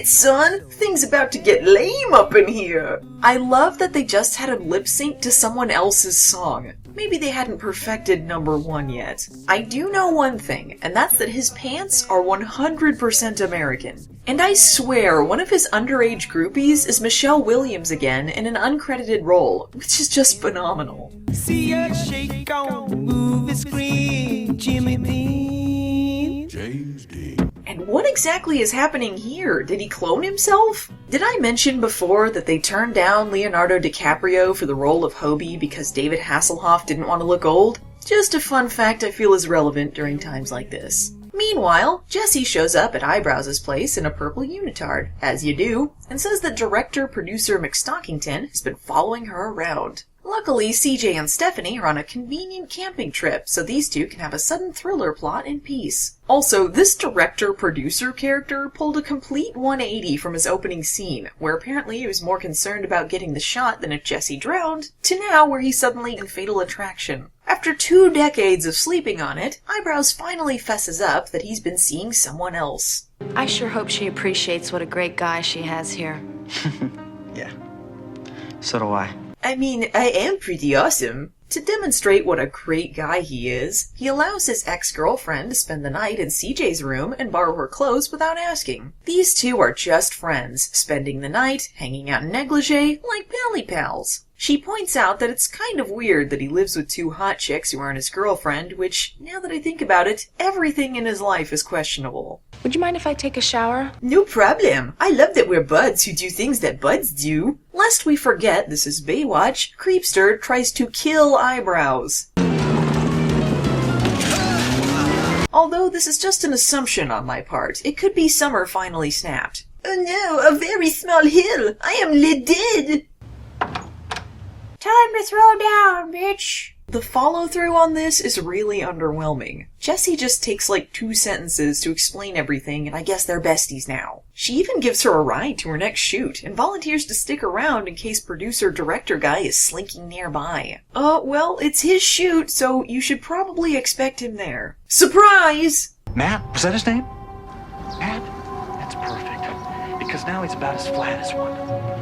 son, things about to get lame up in here. I love that they just had him lip sync to someone else's song. Maybe they hadn't perfected number 1 yet. I do know one thing, and that's that his pants are 100% American. And I swear, one of his underage groupies is Michelle Williams again in an uncredited role, which is just phenomenal. See her shake on the movie screen, Jimmy Dean. James Dean. And what exactly is happening here? Did he clone himself? Did I mention before that they turned down Leonardo DiCaprio for the role of Hobie because David Hasselhoff didn't want to look old? Just a fun fact I feel is relevant during times like this. Meanwhile, Jessie shows up at Eyebrows' place in a purple unitard, as you do, and says that director-producer McStockington has been following her around. Luckily, CJ and Stephanie are on a convenient camping trip, so these two can have a sudden thriller plot in peace. Also, this director-producer character pulled a complete 180 from his opening scene, where apparently he was more concerned about getting the shot than if Jessie drowned, to now where he's suddenly in Fatal Attraction. After 2 decades of sleeping on it, Eyebrows finally fesses up that he's been seeing someone else. I sure hope she appreciates what a great guy she has here. Yeah. So do I. I mean, I am pretty awesome. To demonstrate what a great guy he is, he allows his ex-girlfriend to spend the night in CJ's room and borrow her clothes without asking. These two are just friends, spending the night, hanging out in negligee, like pally pals. She points out that it's kind of weird that he lives with 2 hot chicks who aren't his girlfriend, which, now that I think about it, everything in his life is questionable. Would you mind if I take a shower? No problem. I love that we're buds who do things that buds do. Lest we forget this is Baywatch, Creepster tries to kill Eyebrows. Although this is just an assumption on my part, it could be Summer finally snapped. Oh no, a very small hill! I am lit dead! Time to throw down, bitch! The follow-through on this is really underwhelming. Jessie just takes like 2 sentences to explain everything, and I guess they're besties now. She even gives her a ride to her next shoot, and volunteers to stick around in case producer-director guy is slinking nearby. Well, it's his shoot, so you should probably expect him there. Surprise! Matt, was that his name? Matt? That's perfect. Because now he's about as flat as one.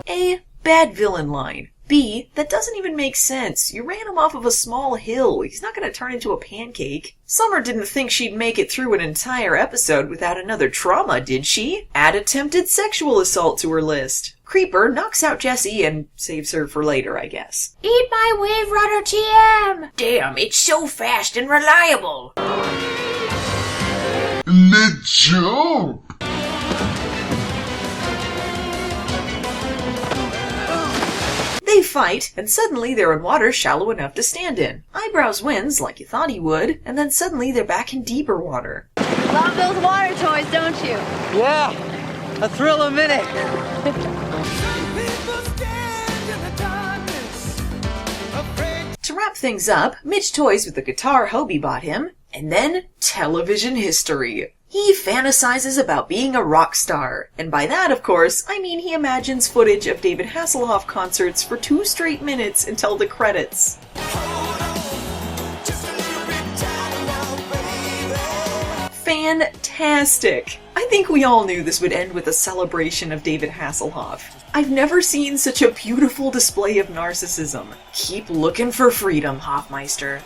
A. Bad villain line. B. That doesn't even make sense. You ran him off of a small hill. He's not going to turn into a pancake. Summer didn't think she'd make it through an entire episode without another trauma, did she? Add attempted sexual assault to her list. Creeper knocks out Jessie and saves her for later, I guess. Eat my Wave Runner TM! Damn, it's so fast and reliable. Let's jump! They fight, and suddenly they're in water shallow enough to stand in. Eyebrows wins, like you thought he would, and then suddenly they're back in deeper water. Love those water toys, don't you? Yeah, a thrill a minute. To wrap things up, Mitch toys with the guitar Hobie bought him, and then television history. He fantasizes about being a rock star, and by that, of course, I mean he imagines footage of David Hasselhoff concerts for 2 straight minutes until the credits. Fantastic! I think we all knew this would end with a celebration of David Hasselhoff. I've never seen such a beautiful display of narcissism. Keep looking for freedom, Hoffmeister.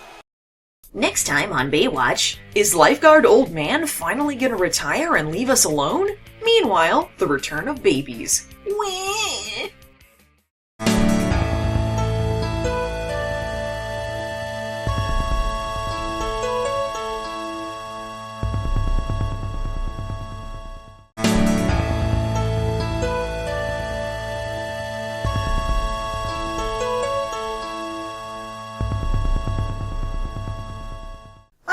Next time on Baywatch, is lifeguard old man finally gonna retire and leave us alone? Meanwhile, the return of babies. Wah!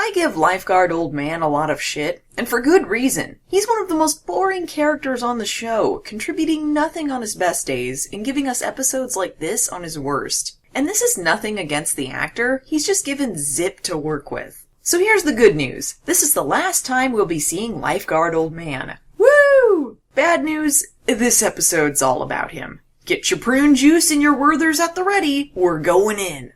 I give lifeguard old man a lot of shit, and for good reason. He's one of the most boring characters on the show, contributing nothing on his best days, and giving us episodes like this on his worst. And this is nothing against the actor, he's just given zip to work with. So here's the good news. This is the last time we'll be seeing lifeguard old man. Woo! Bad news, this episode's all about him. Get your prune juice and your Werthers at the ready, we're going in.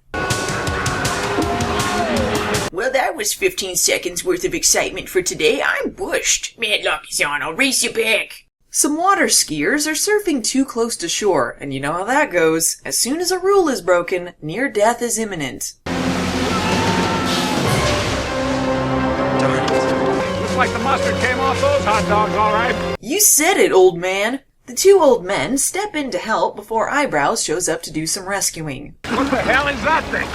Well, that was 15 seconds worth of excitement for today. I'm bushed. Matlock is on. I'll race you back. Some water skiers are surfing too close to shore, and you know how that goes. As soon as a rule is broken, near death is imminent. Looks like the mustard came off those hot dogs, all right. You said it, old man. The two old men step in to help before Eyebrows shows up to do some rescuing. What the hell is that thing?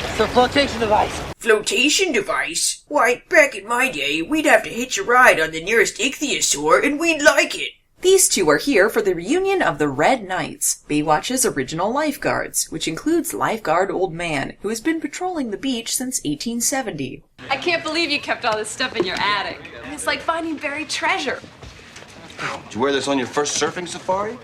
It's a flotation device. Flotation device? Why, back in my day, we'd have to hitch a ride on the nearest ichthyosaur and we'd like it. These two are here for the reunion of the Red Knights, Baywatch's original lifeguards, which includes lifeguard Old Man, who has been patrolling the beach since 1870. I can't believe you kept all this stuff in your attic. It's like finding buried treasure. Did you wear this on your first surfing safari?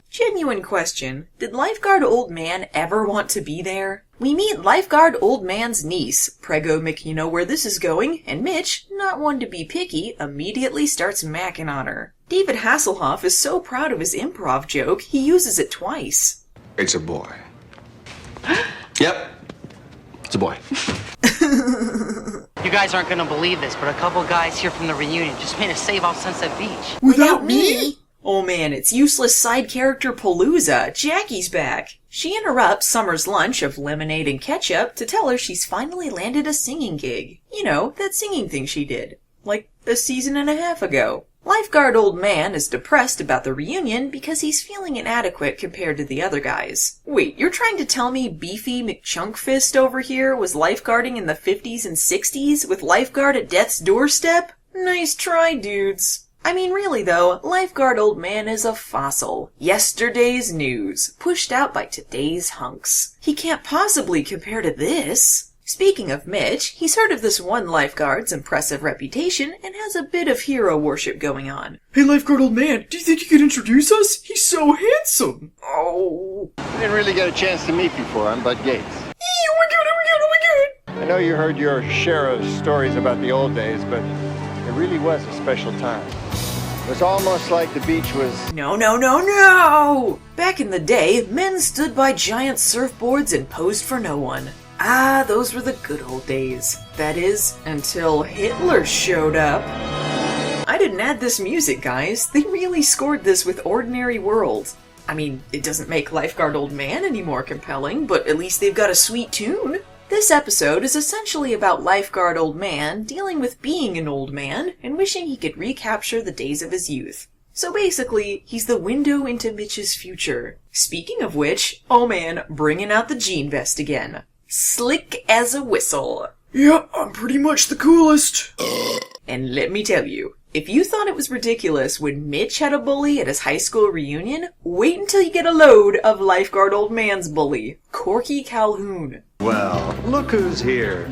Genuine question. Did Lifeguard Old Man ever want to be there? We meet Lifeguard Old Man's niece, Prego where this is going, and Mitch, not one to be picky, immediately starts macking on her. David Hasselhoff is so proud of his improv joke, he uses it twice. It's a boy. Yep. It's a boy. You guys aren't gonna believe this, but a couple guys here from the reunion just made a save off Sunset Beach. Without me? Oh man, it's useless side character Palooza. Jackie's back. She interrupts Summer's lunch of lemonade and ketchup to tell her she's finally landed a singing gig. You know, that singing thing she did. Like a season and a half ago. Lifeguard Old Man is depressed about the reunion because he's feeling inadequate compared to the other guys. Wait, you're trying to tell me Beefy McChunkfist over here was lifeguarding in the 50s and 60s with lifeguard at death's doorstep? Nice try, dudes. I mean, really though, Lifeguard Old Man is a fossil. Yesterday's news, pushed out by today's hunks. He can't possibly compare to this. Speaking of Mitch, he's heard of this one lifeguard's impressive reputation and has a bit of hero worship going on. Hey, Lifeguard Old Man, do you think you could introduce us? He's so handsome. Oh. I didn't really get a chance to meet before. I'm Bud Gates. Oh my god. I know you heard your share of stories about the old days, but it really was a special time. It was almost like the beach was... No! Back in the day, men stood by giant surfboards and posed for no one. Ah, those were the good old days. That is, until Hitler showed up. I didn't add this music, guys. They really scored this with Ordinary World. I mean, it doesn't make Lifeguard Old Man any more compelling, but at least they've got a sweet tune. This episode is essentially about Lifeguard Old Man dealing with being an old man and wishing he could recapture the days of his youth. So basically, he's the window into Mitch's future. Speaking of which, oh man, bringing out the jean vest again. Slick as a whistle. Yeah, I'm pretty much the coolest. And let me tell you, if you thought it was ridiculous when Mitch had a bully at his high school reunion, wait until you get a load of Lifeguard Old Man's bully, Corky Calhoun. Well, look who's here.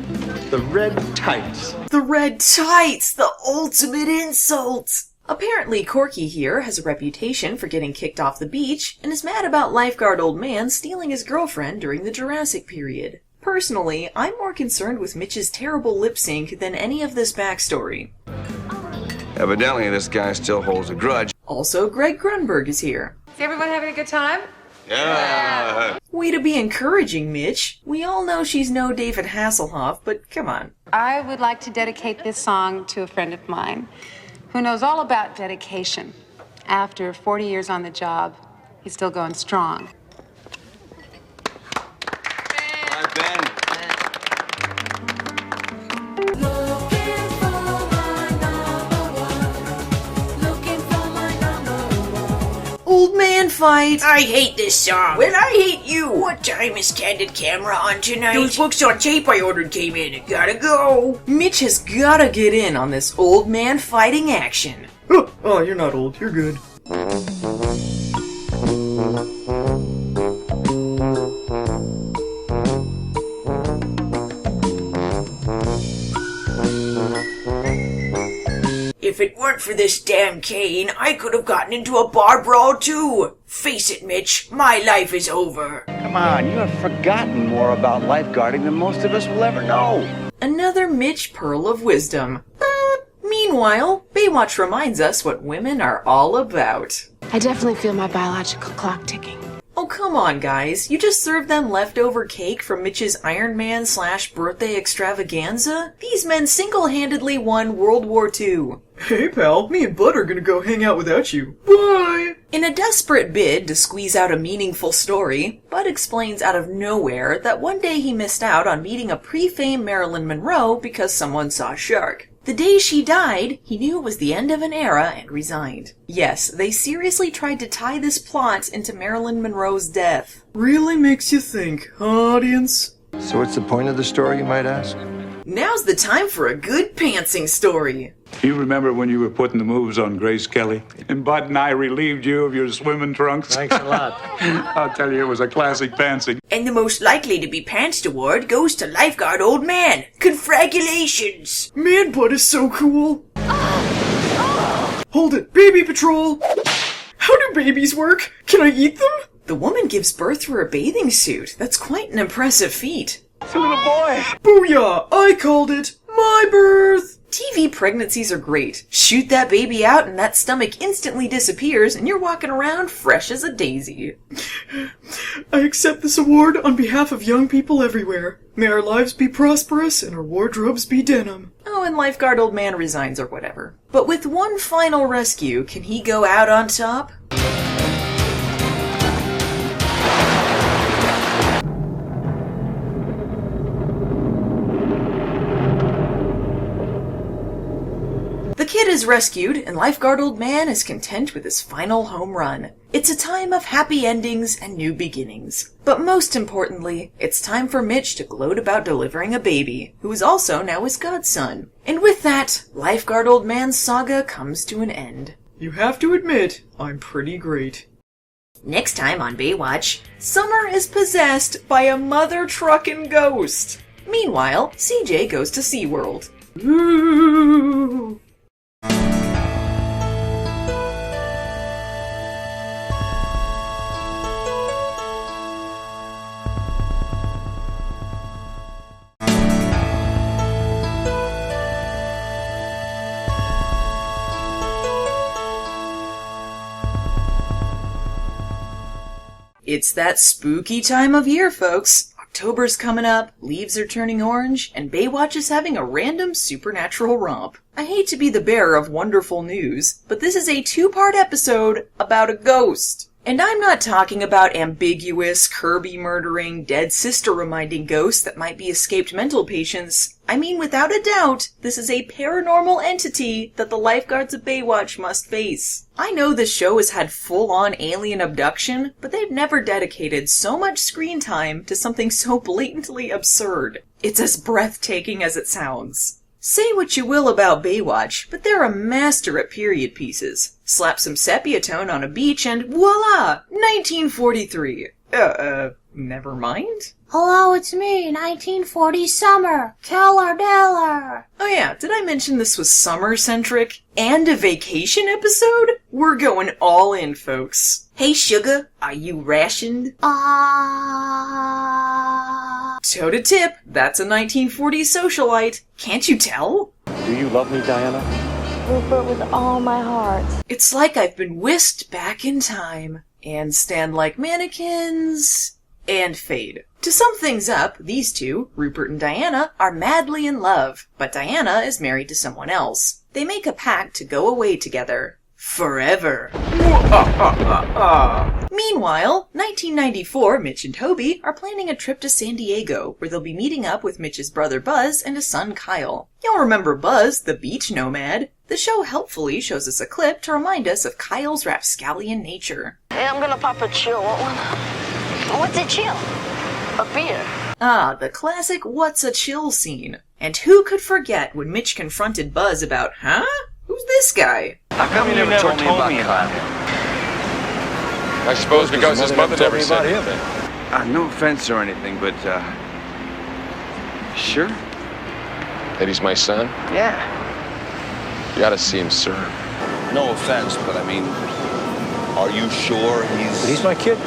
The Red Tights. The Red Tights! The ultimate insult! Apparently, Corky here has a reputation for getting kicked off the beach and is mad about Lifeguard Old Man stealing his girlfriend during the Jurassic period. Personally, I'm more concerned with Mitch's terrible lip sync than any of this backstory. Evidently, this guy still holds a grudge. Also, Greg Grunberg is here. Is everyone having a good time? Yeah. Way to be encouraging, Mitch. We all know she's no David Hasselhoff, but come on. I would like to dedicate this song to a friend of mine who knows all about dedication. After 40 years on the job, he's still going strong. All right, Ben. Old man fight! I hate this song. Well, I hate you! What time is Candid Camera on tonight? Those books on tape I ordered came in. I gotta go. Mitch has gotta get in on this old man fighting action. Oh, you're not old. You're good. If it weren't for this damn cane, I could have gotten into a bar brawl too. Face it, Mitch, my life is over. Come on, you have forgotten more about lifeguarding than most of us will ever know. Another Mitch pearl of wisdom. Meanwhile, Baywatch reminds us what women are all about. I definitely feel my biological clock ticking. Oh, come on, guys. You just served them leftover cake from Mitch's Ironman/birthday extravaganza? These men single-handedly won World War II. Hey, pal, me and Bud are gonna go hang out without you. Bye! In a desperate bid to squeeze out a meaningful story, Bud explains out of nowhere that one day he missed out on meeting a pre-fame Marilyn Monroe because someone saw a shark. The day she died, he knew it was the end of an era and resigned. Yes, they seriously tried to tie this plot into Marilyn Monroe's death. Really makes you think, huh, audience? So what's the point of the story, you might ask? Now's the time for a good pantsing story. You remember when you were putting the moves on Grace Kelly? And Bud and I relieved you of your swimming trunks? Thanks a lot. I'll tell you, it was a classic pantsing. And the most likely to be pantsed award goes to Lifeguard Old Man. Congratulations! Man, Bud is so cool. Hold it, baby patrol! How do babies work? Can I eat them? The woman gives birth through a bathing suit. That's quite an impressive feat. It's a little boy! Booyah! I called it! My birth! TV pregnancies are great. Shoot that baby out and that stomach instantly disappears and you're walking around fresh as a daisy. I accept this award on behalf of young people everywhere. May our lives be prosperous and our wardrobes be denim. Oh, and Lifeguard Old Man resigns or whatever. But with one final rescue, can he go out on top? The kid is rescued, and Lifeguard Old Man is content with his final home run. It's a time of happy endings and new beginnings. But most importantly, it's time for Mitch to gloat about delivering a baby, who is also now his godson. And with that, Lifeguard Old Man's saga comes to an end. You have to admit, I'm pretty great. Next time on Baywatch, Summer is possessed by a mother truckin' ghost. Meanwhile, CJ goes to SeaWorld. Ooh. It's that spooky time of year, folks. October's coming up, leaves are turning orange, and Baywatch is having a random supernatural romp. I hate to be the bearer of wonderful news, but this is a 2-part episode about a ghost. And I'm not talking about ambiguous, Kirby-murdering, dead sister-reminding ghosts that might be escaped mental patients. I mean, without a doubt, this is a paranormal entity that the lifeguards of Baywatch must face. I know this show has had full-on alien abduction, but they've never dedicated so much screen time to something so blatantly absurd. It's as breathtaking as it sounds. Say what you will about Baywatch, but they're a master at period pieces. Slap some sepia tone on a beach and voila! 1943. Never mind? Hello, it's me, 1940 summer. Keller Deller. Oh yeah, did I mention this was summer-centric? And a vacation episode? We're going all in, folks. Hey, sugar, are you rationed? Toe to tip, that's a 1940s socialite. Can't you tell? Do you love me, Diana? Rupert, with all my heart. It's like I've been whisked back in time. And stand like mannequins. And fade. To sum things up, these two, Rupert and Diana, are madly in love, but Diana is married to someone else. They make a pact to go away together. Forever. Meanwhile, 1994, Mitch and Toby are planning a trip to San Diego, where they'll be meeting up with Mitch's brother Buzz and his son Kyle. Y'all remember Buzz, the beach nomad? The show helpfully shows us a clip to remind us of Kyle's rapscallion nature. Hey, I'm gonna pop a chill. What's a chill? A beer. Ah, the classic What's a Chill scene. And who could forget when Mitch confronted Buzz about, huh? Who's this guy? How come you never told me about him? I suppose because his mother never said him. anything. No offense or anything, but, sure? That he's my son? Yeah. You ought to see him serve. No offense, but I mean, are you sure He's my kid.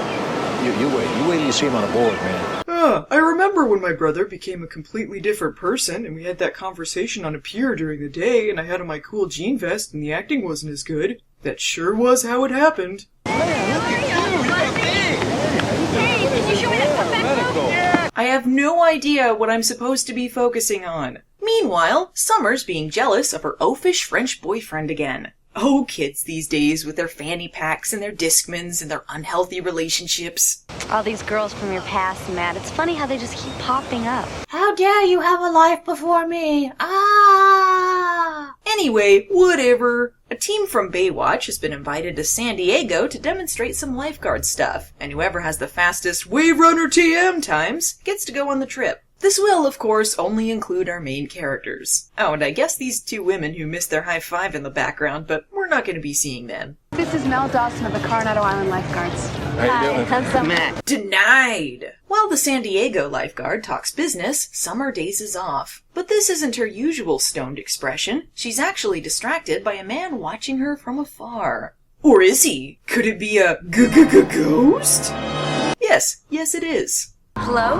You wait till you see him on a board, man. I remember when my brother became a completely different person, and we had that conversation on a pier during the day, and I had on my cool jean vest, and the acting wasn't as good. That sure was how it happened. Man, look at you! You're big! I have no idea what I'm supposed to be focusing on. Meanwhile, Summer's being jealous of her oafish French boyfriend again. Oh, kids these days with their fanny packs and their Discmans and their unhealthy relationships. All these girls from your past, Matt. It's funny how they just keep popping up. How dare you have a life before me? Ah! Anyway, whatever. A team from Baywatch has been invited to San Diego to demonstrate some lifeguard stuff, and whoever has the fastest Wave Runner TM times gets to go on the trip. This will, of course, only include our main characters. Oh, and I guess these two women who missed their high five in the background, but we're not going to be seeing them. This is Mel Dawson of the Coronado Island Lifeguards. How you doing? I'm Matt. Denied! While the San Diego lifeguard talks business, Summer dazes off. But this isn't her usual stoned expression. She's actually distracted by a man watching her from afar. Or is he? Could it be a ghost? Yes it is. Hello?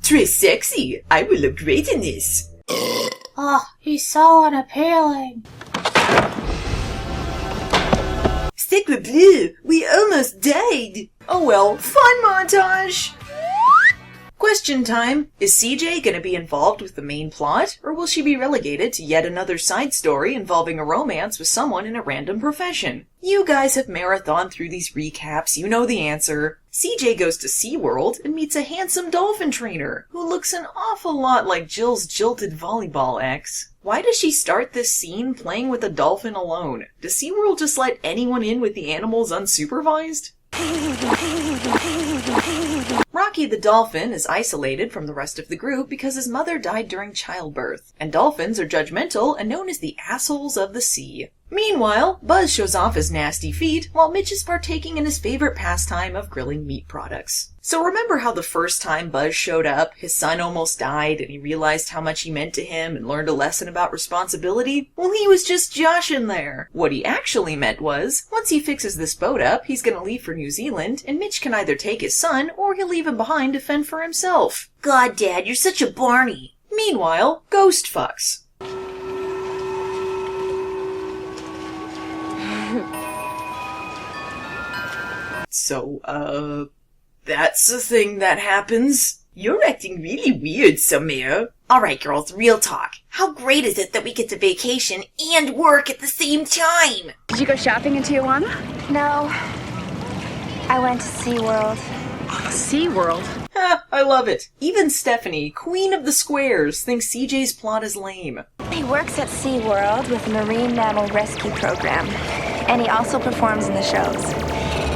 Très sexy. I will look great in this. Oh, he's so unappealing. Sacre bleu, we almost died. Oh well, fun montage. Question time. Is CJ gonna be involved with the main plot, or will she be relegated to yet another side story involving a romance with someone in a random profession? You guys have marathoned through these recaps, you know the answer. CJ goes to SeaWorld and meets a handsome dolphin trainer, who looks an awful lot like Jill's jilted volleyball ex. Why does she start this scene playing with a dolphin alone? Does SeaWorld just let anyone in with the animals unsupervised? Rocky the dolphin is isolated from the rest of the group because his mother died during childbirth, and dolphins are judgmental and known as the assholes of the sea. Meanwhile, Buzz shows off his nasty feet while Mitch is partaking in his favorite pastime of grilling meat products. So remember how the first time Buzz showed up, his son almost died and he realized how much he meant to him and learned a lesson about responsibility? Well, he was just joshing there. What he actually meant was, once he fixes this boat up, he's gonna leave for New Zealand, and Mitch can either take his son or he'll leave him behind to fend for himself. God, Dad, you're such a Barney. Meanwhile, Ghost fucks. So, that's the thing that happens? You're acting really weird, Samir. Alright, girls, real talk. How great is it that we get to vacation and work at the same time? Did you go shopping in Tijuana? No. I went to SeaWorld. SeaWorld? Ha, I love it. Even Stephanie, queen of the squares, thinks CJ's plot is lame. He works at SeaWorld with a marine mammal rescue program. And he also performs in the shows.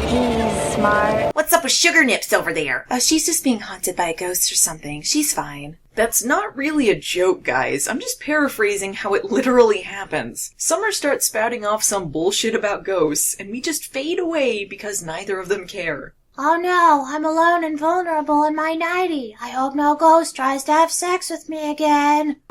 He's smart. What's up with Sugar Nips over there? She's just being haunted by a ghost or something. She's fine. That's not really a joke, guys. I'm just paraphrasing how it literally happens. Summer starts spouting off some bullshit about ghosts, and we just fade away because neither of them care. Oh no, I'm alone and vulnerable in my nightie. I hope no ghost tries to have sex with me again.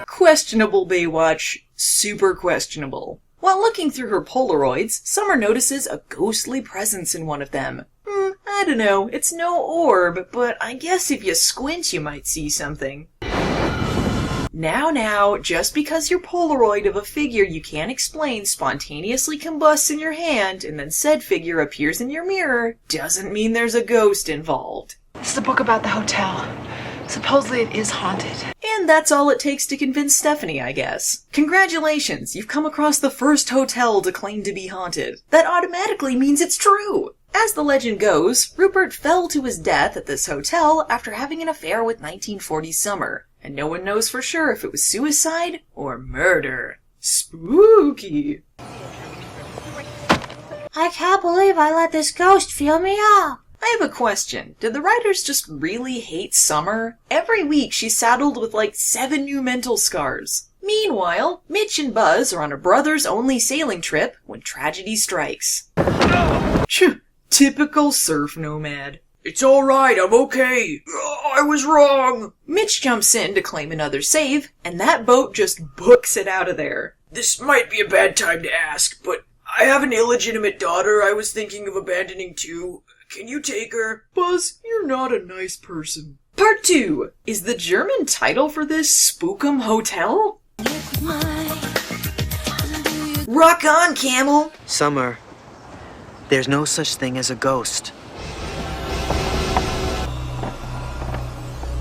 Questionable, Baywatch. Super questionable. While looking through her Polaroids, Summer notices a ghostly presence in one of them. I don't know, it's no orb, but I guess if you squint you might see something. Now, just because your Polaroid of a figure you can't explain spontaneously combusts in your hand and then said figure appears in your mirror, doesn't mean there's a ghost involved. This is a book about the hotel. Supposedly it is haunted. And that's all it takes to convince Stephanie, I guess. Congratulations, you've come across the first hotel to claim to be haunted. That automatically means it's true! As the legend goes, Rupert fell to his death at this hotel after having an affair with 1940s Summer, and no one knows for sure if it was suicide or murder. Spooky! I can't believe I let this ghost feel me up. I have a question. Did the writers just really hate Summer? Every week she's saddled with like 7 new mental scars. Meanwhile, Mitch and Buzz are on a brothers-only sailing trip when tragedy strikes. Typical surf nomad. It's alright, I'm okay. I was wrong. Mitch jumps in to claim another save, and that boat just books it out of there. This might be a bad time to ask, but I have an illegitimate daughter I was thinking of abandoning too. Can you take her? Buzz, you're not a nice person. Part 2. Is the German title for this Spookum Hotel? Rock on, Camel! Summer, There's no such thing as a ghost.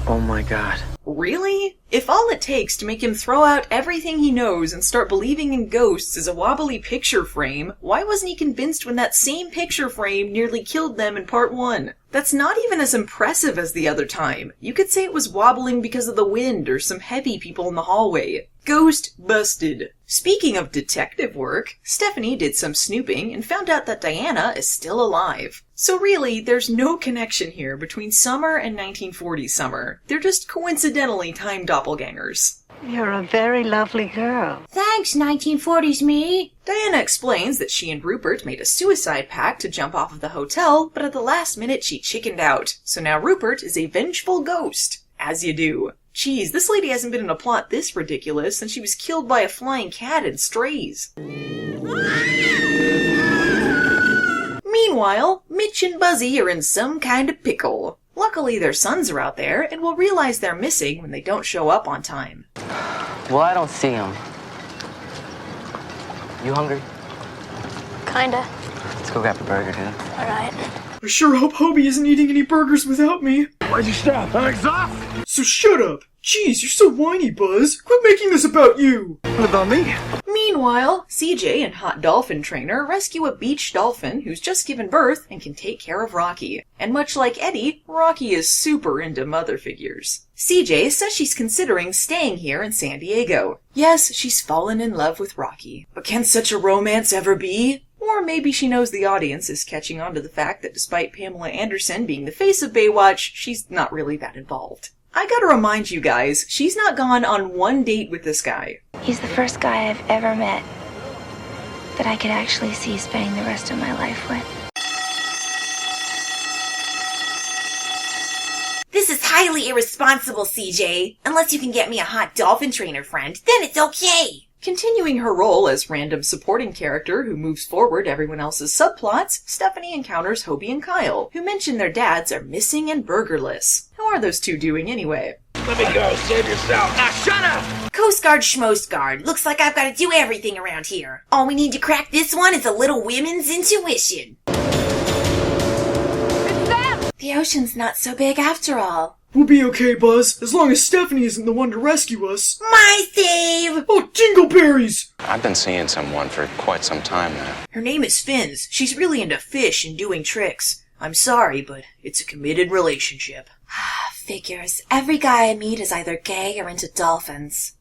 Oh my god. Really? If all it takes to make him throw out everything he knows and start believing in ghosts is a wobbly picture frame, why wasn't he convinced when that same picture frame nearly killed them in part 1? That's not even as impressive as the other time. You could say it was wobbling because of the wind or some heavy people in the hallway. Ghost busted. Speaking of detective work, Stephanie did some snooping and found out that Diana is still alive. So really, there's no connection here between Summer and 1940s Summer. They're just coincidentally timed doppelgangers. You're a very lovely girl. Thanks, 1940s me. Diana explains that she and Rupert made a suicide pact to jump off of the hotel, but at the last minute she chickened out. So now Rupert is a vengeful ghost. As you do. Geez, this lady hasn't been in a plot this ridiculous since she was killed by a flying cat in Strays. Meanwhile, Mitch and Buzzy are in some kind of pickle. Luckily their sons are out there and will realize they're missing when they don't show up on time. Well, I don't see him. You hungry? Kinda. Let's go grab a burger, dude. Alright. I sure hope Hobie isn't eating any burgers without me. Why'd you stop? I'm exhausted. So shut up. Jeez, you're so whiny, Buzz. Quit making this about you. What about me? Meanwhile, CJ and Hot Dolphin Trainer rescue a beach dolphin who's just given birth and can take care of Rocky. And much like Eddie, Rocky is super into mother figures. CJ says she's considering staying here in San Diego. Yes, she's fallen in love with Rocky. But can such a romance ever be? Or maybe she knows the audience is catching on to the fact that despite Pamela Anderson being the face of Baywatch, she's not really that involved. I gotta remind you guys, she's not gone on one date with this guy. He's the first guy I've ever met that I could actually see spending the rest of my life with. This is highly irresponsible, CJ. Unless you can get me a hot dolphin trainer friend, then it's okay. Continuing her role as random supporting character who moves forward everyone else's subplots, Stephanie encounters Hobie and Kyle, who mention their dads are missing and burgerless. How are those two doing anyway? Let me go. Save yourself. Now shut up! Coast Guard Schmoast Guard. Looks like I've got to do everything around here. All we need to crack this one is a little women's intuition. It's them! The ocean's not so big after all. We'll be okay, Buzz, as long as Stephanie isn't the one to rescue us. My save! Oh, dingleberries! I've been seeing someone for quite some time now. Her name is Finns. She's really into fish and doing tricks. I'm sorry, but it's a committed relationship. Figures. Every guy I meet is either gay or into dolphins.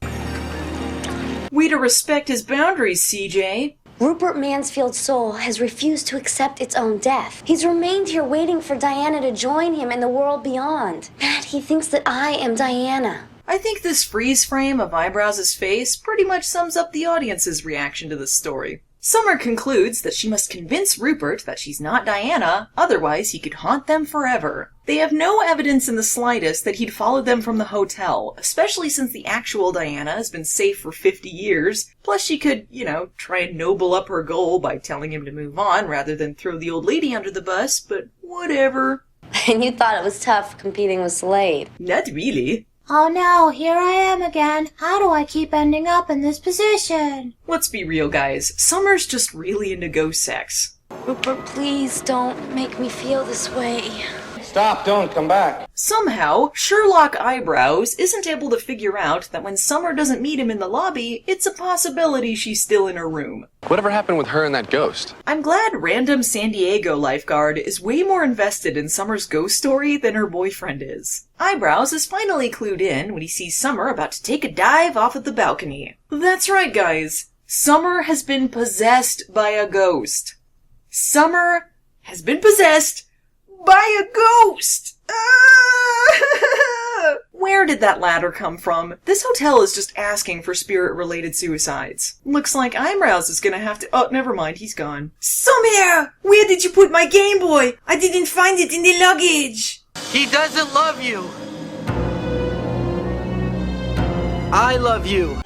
Way to respect his boundaries, CJ. Rupert Mansfield's soul has refused to accept its own death. He's remained here waiting for Diana to join him in the world beyond. Matt, he thinks that I am Diana. I think this freeze frame of Eyebrows' face pretty much sums up the audience's reaction to this story. Summer concludes that she must convince Rupert that she's not Diana, otherwise he could haunt them forever. They have no evidence in the slightest that he'd followed them from the hotel, especially since the actual Diana has been safe for 50 years. Plus she could, try and noble up her goal by telling him to move on rather than throw the old lady under the bus, but whatever. And you thought it was tough competing with Slade. Not really. Oh no, here I am again. How do I keep ending up in this position? Let's be real, guys. Summer's just really into ghost sex. Rupert, please don't make me feel this way. Stop, don't come back. Somehow, Sherlock Eyebrows isn't able to figure out that when Summer doesn't meet him in the lobby, it's a possibility she's still in her room. Whatever happened with her and that ghost? I'm glad random San Diego lifeguard is way more invested in Summer's ghost story than her boyfriend is. Eyebrows is finally clued in when he sees Summer about to take a dive off of the balcony. That's right, guys. Summer has been possessed by a ghost. Summer has been possessed by a ghost! Where did that ladder come from? This hotel is just asking for spirit-related suicides. Looks like Eyebrows is gonna have to— oh, never mind, he's gone. Somewhere! Where did you put my Game Boy? I didn't find it in the luggage! He doesn't love you. I love you.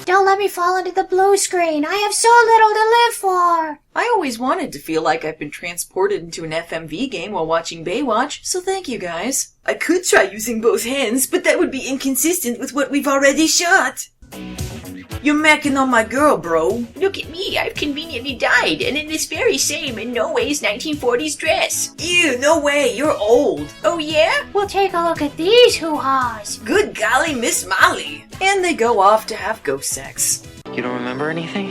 Don't let me fall into the blue screen. I have so little to live for. I always wanted to feel like I've been transported into an FMV game while watching Baywatch, so thank you guys. I could try using both hands, but that would be inconsistent with what we've already shot. You're macking on my girl, bro. Look at me, I've conveniently died, and in this very same, in no ways 1940s dress. Ew, no way, you're old. Oh yeah? We'll take a look at these hoo-haws. Good golly, Miss Molly. And they go off to have ghost sex. You don't remember anything?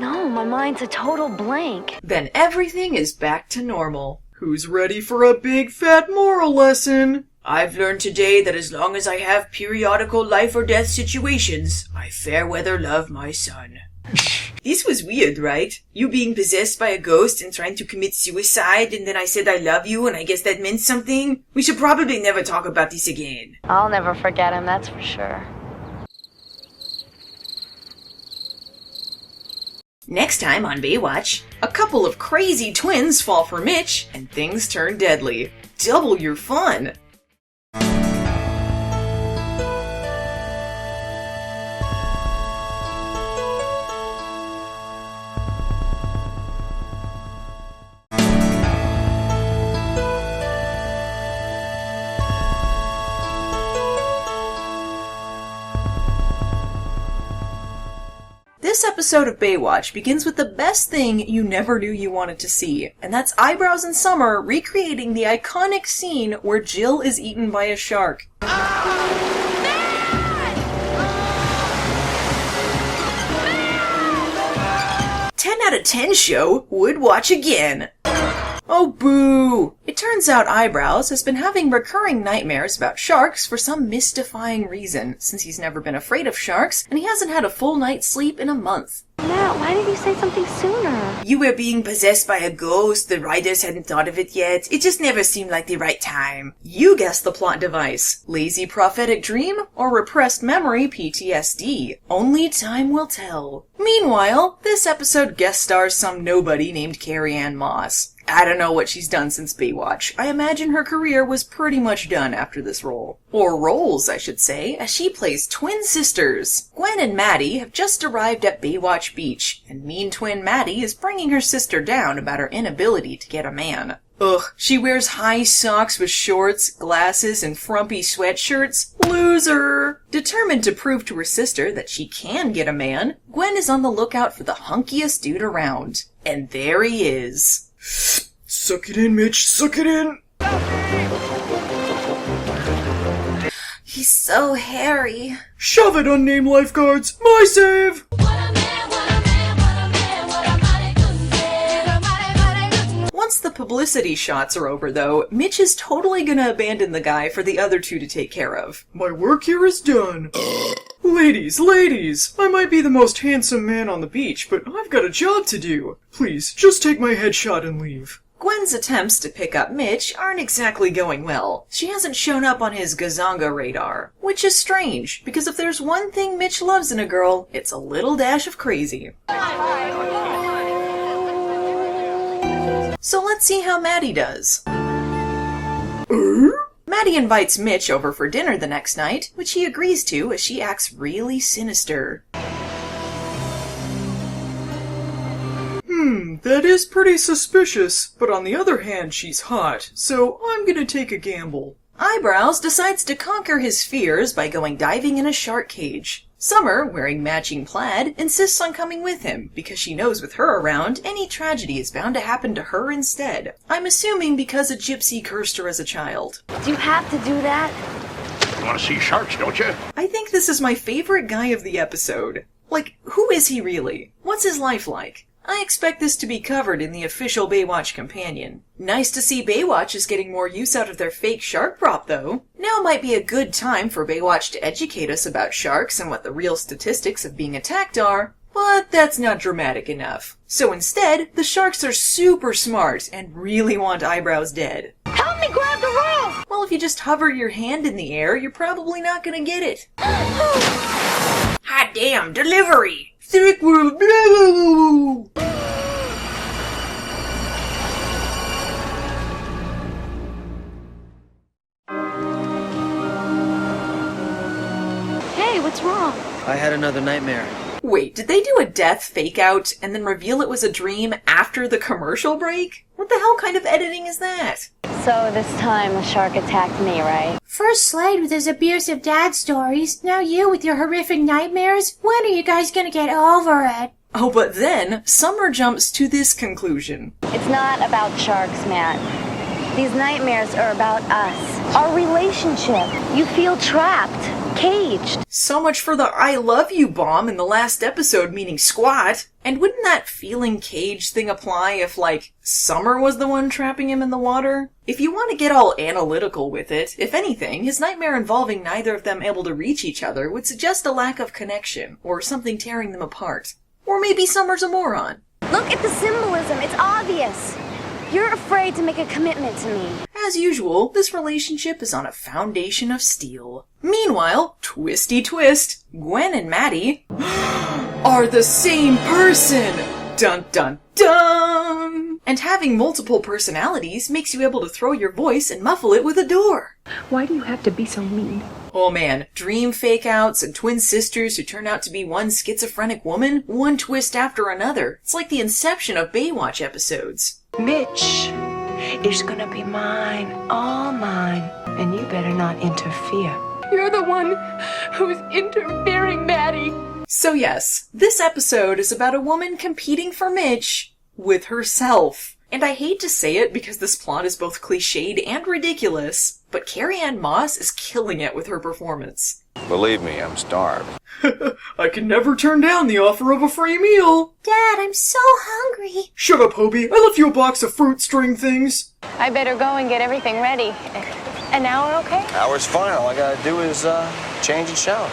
No, my mind's a total blank. Then everything is back to normal. Who's ready for a big fat moral lesson? I've learned today that as long as I have periodical life or death situations, I fair weather love my son. This was weird, right? You being possessed by a ghost and trying to commit suicide, and then I said I love you, and I guess that meant something? We should probably never talk about this again. I'll never forget him, that's for sure. Next time on Baywatch, a couple of crazy twins fall for Mitch, and things turn deadly. Double your fun! This episode of Baywatch begins with the best thing you never knew you wanted to see, and that's Eyebrows and Summer recreating the iconic scene where Jill is eaten by a shark. 10 out of 10 show would watch again. Oh boo! It turns out Eyebrows has been having recurring nightmares about sharks for some mystifying reason, since he's never been afraid of sharks, and he hasn't had a full night's sleep in a month. Matt, why did you say something sooner? You were being possessed by a ghost, the writers hadn't thought of it yet, it just never seemed like the right time. You guess the plot device. Lazy prophetic dream or repressed memory PTSD? Only time will tell. Meanwhile, this episode guest stars some nobody named Carrie Ann Moss. I don't know what she's done since Baywatch. I imagine her career was pretty much done after this role. Or roles, I should say, as she plays twin sisters. Gwen and Maddie have just arrived at Baywatch Beach, and mean twin Maddie is bringing her sister down about her inability to get a man. Ugh, she wears high socks with shorts, glasses, and frumpy sweatshirts. Loser! Determined to prove to her sister that she can get a man, Gwen is on the lookout for the hunkiest dude around. And there he is. Suck it in, Mitch, suck it in! He's so hairy. Shove it, unnamed lifeguards! My save! Once the publicity shots are over, though, Mitch is totally gonna abandon the guy for the other two to take care of. My work here is done. Ladies, I might be the most handsome man on the beach, but I've got a job to do. Please, just take my headshot and leave. Gwen's attempts to pick up Mitch aren't exactly going well. She hasn't shown up on his Gazanga radar, which is strange, because if there's one thing Mitch loves in a girl, it's a little dash of crazy. So let's see how Maddie does. Maddie invites Mitch over for dinner the next night, which he agrees to as she acts really sinister. That is pretty suspicious, but on the other hand, she's hot, so I'm gonna take a gamble. Eyebrows decides to conquer his fears by going diving in a shark cage. Summer, wearing matching plaid, insists on coming with him, because she knows with her around, any tragedy is bound to happen to her instead. I'm assuming because a gypsy cursed her as a child. Do you have to do that? You want to see sharks, don't you? I think this is my favorite guy of the episode. Like, who is he really? What's his life like? I expect this to be covered in the official Baywatch companion. Nice to see Baywatch is getting more use out of their fake shark prop, though. Now might be a good time for Baywatch to educate us about sharks and what the real statistics of being attacked are, but that's not dramatic enough. So instead, the sharks are super smart and really want Eyebrows dead. Help me grab the rope! Well, if you just hover your hand in the air, you're probably not gonna get it. Hot damn, delivery! Thick world. Hey, what's wrong? I had another nightmare. Wait, did they do a death fake-out and then reveal it was a dream after the commercial break? What the hell kind of editing is that? So this time a shark attacked me, right? First Slade with his abusive dad stories, now you with your horrific nightmares. When are you guys gonna get over it? Oh, but then Summer jumps to this conclusion. It's not about sharks, Matt. These nightmares are about us. Our relationship. You feel trapped, caged. So much for the I love you bomb in the last episode meaning squat. And wouldn't that feeling caged thing apply if, like, Summer was the one trapping him in the water? If you want to get all analytical with it, if anything, his nightmare involving neither of them able to reach each other would suggest a lack of connection, or something tearing them apart. Or maybe Summer's a moron. Look at the symbolism. It's obvious. You're afraid to make a commitment to me. As usual, this relationship is on a foundation of steel. Meanwhile, twisty twist, Gwen and Maddie are the same person! Dun dun dun! And having multiple personalities makes you able to throw your voice and muffle it with a door. Why do you have to be so mean? Oh man, dream fake-outs and twin sisters who turn out to be one schizophrenic woman, one twist after another. It's like the inception of Baywatch episodes. Mitch is gonna be mine, all mine, and you better not interfere. You're the one who's interfering, Maddie. So yes, this episode is about a woman competing for Mitch with herself. And I hate to say it because this plot is both cliched and ridiculous, but Carrie-Anne Moss is killing it with her performance. Believe me, I'm starved. I can never turn down the offer of a free meal. Dad, I'm so hungry. Shut up, Hobie. I left you a box of fruit string things. I better go and get everything ready. An hour, okay? Hour's fine. All I gotta do is, change and shower.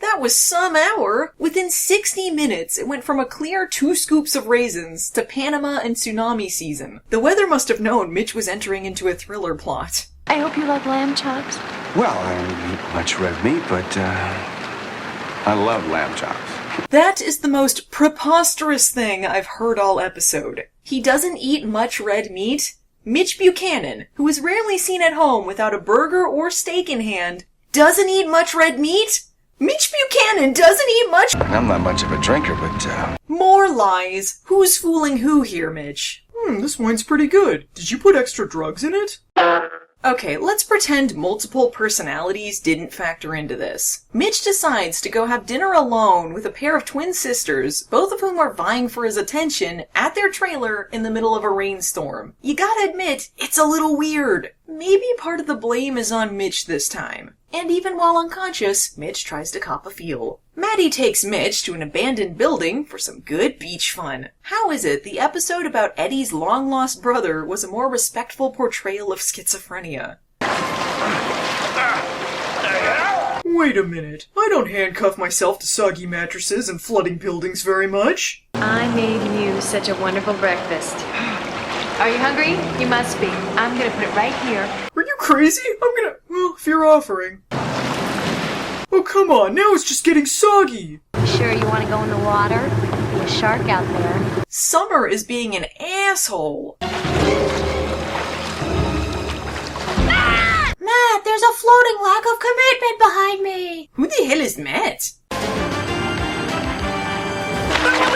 That was some hour. Within 60 minutes, it went from a clear 2 scoops of raisins to Panama and tsunami season. The weather must have known Mitch was entering into a thriller plot. I hope you like lamb chops. Well, I don't eat much red meat, but, I love lamb chops. That is the most preposterous thing I've heard all episode. He doesn't eat much red meat? Mitch Buchanan, who is rarely seen at home without a burger or steak in hand, doesn't eat much red meat? Mitch Buchanan doesn't eat much— I'm not much of a drinker, but, More lies. Who's fooling who here, Mitch? This wine's pretty good. Did you put extra drugs in it? Okay, let's pretend multiple personalities didn't factor into this. Mitch decides to go have dinner alone with a pair of twin sisters, both of whom are vying for his attention, at their trailer in the middle of a rainstorm. You gotta admit, it's a little weird. Maybe part of the blame is on Mitch this time. And even while unconscious, Mitch tries to cop a feel. Maddie takes Mitch to an abandoned building for some good beach fun. How is it the episode about Eddie's long-lost brother was a more respectful portrayal of schizophrenia? Wait a minute. I don't handcuff myself to soggy mattresses and flooding buildings very much. I made you such a wonderful breakfast. Are you hungry? You must be. I'm gonna put it right here. Are you crazy? Well, if you're offering. Oh, come on, now it's just getting soggy. Sure you want to go in the water? Be a shark out there. Summer is being an asshole. Ah! Matt, there's a floating lack of commitment behind me. Who the hell is Matt? We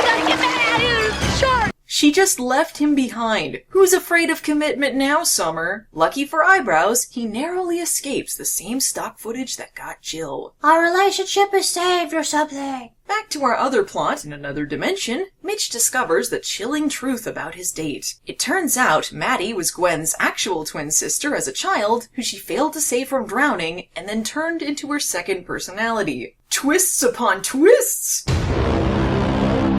gotta get Matt out of here! Shark! She just left him behind. Who's afraid of commitment now, Summer? Lucky for Eyebrows, he narrowly escapes the same stock footage that got Jill. Our relationship is saved or something. Back to our other plot in another dimension, Mitch discovers the chilling truth about his date. It turns out Maddie was Gwen's actual twin sister as a child, who she failed to save from drowning, and then turned into her second personality. Twists upon twists!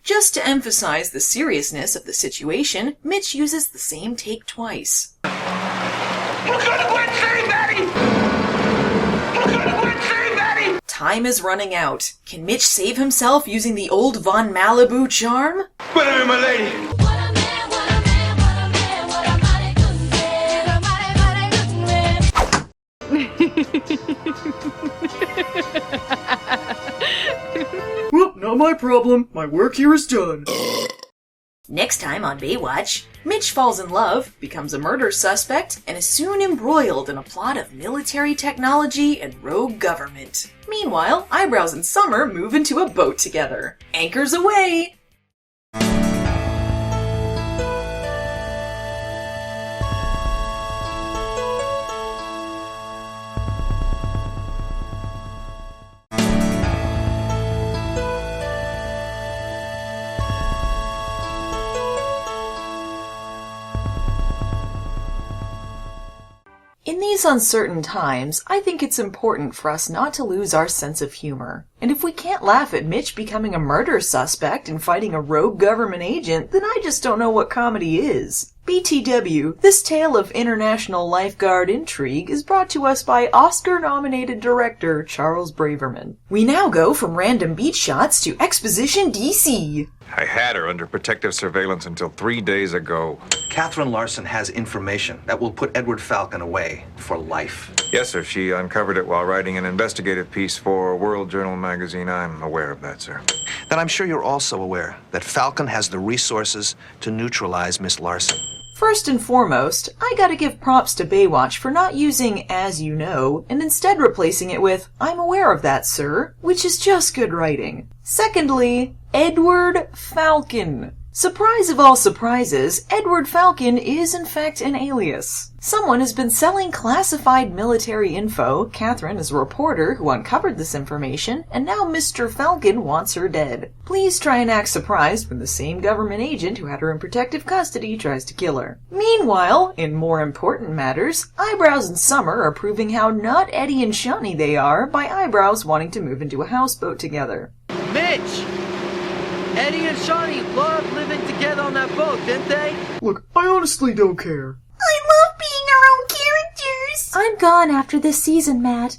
Just to emphasize the seriousness of the situation, Mitch uses the same take twice. Look on the Blindside, Maddie! Look on the Blindside, Maddie! Time is running out. Can Mitch save himself using the old Von Malibu charm? Wait a minute, my lady! Well, not my problem. My work here is done. Next time on Baywatch, Mitch falls in love, becomes a murder suspect, and is soon embroiled in a plot of military technology and rogue government. Meanwhile, Eyebrows and Summer move into a boat together. Anchors away! In these uncertain times, I think it's important for us not to lose our sense of humor. And if we can't laugh at Mitch becoming a murder suspect and fighting a rogue government agent, then I just don't know what comedy is. BTW, this tale of international lifeguard intrigue is brought to us by Oscar-nominated director Charles Braverman. We now go from random beach shots to Exposition DC. I had her under protective surveillance until 3 days ago. Catherine Larson has information that will put Edward Falcon away for life. Yes, sir. She uncovered it while writing an investigative piece for World Journal magazine. I'm aware of that, sir. Then I'm sure you're also aware that Falcon has the resources to neutralize Miss Larson. First and foremost, I gotta give props to Baywatch for not using "as you know" and instead replacing it with "I'm aware of that, sir," which is just good writing. Secondly, Edward Falcon. Surprise of all surprises, Edward Falcon is in fact an alias. Someone has been selling classified military info, Catherine is a reporter who uncovered this information, and now Mr. Falcon wants her dead. Please try and act surprised when the same government agent who had her in protective custody tries to kill her. Meanwhile, in more important matters, Eyebrows and Summer are proving how not Eddie and Shawnee they are by Eyebrows wanting to move into a houseboat together. Mitch! Eddie and Shawnee loved living together on that boat, didn't they? Look, I honestly don't care. I love being our own characters. I'm gone after this season, Matt.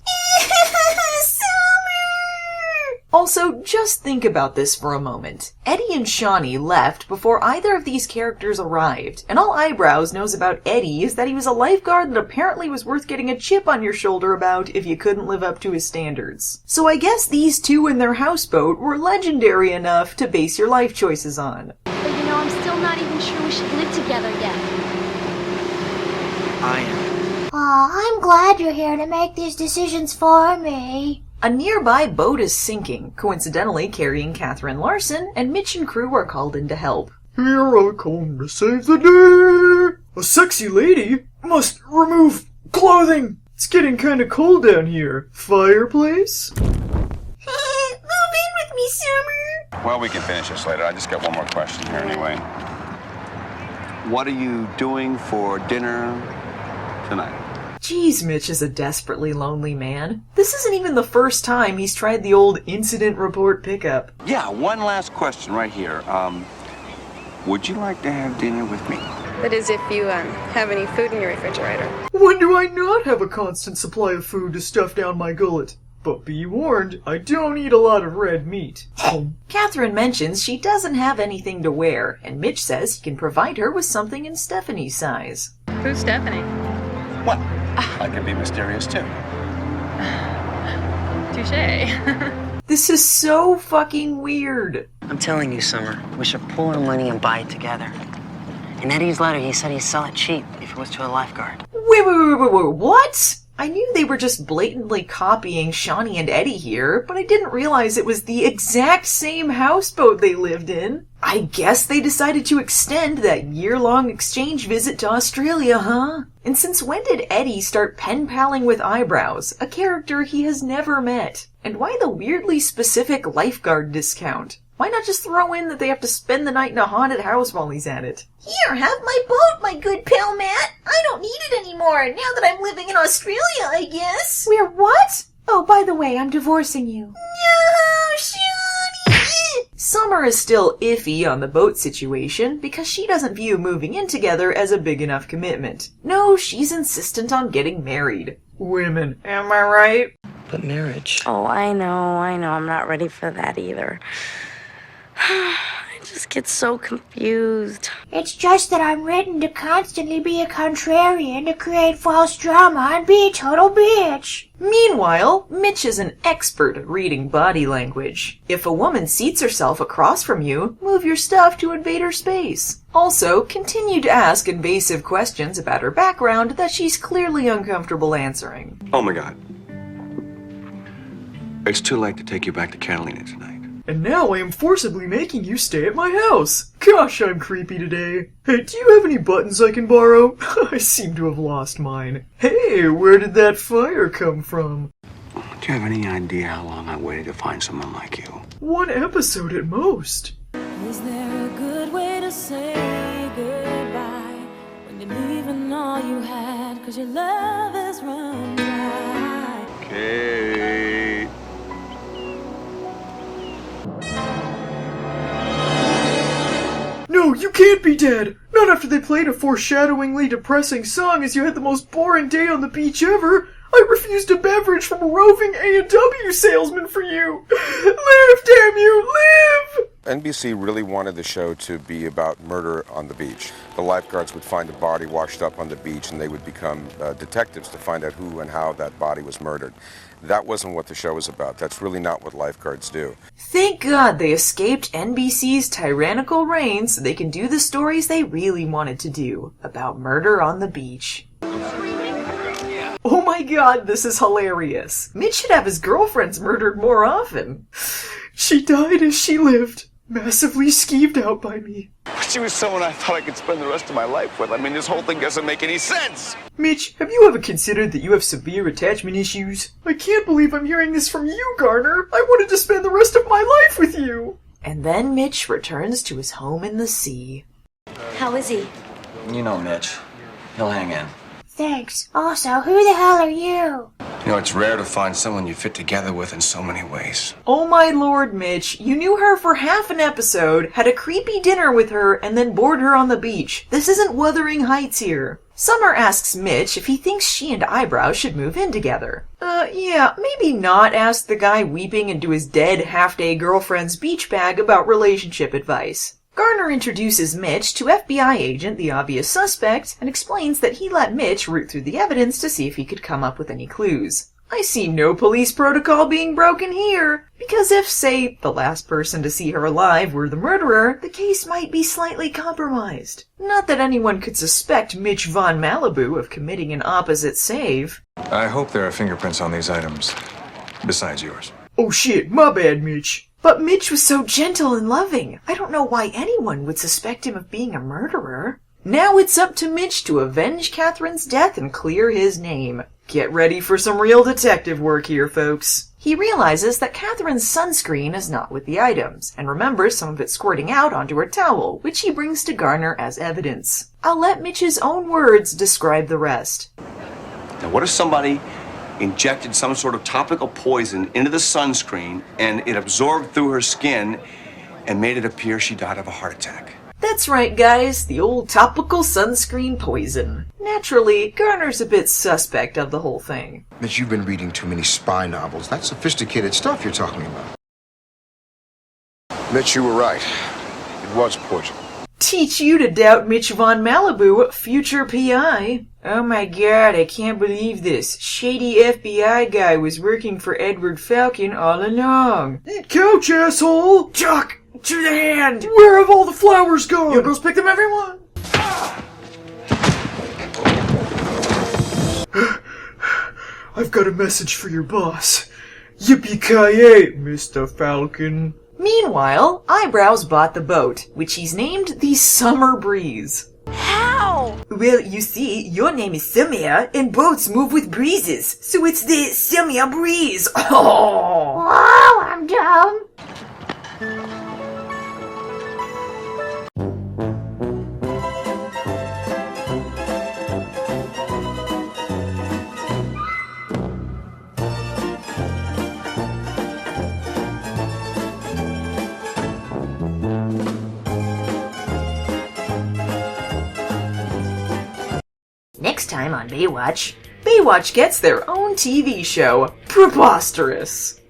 Also, just think about this for a moment. Eddie and Shawnee left before either of these characters arrived, and all Eyebrows knows about Eddie is that he was a lifeguard that apparently was worth getting a chip on your shoulder about if you couldn't live up to his standards. So I guess these two in their houseboat were legendary enough to base your life choices on. But you know, I'm still not even sure we should live together yet. I am. Aw, I'm glad you're here to make these decisions for me. A nearby boat is sinking, coincidentally carrying Catherine Larson, and Mitch and crew are called in to help. Here I come to save the day! A sexy lady must remove clothing! It's getting kinda cold down here. Fireplace? Move in with me, Summer! Well, we can finish this later. I just got one more question here anyway. What are you doing for dinner tonight? Geez, Mitch is a desperately lonely man. This isn't even the first time he's tried the old incident report pickup. Yeah, one last question right here. Would you like to have dinner with me? That is, if you have any food in your refrigerator. When do I not have a constant supply of food to stuff down my gullet? But be warned, I don't eat a lot of red meat. Catherine mentions she doesn't have anything to wear, and Mitch says he can provide her with something in Stephanie's size. Who's Stephanie? Well, I can be mysterious too. Touché. This is so fucking weird. I'm telling you, Summer, we should pool our money and buy it together. In Eddie's letter, he said he'd sell it cheap if it was to a lifeguard. Wait, what? I knew they were just blatantly copying Shawnee and Eddie here, but I didn't realize it was the exact same houseboat they lived in. I guess they decided to extend that year-long exchange visit to Australia, huh? And since when did Eddie start pen-paling with Eyebrows, a character he has never met? And why the weirdly specific lifeguard discount? Why not just throw in that they have to spend the night in a haunted house while he's at it? Here, have my boat, my good pal Matt. I don't need it anymore, now that I'm living in Australia, I guess. We're what? Oh, by the way, I'm divorcing you. No, Shawnee! Summer is still iffy on the boat situation because she doesn't view moving in together as a big enough commitment. No, she's insistent on getting married. Women, am I right? But marriage. Oh, I know. I'm not ready for that either. I just get so confused. It's just that I'm written to constantly be a contrarian, to create false drama, and be a total bitch. Meanwhile, Mitch is an expert at reading body language. If a woman seats herself across from you, move your stuff to invade her space. Also, continue to ask invasive questions about her background that she's clearly uncomfortable answering. Oh my God. It's too late to take you back to Catalina tonight. And now I am forcibly making you stay at my house. Gosh, I'm creepy today. Hey, do you have any buttons I can borrow? I seem to have lost mine. Hey, where did that fire come from? Do you have any idea how long I waited to find someone like you? 1 episode at most. Is there a good way to say goodbye when you're leaving all you had, 'cause your love is run dry? Kate. No, you can't be dead! Not after they played a foreshadowingly depressing song as you had the most boring day on the beach ever! I refused a beverage from a roving A&W salesman for you! Live, damn you, live! NBC really wanted the show to be about murder on the beach. The lifeguards would find a body washed up on the beach, and they would become detectives to find out who and how that body was murdered. That wasn't what the show was about. That's really not what lifeguards do. Thank God they escaped NBC's tyrannical reign so they can do the stories they really wanted to do, about murder on the beach. Oh my God, this is hilarious. Mitch should have his girlfriends murdered more often. She died as she lived, massively skeeved out by me. She was someone I thought I could spend the rest of my life with. I mean, this whole thing doesn't make any sense. Mitch, have you ever considered that you have severe attachment issues? I can't believe I'm hearing this from you, Garner. I wanted to spend the rest of my life with you. And then Mitch returns to his home in the sea. How is he? You know Mitch. He'll hang in. Thanks. Also, who the hell are you? You know, it's rare to find someone you fit together with in so many ways. Oh my lord, Mitch. You knew her for half an episode, had a creepy dinner with her, and then bored her on the beach. This isn't Wuthering Heights here. Summer asks Mitch if he thinks she and Eyebrow should move in together. Yeah, maybe not ask the guy weeping into his dead half-day girlfriend's beach bag about relationship advice. Garner introduces Mitch to FBI agent, the obvious suspect, and explains that he let Mitch root through the evidence to see if he could come up with any clues. I see no police protocol being broken here, because if, say, the last person to see her alive were the murderer, the case might be slightly compromised. Not that anyone could suspect Mitch Von Malibu of committing an opposite save. I hope there are fingerprints on these items, besides yours. Oh shit, my bad, Mitch. But Mitch was so gentle and loving. I don't know why anyone would suspect him of being a murderer. Now it's up to Mitch to avenge Catherine's death and clear his name. Get ready for some real detective work here, folks. He realizes that Catherine's sunscreen is not with the items, and remembers some of it squirting out onto her towel, which he brings to Garner as evidence. I'll let Mitch's own words describe the rest. Now, what if somebody injected some sort of topical poison into the sunscreen and it absorbed through her skin and made it appear she died of a heart attack? That's right, guys, the old topical sunscreen poison. Naturally, Garner's a bit suspect of the whole thing. Mitch, you've been reading too many spy novels. That's sophisticated stuff you're talking about. Mitch, you were right. It was poison. Teach you to doubt Mitch Von Malibu, future PI. Oh my God, I can't believe this. Shady FBI guy was working for Edward Falcon all along. Eat couch, asshole! Chuck! To the hand! Where have all the flowers gone? You girls pick them, everyone! I've got a message for your boss. Yippee-ki-yay, Mr. Falcon. Meanwhile, Eyebrows bought the boat, which he's named the Summer Breeze. How? Well, you see, your name is Summer, and boats move with breezes, so it's the Summer Breeze. Oh! Wow, I'm dumb. Next time on Baywatch, Baywatch gets their own TV show. Preposterous!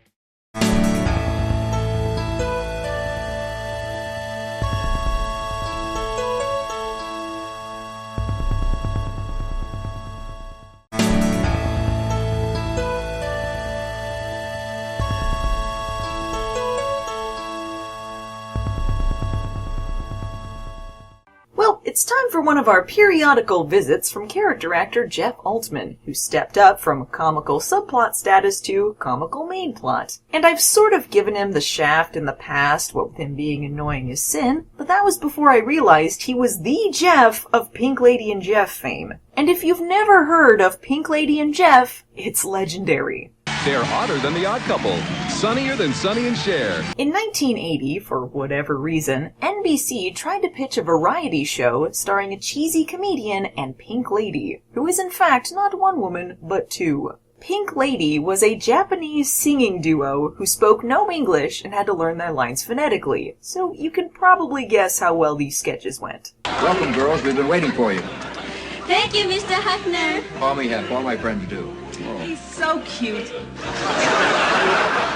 It's time for one of our periodical visits from character actor Jeff Altman, who stepped up from comical subplot status to comical main plot. And I've sort of given him the shaft in the past, what with him being annoying as sin, but that was before I realized he was the Jeff of Pink Lady and Jeff fame. And if you've never heard of Pink Lady and Jeff, it's legendary. They're hotter than the Odd Couple, sunnier than Sonny and Cher. In 1980, for whatever reason, NBC tried to pitch a variety show starring a cheesy comedian and Pink Lady, who is in fact not one woman, but two. Pink Lady was a Japanese singing duo who spoke no English and had to learn their lines phonetically, so you can probably guess how well these sketches went. Welcome, girls. We've been waiting for you. Thank you, Mr. Huckner. All we have, all my friends do. He's so cute.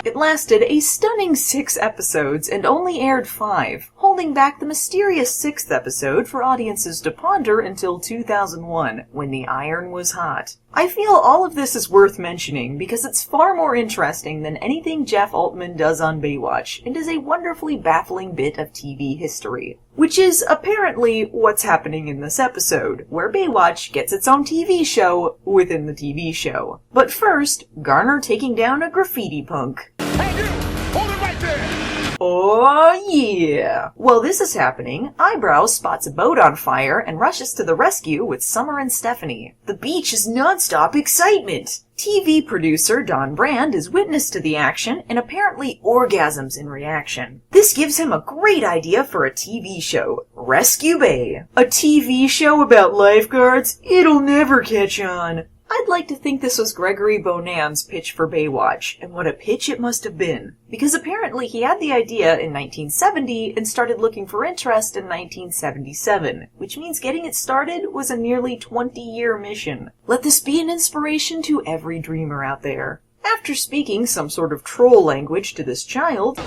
It lasted a stunning 6 episodes and only aired 5, holding back the mysterious 6th episode for audiences to ponder until 2001, when the iron was hot. I feel all of this is worth mentioning because it's far more interesting than anything Jeff Altman does on Baywatch, and is a wonderfully baffling bit of TV history. Which is apparently what's happening in this episode, where Baywatch gets its own TV show within the TV show. But first, Garner taking down a graffiti punk. Hold it right there! Oh yeah! While this is happening, Eyebrows spots a boat on fire and rushes to the rescue with Summer and Stephanie. The beach is non-stop excitement! TV producer Don Brand is witness to the action and apparently orgasms in reaction. This gives him a great idea for a TV show, Rescue Bay. A TV show about lifeguards? It'll never catch on. I'd like to think this was Gregory Bonan's pitch for Baywatch, and what a pitch it must have been. Because apparently he had the idea in 1970 and started looking for interest in 1977, which means getting it started was a nearly 20-year mission. Let this be an inspiration to every dreamer out there. After speaking some sort of troll language to this child,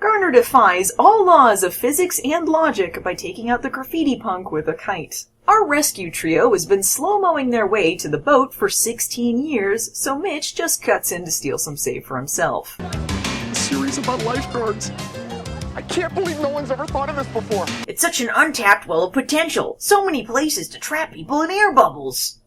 Garner defies all laws of physics and logic by taking out the graffiti punk with a kite. Our rescue trio has been slow-moing their way to the boat for 16 years, so Mitch just cuts in to steal some save for himself. A series about lifeguards. I can't believe no one's ever thought of this before. It's such an untapped well of potential. So many places to trap people in air bubbles.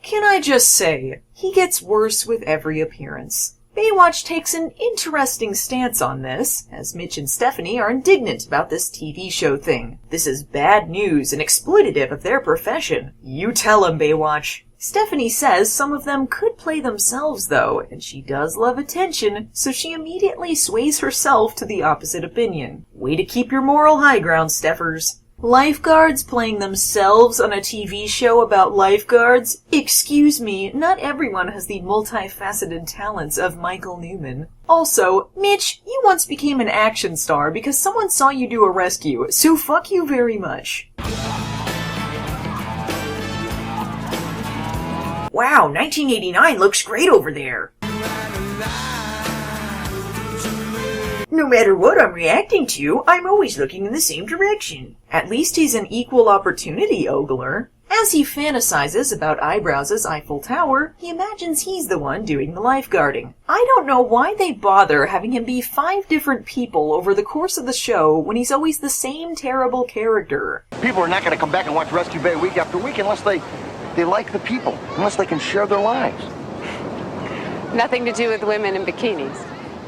Can I just say, he gets worse with every appearance. Baywatch takes an interesting stance on this, as Mitch and Stephanie are indignant about this TV show thing. This is bad news and exploitative of their profession. You tell 'em, Baywatch. Stephanie says some of them could play themselves though, and she does love attention, so she immediately sways herself to the opposite opinion. Way to keep your moral high ground, Steffers. Lifeguards playing themselves on a TV show about lifeguards? Excuse me, not everyone has the multifaceted talents of Michael Newman. Also, Mitch, you once became an action star because someone saw you do a rescue, so fuck you very much. Wow, 1989 looks great over there. No matter what I'm reacting to, I'm always looking in the same direction. At least he's an equal opportunity ogler. As he fantasizes about Eyebrows' Eiffel Tower, he imagines he's the one doing the lifeguarding. I don't know why they bother having him be 5 different people over the course of the show when he's always the same terrible character. People are not going to come back and watch Rescue Bay week after week unless they like the people, unless they can share their lives. Nothing to do with women in bikinis.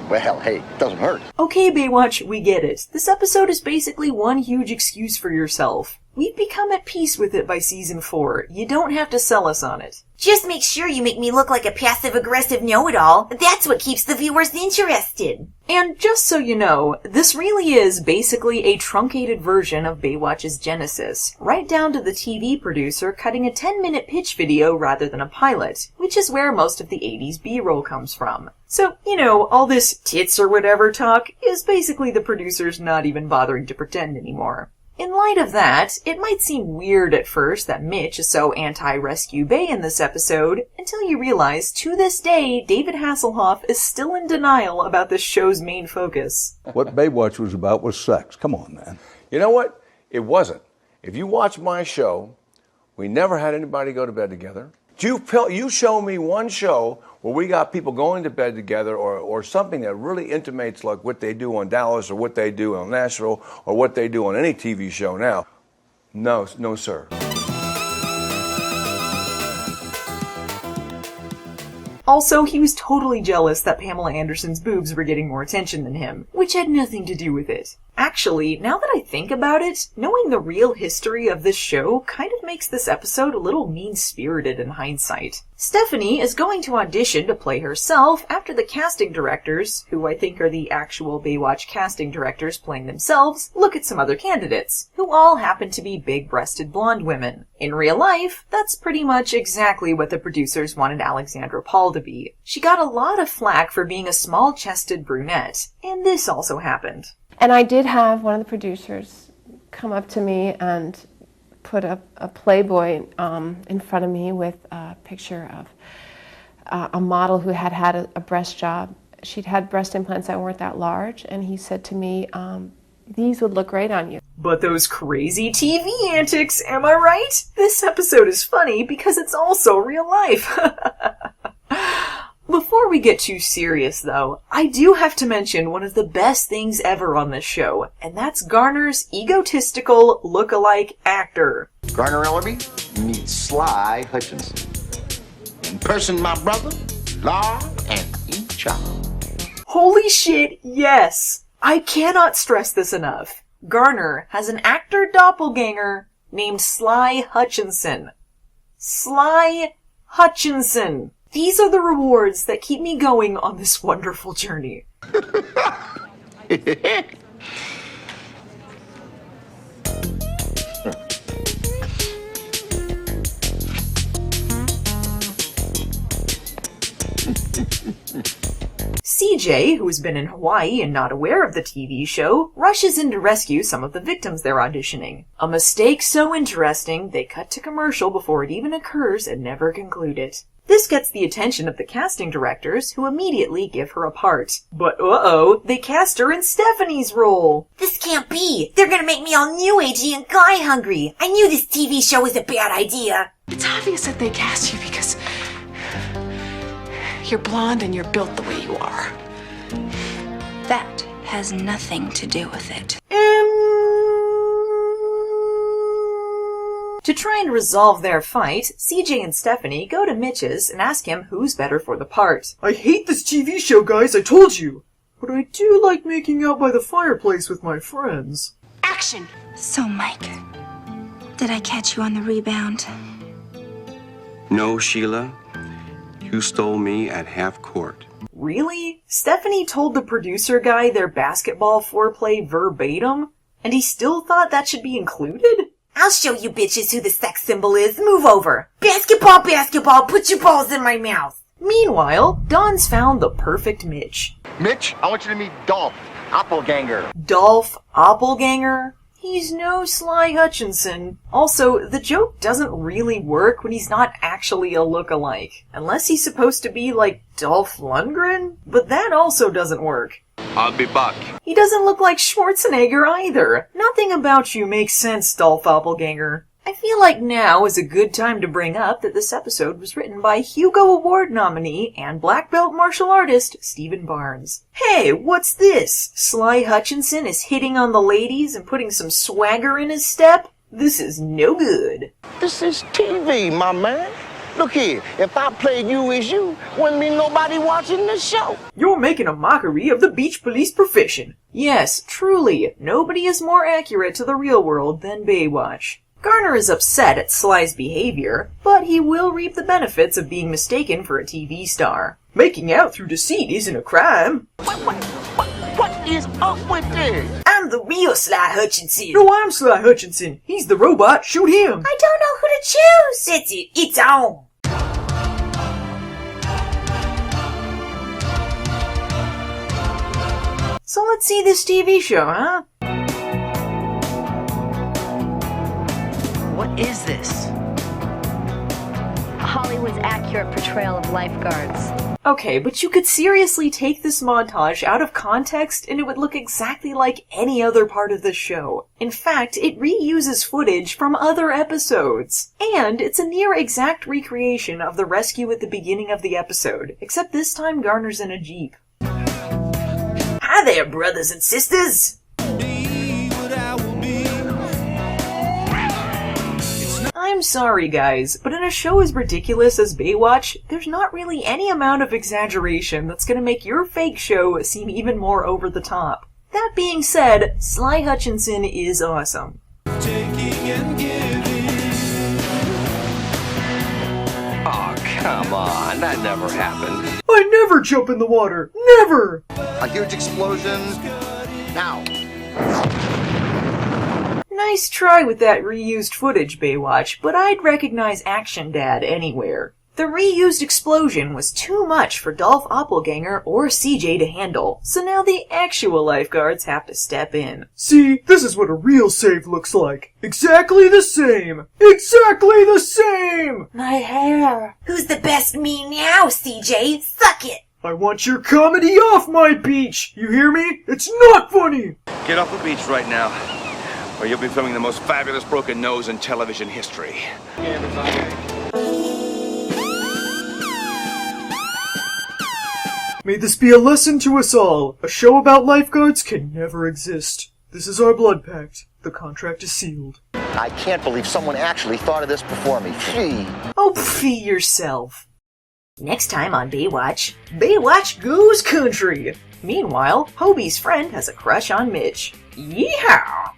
Well, hey, it doesn't hurt. Okay, Baywatch, we get it. This episode is basically one huge excuse for yourself. We've become at peace with it by season 4. You don't have to sell us on it. Just make sure you make me look like a passive-aggressive know-it-all. That's what keeps the viewers interested. And just so you know, this really is basically a truncated version of Baywatch's genesis, right down to the TV producer cutting a 10-minute pitch video rather than a pilot, which is where most of the 80s B-roll comes from. So, you know, all this tits or whatever talk is basically the producers not even bothering to pretend anymore. In light of that, it might seem weird at first that Mitch is so anti-Rescue Bay in this episode, until you realize, to this day, David Hasselhoff is still in denial about this show's main focus. What Baywatch was about was sex. Come on, man. You know what? It wasn't. If you watch my show, we never had anybody go to bed together. You show me one show where we got people going to bed together or something that really intimates like what they do on Dallas or what they do on Nashville or what they do on any TV show now. No, sir. Also, he was totally jealous that Pamela Anderson's boobs were getting more attention than him, which had nothing to do with it. Actually, now that I think about it, knowing the real history of this show kind of makes this episode a little mean-spirited in hindsight. Stephanie is going to audition to play herself after the casting directors, who I think are the actual Baywatch casting directors playing themselves, look at some other candidates, who all happen to be big-breasted blonde women. In real life, that's pretty much exactly what the producers wanted Alexandra Paul to be. She got a lot of flack for being a small-chested brunette, and this also happened. And I did have one of the producers come up to me and put a Playboy in front of me with a picture of a model who had had a breast job. She'd had breast implants that weren't that large, and he said to me, these would look great on you. But those crazy TV antics, am I right? This episode is funny because it's also real life. Before we get too serious, though, I do have to mention one of the best things ever on this show, and that's Garner's egotistical look-alike actor. Garner Ellaby meets Sly Hutchinson. In person, my brother, Law and each other. Holy shit, yes! I cannot stress this enough. Garner has an actor doppelganger named Sly Hutchinson. Sly Hutchinson. These are the rewards that keep me going on this wonderful journey. CJ, who has been in Hawaii and not aware of the TV show, rushes in to rescue some of the victims they're auditioning. A mistake so interesting, they cut to commercial before it even occurs and never conclude it. This gets the attention of the casting directors, who immediately give her a part. But uh-oh, they cast her in Stephanie's role! This can't be! They're gonna make me all new agey and guy hungry! I knew this TV show was a bad idea! It's obvious that they cast you because you're blonde and you're built the way you are. That has nothing to do with it. To try and resolve their fight, CJ and Stephanie go to Mitch's and ask him who's better for the part. I hate this TV show, guys, I told you! But I do like making out by the fireplace with my friends. Action! So, Mike, did I catch you on the rebound? No, Sheila. You stole me at half court. Really? Stephanie told the producer guy their basketball foreplay verbatim? And he still thought that should be included? I'll show you bitches who the sex symbol is. Move over. Basketball, basketball, put your balls in my mouth. Meanwhile, Don's found the perfect Mitch. Mitch, I want you to meet Dolph Appleganger. Dolph Appleganger? He's no Sly Hutchinson. Also, the joke doesn't really work when he's not actually a look-alike. Unless he's supposed to be like Dolph Lundgren? But that also doesn't work. I'll be back. He doesn't look like Schwarzenegger either. Nothing about you makes sense, Dolph Appleganger. I feel like now is a good time to bring up that this episode was written by Hugo Award nominee and black belt martial artist Stephen Barnes. Hey, what's this? Sly Hutchinson is hitting on the ladies and putting some swagger in his step? This is no good. This is TV, my man. Look here, if I played you as you, wouldn't be nobody watching the show. You're making a mockery of the beach police profession. Yes, truly, nobody is more accurate to the real world than Baywatch. Garner is upset at Sly's behavior, but he will reap the benefits of being mistaken for a TV star. Making out through deceit isn't a crime. What is up with this? I'm the real Sly Hutchinson. No, I'm Sly Hutchinson. He's the robot. Shoot him. I don't know who to choose. That's it. It's on. So let's see this TV show, huh? What is this? A Hollywood's accurate portrayal of lifeguards. Okay, but you could seriously take this montage out of context and it would look exactly like any other part of the show. In fact, it reuses footage from other episodes. And it's a near exact recreation of the rescue at the beginning of the episode, except this time Garner's in a Jeep. Hi there, brothers and sisters! I'm sorry guys, but in a show as ridiculous as Baywatch, there's not really any amount of exaggeration that's gonna make your fake show seem even more over the top. That being said, Sly Hutchinson is awesome. Oh, come on. That never happened. I never jump in the water! Never! A huge explosion. Now. Nice try with that reused footage, Baywatch, but I'd recognize Action Dad anywhere. The reused explosion was too much for Dolph Oppelganger or CJ to handle, so now the actual lifeguards have to step in. See, this is what a real save looks like. Exactly the same! Exactly the same! My hair. Who's the best me now, CJ? Suck it! I want your comedy off my beach! You hear me? It's not funny! Get off the beach right now, or you'll be filming the most fabulous broken nose in television history. May this be a lesson to us all. A show about lifeguards can never exist. This is our blood pact. The contract is sealed. I can't believe someone actually thought of this before me. Gee. Oh, pfee yourself. Next time on Baywatch, Baywatch goes country. Meanwhile, Hobie's friend has a crush on Mitch. Yeehaw!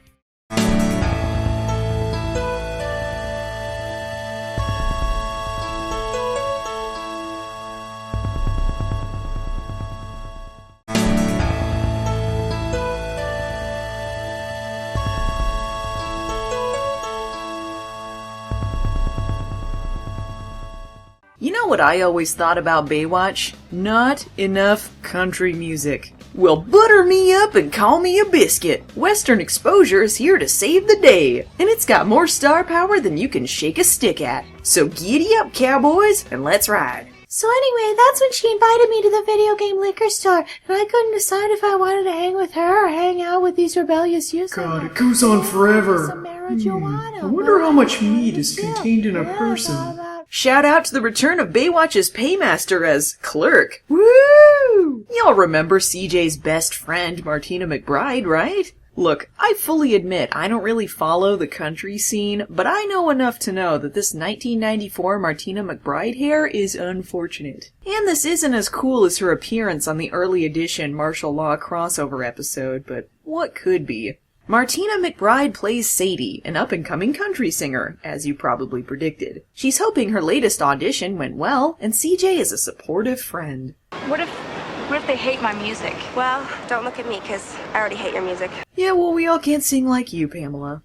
You know what I always thought about Baywatch? Not enough country music. Well, butter me up and call me a biscuit. Western Exposure is here to save the day, and it's got more star power than you can shake a stick at. So giddy up, cowboys, and let's ride. So anyway, that's when she invited me to the video game liquor store, and I couldn't decide if I wanted to hang with her or hang out with these rebellious users. God, it goes on forever. I wonder how much meat is contained in a person. Shout out to the return of Baywatch's paymaster as Clerk. Woo! Y'all remember CJ's best friend, Martina McBride, right? Look, I fully admit I don't really follow the country scene, but I know enough to know that this 1994 Martina McBride hair is unfortunate. And this isn't as cool as her appearance on the early edition martial law crossover episode, but what could be? Martina McBride plays Sadie, an up-and-coming country singer, as you probably predicted. She's hoping her latest audition went well, and CJ is a supportive friend. What if they hate my music? Well, don't look at me, because I already hate your music. Yeah, well, we all can't sing like you, Pamela.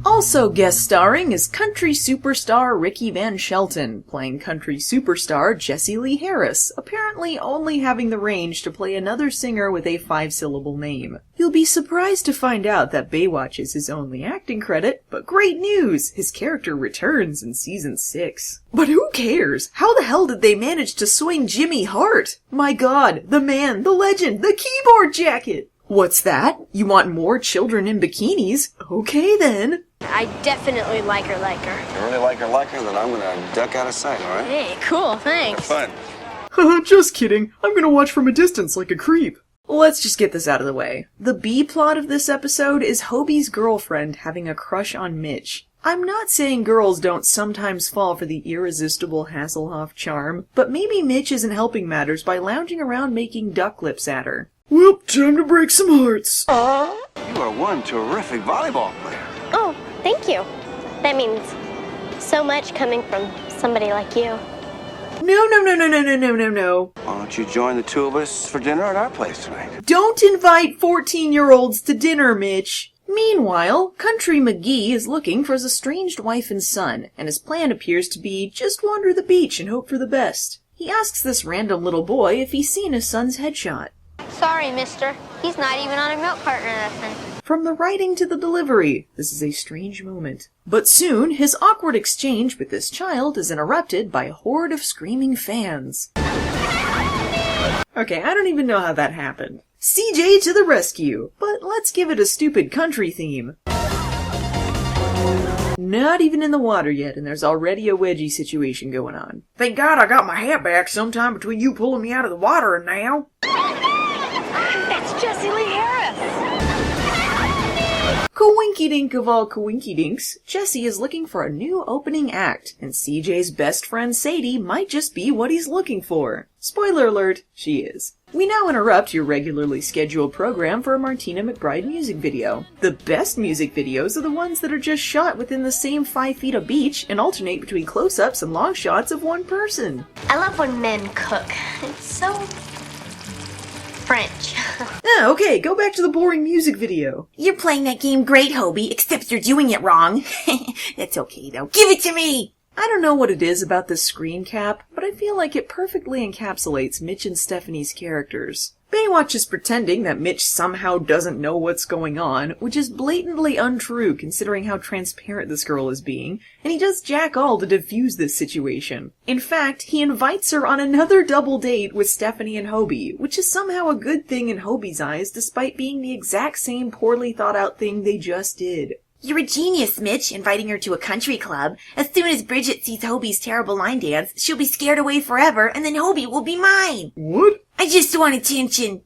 Also guest starring is country superstar Ricky Van Shelton, playing country superstar Jessie Lee Harris, apparently only having the range to play another singer with a 5-syllable name. You'll be surprised to find out that Baywatch is his only acting credit, but great news! His character returns in season 6. But who cares? How the hell did they manage to swing Jimmy Hart? My god, the man, the legend, the keyboard jacket! What's that? You want more children in bikinis? Okay then. I definitely like her. If you really like her, then I'm gonna duck out of sight, all right? Hey, cool, thanks. Have fun. Just kidding. I'm gonna watch from a distance like a creep. Let's just get this out of the way. The B-plot of this episode is Hobie's girlfriend having a crush on Mitch. I'm not saying girls don't sometimes fall for the irresistible Hasselhoff charm, but maybe Mitch isn't helping matters by lounging around making duck lips at her. Well, time to break some hearts. You are one terrific volleyball player. Oh, thank you. That means so much coming from somebody like you. No. Why don't you join the two of us for dinner at our place tonight? Don't invite 14-year-olds to dinner, Mitch. Meanwhile, Country McGee is looking for his estranged wife and son, and his plan appears to be just wander the beach and hope for the best. He asks this random little boy if he's seen his son's headshot. So Sorry, mister. He's not even on a milk carton or nothing. From the writing to the delivery, this is a strange moment. But soon, his awkward exchange with this child is interrupted by a horde of screaming fans. Okay, I don't even know how that happened. CJ to the rescue! But let's give it a stupid country theme. Not even in the water yet, and there's already a wedgie situation going on. Thank God I got my hat back sometime between you pulling me out of the water and now. That's Jessie Lee Harris! Coinky-dink of all coinky-dinks, Jessie is looking for a new opening act, and CJ's best friend Sadie might just be what he's looking for. Spoiler alert, she is. We now interrupt your regularly scheduled program for a Martina McBride music video. The best music videos are the ones that are just shot within the same 5 feet of beach and alternate between close-ups and long shots of one person. I love when men cook. It's so French. Okay, go back to the boring music video. You're playing that game great, Hobie, except you're doing it wrong. That's okay, though. Give it to me! I don't know what it is about this screen cap, but I feel like it perfectly encapsulates Mitch and Stephanie's characters. Baywatch is pretending that Mitch somehow doesn't know what's going on, which is blatantly untrue considering how transparent this girl is being, and he does jack all to defuse this situation. In fact, he invites her on another double date with Stephanie and Hobie, which is somehow a good thing in Hobie's eyes despite being the exact same poorly thought out thing they just did. You're a genius, Mitch, inviting her to a country club. As soon as Bridget sees Hobie's terrible line dance, she'll be scared away forever, and then Hobie will be mine. What? I just want attention.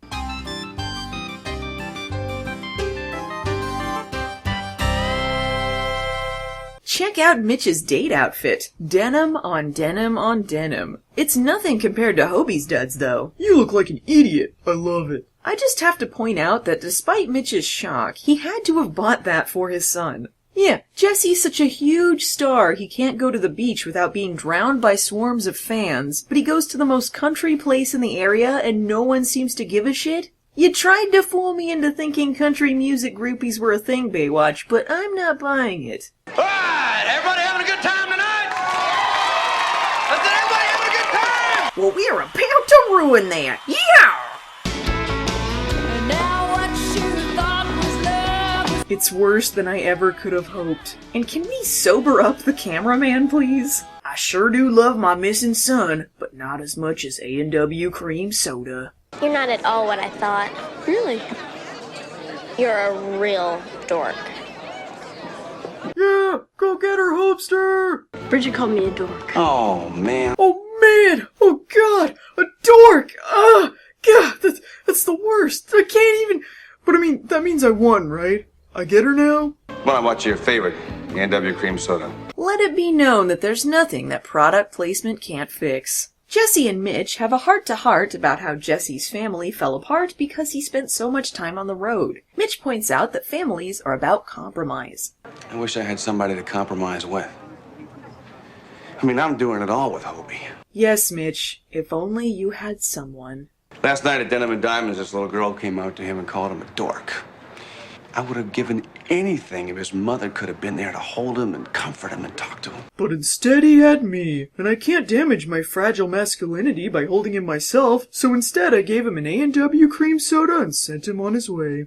Check out Mitch's date outfit. Denim on denim on denim. It's nothing compared to Hobie's duds, though. You look like an idiot. I love it. I just have to point out that despite Mitch's shock, he had to have bought that for his son. Yeah, Jesse's such a huge star he can't go to the beach without being drowned by swarms of fans, but he goes to the most country place in the area and no one seems to give a shit? You tried to fool me into thinking country music groupies were a thing, Baywatch, but I'm not buying it. Alright, everybody having a good time tonight? I said everybody having a good time? Well, we are about to ruin that. Yeah! It's worse than I ever could have hoped. And can we sober up the cameraman, please? I sure do love my missing son, but not as much as A&W cream soda. You're not at all what I thought. Really? You're a real dork. Yeah, go get her, Hopster! Bridget called me a dork. Oh, man. Oh, man! Oh, God! A dork! God, that's the worst. I can't even... But I mean, that means I won, right? I get her now? Well, what's your favorite? A&W cream soda. Let it be known that there's nothing that product placement can't fix. Jesse and Mitch have a heart-to-heart about how Jesse's family fell apart because he spent so much time on the road. Mitch points out that families are about compromise. I wish I had somebody to compromise with. I mean, I'm doing it all with Hobie. Yes, Mitch, if only you had someone. Last night at Denim and Diamonds, this little girl came out to him and called him a dork. I would have given anything if his mother could have been there to hold him and comfort him and talk to him. But instead he had me, and I can't damage my fragile masculinity by holding him myself, so instead I gave him an A&W cream soda and sent him on his way.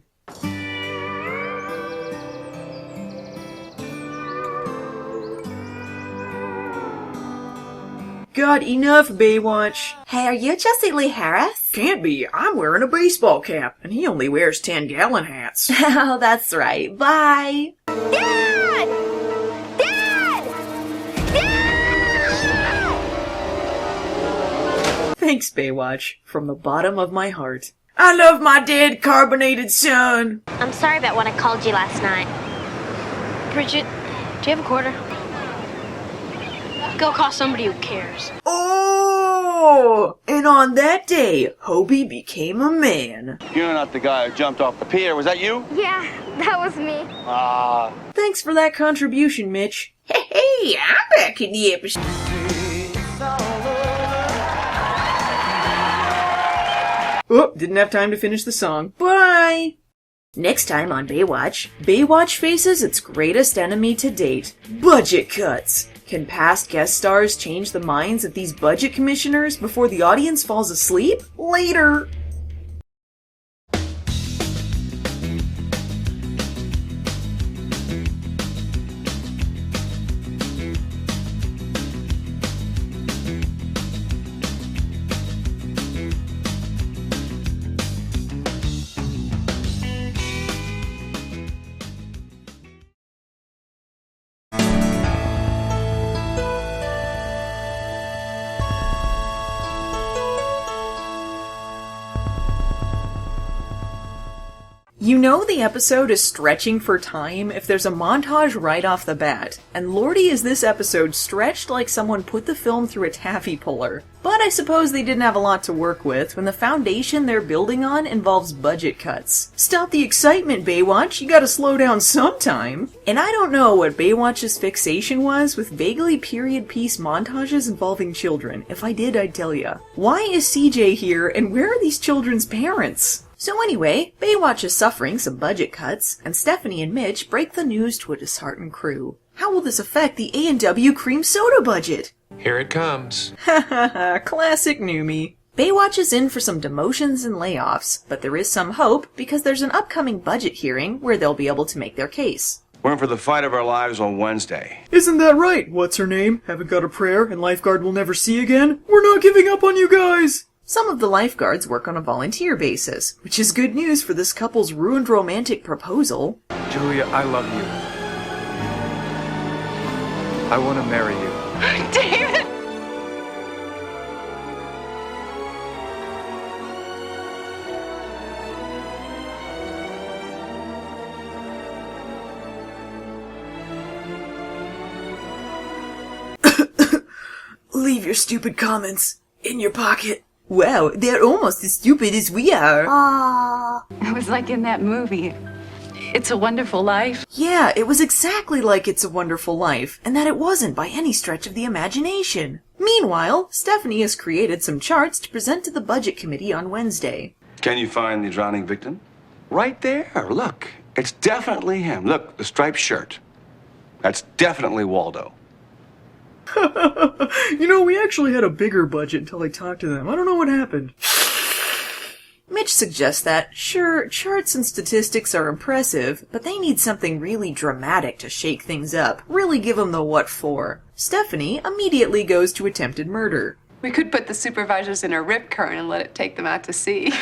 God, enough, Baywatch. Hey, are you Jessie Lee Harris? Can't be. I'm wearing a baseball cap, and he only wears 10-gallon hats. Oh, that's right. Bye. Dad! Dad! Dad! Thanks, Baywatch, from the bottom of my heart. I love my dead carbonated son. I'm sorry about what I called you last night. Bridget, do you have a quarter? Go call somebody who cares. Oh! And on that day, Hobie became a man. You're not the guy who jumped off the pier. Was that you? Yeah, that was me. Thanks for that contribution, Mitch. Hey, I'm back in the episode. Oh, didn't have time to finish the song. Bye! Next time on Baywatch, Baywatch faces its greatest enemy to date, budget cuts. Can past guest stars change the minds of these budget commissioners before the audience falls asleep? Later! You know the episode is stretching for time if there's a montage right off the bat, and lordy is this episode stretched like someone put the film through a taffy puller. But I suppose they didn't have a lot to work with when the foundation they're building on involves budget cuts. Stop the excitement, Baywatch, you gotta slow down sometime! And I don't know what Baywatch's fixation was with vaguely period piece montages involving children. If I did, I'd tell ya. Why is CJ here, and where are these children's parents? So anyway, Baywatch is suffering some budget cuts, and Stephanie and Mitch break the news to a disheartened crew. How will this affect the A&W cream soda budget? Here it comes. Hahaha, classic Numi. Baywatch is in for some demotions and layoffs, but there is some hope because there's an upcoming budget hearing where they'll be able to make their case. We're in for the fight of our lives on Wednesday. Isn't that right? What's her name? Haven't got a prayer and lifeguard will never see again? We're not giving up on you guys! Some of the lifeguards work on a volunteer basis, which is good news for this couple's ruined romantic proposal. Julia, I love you. I want to marry you. David! Leave your stupid comments in your pocket. Wow, they're almost as stupid as we are. Aww. It was like in that movie, It's a Wonderful Life. Yeah, it was exactly like It's a Wonderful Life, and that it wasn't by any stretch of the imagination. Meanwhile, Stephanie has created some charts to present to the budget committee on Wednesday. Can you find the drowning victim? Right there, look. It's definitely him. Look, the striped shirt. That's definitely Waldo. You know, we actually had a bigger budget until I talked to them. I don't know what happened. Mitch suggests that, sure, charts and statistics are impressive, but they need something really dramatic to shake things up, really give them the what for. Stephanie immediately goes to attempted murder. We could put the supervisors in a rip current and let it take them out to sea.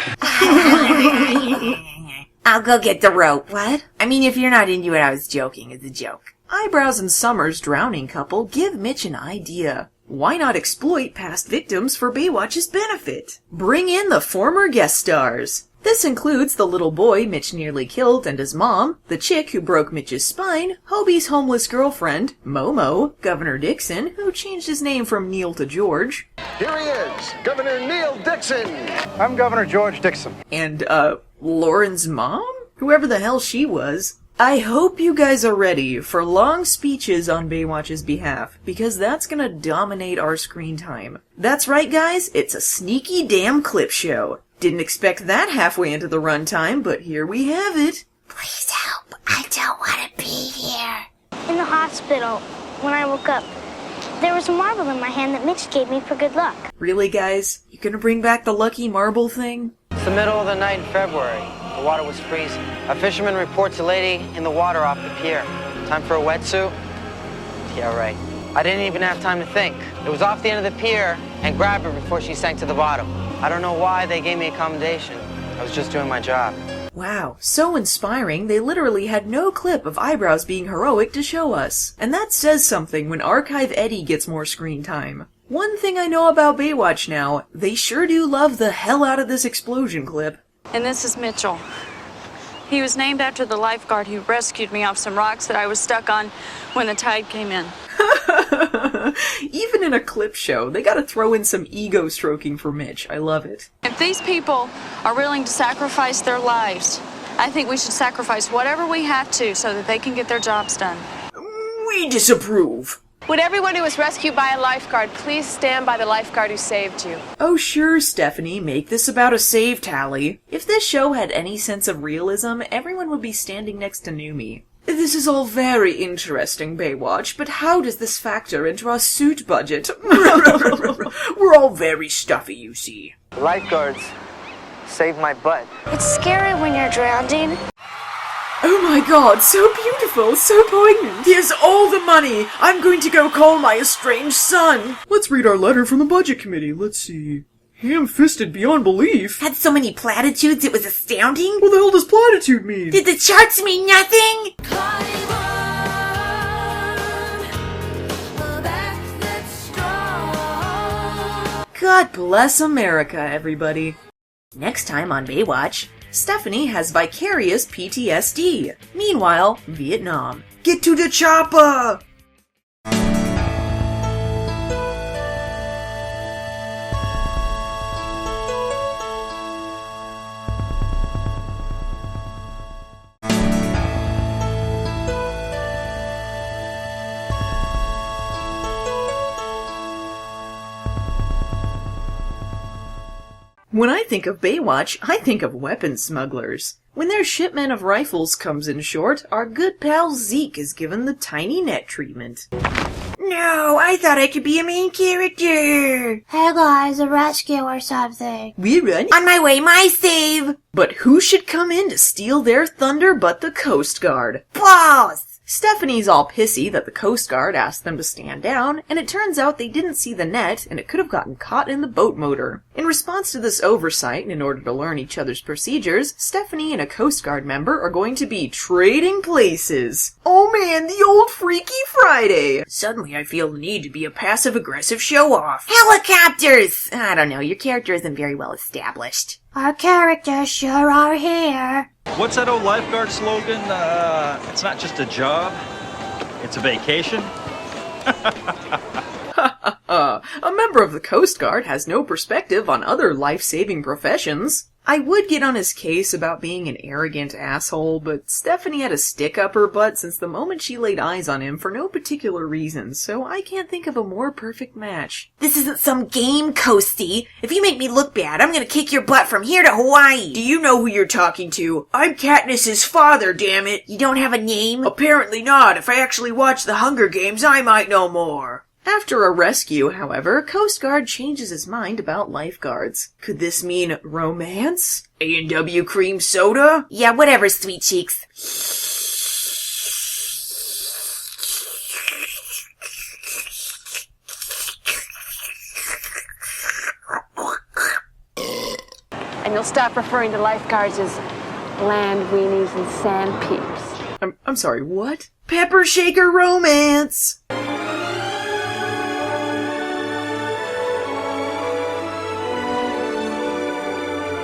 I'll go get the rope. What? I mean, if you're not into it, I was joking. It's a joke. Eyebrows and Summer's drowning couple give Mitch an idea. Why not exploit past victims for Baywatch's benefit? Bring in the former guest stars. This includes the little boy Mitch nearly killed and his mom, the chick who broke Mitch's spine, Hobie's homeless girlfriend, Momo, Governor Dixon, who changed his name from Neil to George. Here he is, Governor Neil Dixon. I'm Governor George Dixon. And, Lauren's mom? Whoever the hell she was. I hope you guys are ready for long speeches on Baywatch's behalf, because that's gonna dominate our screen time. That's right, guys, it's a sneaky damn clip show. Didn't expect that halfway into the runtime, but here we have it. Please help. I don't want to be here. In the hospital, when I woke up, there was a marble in my hand that Mitch gave me for good luck. Really, guys? You gonna bring back the lucky marble thing? It's the middle of the night in February. The water was freezing. A fisherman reports a lady in the water off the pier. Time for a wetsuit? Yeah, right. I didn't even have time to think. It was off the end of the pier and grabbed her before she sank to the bottom. I don't know why they gave me a commendation. I was just doing my job. Wow, so inspiring, they literally had no clip of Eyebrows being heroic to show us. And that says something when Archive Eddie gets more screen time. One thing I know about Baywatch now, they sure do love the hell out of this explosion clip. And this is Mitchell. He was named after the lifeguard who rescued me off some rocks that I was stuck on when the tide came in. Even in a clip show, they gotta throw in some ego stroking for Mitch. I love it. If these people are willing to sacrifice their lives, I think we should sacrifice whatever we have to so that they can get their jobs done. We disapprove. Would everyone who was rescued by a lifeguard please stand by the lifeguard who saved you? Oh sure, Stephanie, make this about a save tally. If this show had any sense of realism, everyone would be standing next to Numi. This is all very interesting, Baywatch, but how does this factor into our suit budget? We're all very stuffy, you see. Lifeguards saved my butt. It's scary when you're drowning. Oh my god, so beautiful, so poignant. Here's all the money. I'm going to go call my estranged son. Let's read our letter from the budget committee. Let's see. Ham-fisted beyond belief. Had so many platitudes, it was astounding. What the hell does platitude mean? Did the charts mean nothing? God bless America, everybody. Next time on Baywatch, Stephanie has vicarious PTSD. Meanwhile, Vietnam. Get to the chopper! When I think of Baywatch, I think of weapons smugglers. When their shipment of rifles comes in short, our good pal Zeke is given the tiny net treatment. No, I thought I could be a main character. Hey guys, a rescue or something. We run on my way, my save. But who should come in to steal their thunder but the Coast Guard? Balls! Stephanie's all pissy that the Coast Guard asked them to stand down, and it turns out they didn't see the net, and it could have gotten caught in the boat motor. In response to this oversight, and in order to learn each other's procedures, Stephanie and a Coast Guard member are going to be trading places. Oh man, the old Freaky Friday! Suddenly I feel the need to be a passive-aggressive show-off. Helicopters! I don't know, your character isn't very well established. Our characters sure are here. What's that old lifeguard slogan? It's not just a job, it's a vacation. A member of the Coast Guard has no perspective on other life-saving professions. I would get on his case about being an arrogant asshole, but Stephanie had a stick up her butt since the moment she laid eyes on him for no particular reason, so I can't think of a more perfect match. This isn't some game, Coasty. If you make me look bad, I'm gonna kick your butt from here to Hawaii. Do you know who you're talking to? I'm Katniss's father, damn it. You don't have a name? Apparently not. If I actually watch the Hunger Games, I might know more. After a rescue, however, Coast Guard changes his mind about lifeguards. Could this mean romance? A&W cream soda? Yeah, whatever, sweet cheeks. And you'll stop referring to lifeguards as bland weenies and sand peeps. I'm sorry, what? Pepper shaker romance!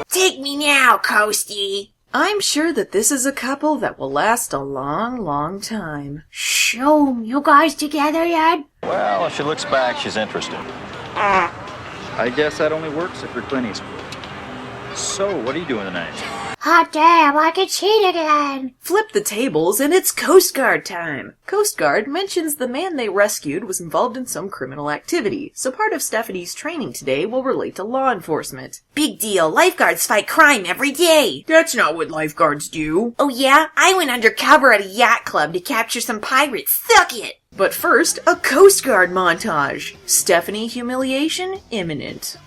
Take me now, Coasty. I'm sure that this is a couple that will last a long, long time. Show you guys together yet? Well, if she looks back, she's interested. I guess that only works if you're Clint Eastwood. So, what are you doing tonight? Hot damn, I can cheat again. Flip the tables and it's Coast Guard time. Coast Guard mentions the man they rescued was involved in some criminal activity, so part of Stephanie's training today will relate to law enforcement. Big deal. Lifeguards fight crime every day. That's not what lifeguards do. Oh yeah? I went undercover at a yacht club to capture some pirates. Suck it! But first, a Coast Guard montage. Stephanie humiliation imminent.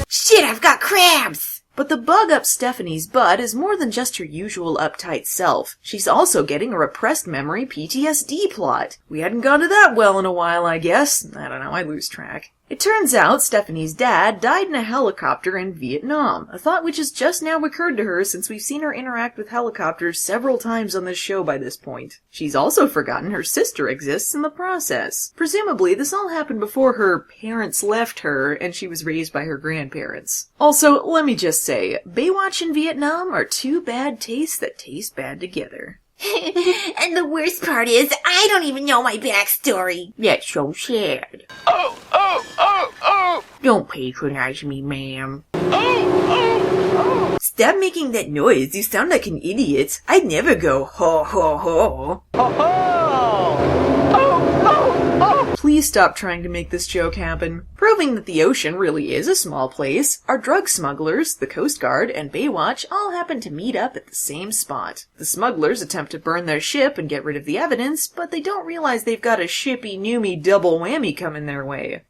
Shit, I've got crabs! But the bug up Stephanie's butt is more than just her usual uptight self. She's also getting a repressed memory PTSD plot. We hadn't gone to that well in a while, I guess. I don't know, I lose track. It turns out Stephanie's dad died in a helicopter in Vietnam, a thought which has just now occurred to her since we've seen her interact with helicopters several times on this show by this point. She's also forgotten her sister exists in the process. Presumably, this all happened before her parents left her and she was raised by her grandparents. Also, let me just say, Baywatch and Vietnam are two bad tastes that taste bad together. And the worst part is, I don't even know my backstory. That's so sad. Oh! Don't patronize me, ma'am. Oh! Stop making that noise. You sound like an idiot. I'd never go ho ho ho. Ho ho! Please stop trying to make this joke happen. Proving that the ocean really is a small place, our drug smugglers, the Coast Guard, and Baywatch all happen to meet up at the same spot. The smugglers attempt to burn their ship and get rid of the evidence, but they don't realize they've got a shippy-noomy double whammy coming their way.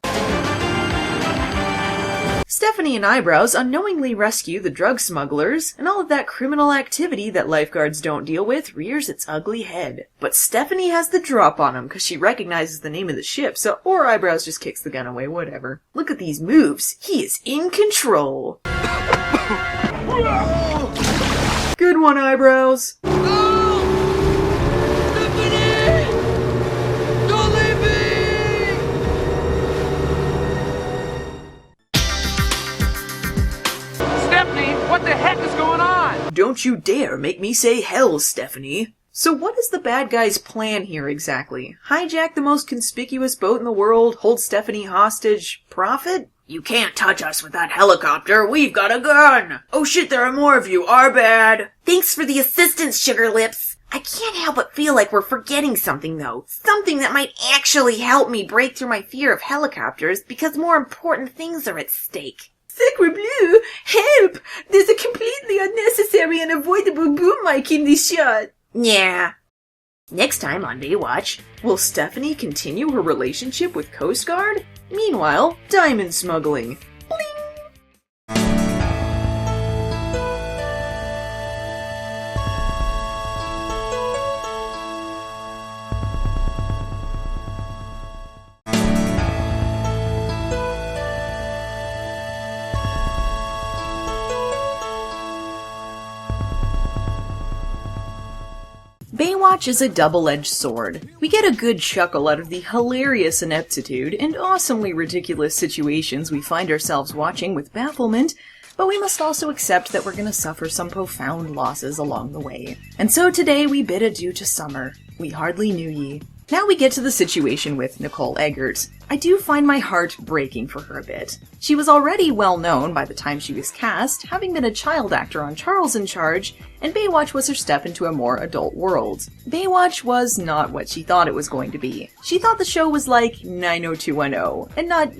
Stephanie and Eyebrows unknowingly rescue the drug smugglers, and all of that criminal activity that lifeguards don't deal with rears its ugly head. But Stephanie has the drop on them because she recognizes the name of the ship, or Eyebrows just kicks the gun away, whatever. Look at these moves. He is in control. Good one, Eyebrows. Don't you dare make me say hell, Stephanie. So what is the bad guy's plan here exactly? Hijack the most conspicuous boat in the world, hold Stephanie hostage, profit? You can't touch us with that helicopter, we've got a gun! Oh shit, there are more of you, our bad! Thanks for the assistance, Sugar Lips. I can't help but feel like we're forgetting something, though. Something that might actually help me break through my fear of helicopters, because more important things are at stake. Sacre bleu! Help! There's a completely unnecessary and avoidable boom mic in this shot. Yeah. Next time on Baywatch, will Stephanie continue her relationship with Coast Guard? Meanwhile, diamond smuggling. Baywatch is a double-edged sword. We get a good chuckle out of the hilarious ineptitude and awesomely ridiculous situations we find ourselves watching with bafflement, but we must also accept that we're going to suffer some profound losses along the way. And so today we bid adieu to summer. We hardly knew ye. Now we get to the situation with Nicole Eggert. I do find my heart breaking for her a bit. She was already well known by the time she was cast, having been a child actor on Charles in Charge, and Baywatch was her step into a more adult world. Baywatch was not what she thought it was going to be. She thought the show was like 90210, and not,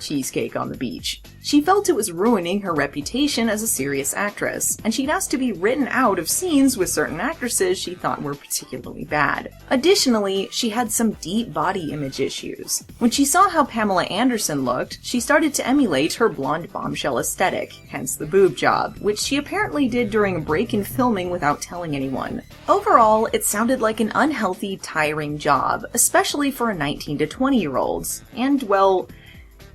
cheesecake on the beach. She felt it was ruining her reputation as a serious actress, and she'd asked to be written out of scenes with certain actresses she thought were particularly bad. Additionally, she had some deep body image issues. When she saw how Pamela Anderson looked, she started to emulate her blonde bombshell aesthetic, hence the boob job, which she apparently did during a break in filming without telling anyone. Overall, it sounded like an unhealthy, tiring job, especially for a 19 to 20-year-olds. And, well,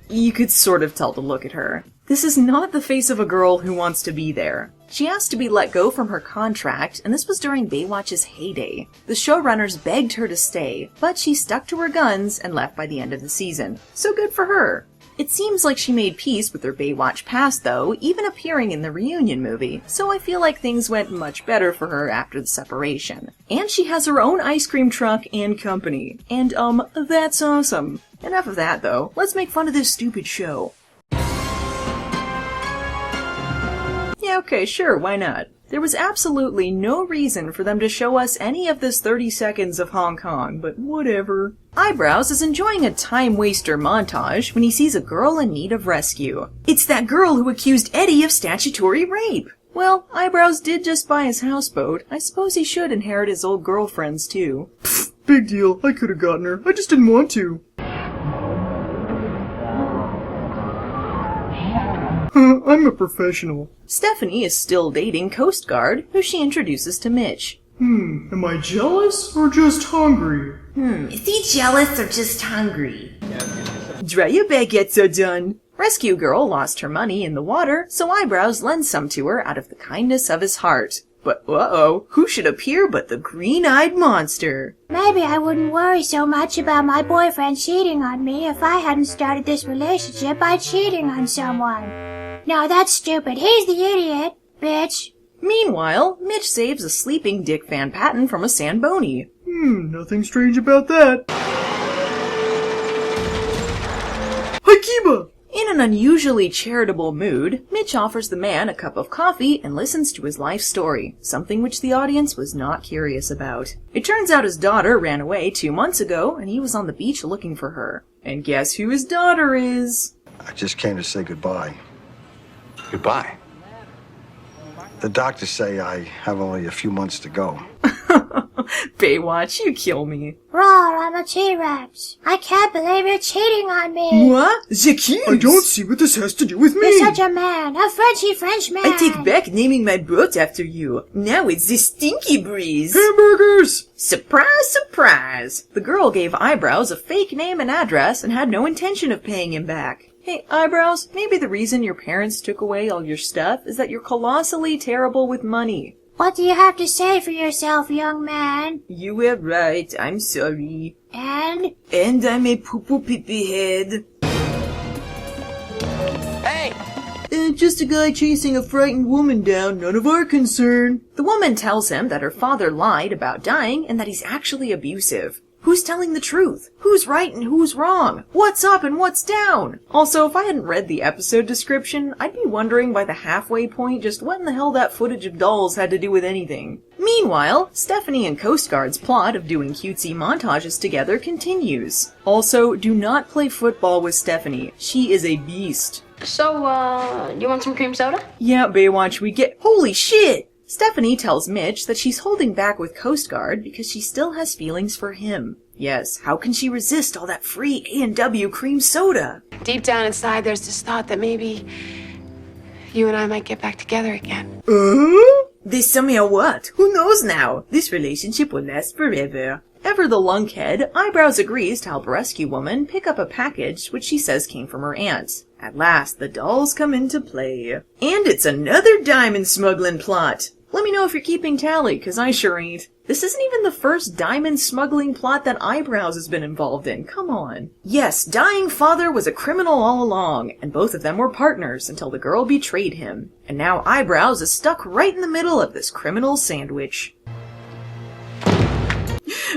you could sort of tell to look at her. This is not the face of a girl who wants to be there. She asked to be let go from her contract, and this was during Baywatch's heyday. The showrunners begged her to stay, but she stuck to her guns and left by the end of the season. So good for her. It seems like she made peace with her Baywatch past, though, even appearing in the reunion movie, so I feel like things went much better for her after the separation. And she has her own ice cream truck and company. And, that's awesome. Enough of that, though. Let's make fun of this stupid show. Yeah, okay, sure, why not? There was absolutely no reason for them to show us any of this 30 seconds of Hong Kong, but whatever. Eyebrows is enjoying a time-waster montage when he sees a girl in need of rescue. It's that girl who accused Eddie of statutory rape! Well, Eyebrows did just buy his houseboat. I suppose he should inherit his old girlfriends, too. Pfft, big deal. I could have gotten her. I just didn't want to. I'm a professional. Stephanie is still dating Coast Guard, who she introduces to Mitch. Am I jealous or just hungry? Is he jealous or just hungry? Dry your baguettes are done. Rescue Girl lost her money in the water, so Eyebrows lends some to her out of the kindness of his heart. But uh-oh, who should appear but the green-eyed monster? Maybe I wouldn't worry so much about my boyfriend cheating on me if I hadn't started this relationship by cheating on someone. No, that's stupid. He's the idiot, bitch. Meanwhile, Mitch saves a sleeping Dick Van Patten from a Samboni. Nothing strange about that. Hi, Kiba! In an unusually charitable mood, Mitch offers the man a cup of coffee and listens to his life story, something which the audience was not curious about. It turns out his daughter ran away 2 months ago, and he was on the beach looking for her. And guess who his daughter is? I just came to say goodbye. Goodbye. The doctors say I have only a few months to go. Baywatch, you kill me. Roar, I'm a T-Rex. I can't believe you're cheating on me. What? The I don't see what this has to do with me. You're such a man, a Frenchy French man. I take back naming my boat after you. Now it's the Stinky Breeze. Hamburgers! Surprise, surprise! The girl gave Eyebrows a fake name and address and had no intention of paying him back. Hey, Eyebrows, maybe the reason your parents took away all your stuff is that you're colossally terrible with money. What do you have to say for yourself, young man? You were right, I'm sorry. And? And I'm a poo-poo pee-pee head. Hey! just a guy chasing a frightened woman down, none of our concern. The woman tells him that her father lied about dying and that he's actually abusive. Who's telling the truth? Who's right and who's wrong? What's up and what's down? Also, if I hadn't read the episode description, I'd be wondering by the halfway point just what in the hell that footage of dolls had to do with anything. Meanwhile, Stephanie and Coast Guard's plot of doing cutesy montages together continues. Also, do not play football with Stephanie. She is a beast. So, you want some cream soda? Yeah, Baywatch, we get— Holy shit! Stephanie tells Mitch that she's holding back with Coast Guard because she still has feelings for him. Yes, how can she resist all that free A&W cream soda? Deep down inside, there's this thought that maybe you and I might get back together again. This summer what? Who knows now? This relationship will last forever. Ever the lunkhead, Eyebrows agrees to help Rescue Woman pick up a package which she says came from her aunt. At last, the dolls come into play. And it's another diamond smuggling plot. Let me know if you're keeping tally, cause I sure ain't. This isn't even the first diamond smuggling plot that Eyebrows has been involved in, come on. Yes, Dying Father was a criminal all along, and both of them were partners until the girl betrayed him. And now Eyebrows is stuck right in the middle of this criminal sandwich.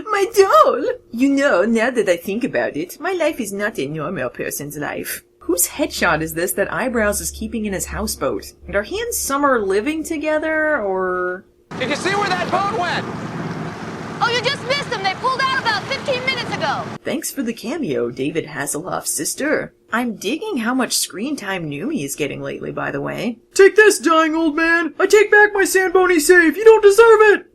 My doll! You know, now that I think about it, my life is not a normal person's life. Whose headshot is this that Eyebrows is keeping in his houseboat? And are he and Summer living together, or...? Did you see where that boat went? Oh, you just missed them! They pulled out about 15 minutes ago! Thanks for the cameo, David Hasselhoff's sister. I'm digging how much screen time Numi is getting lately, by the way. Take this, dying old man! I take back my Sandbony save! You don't deserve it!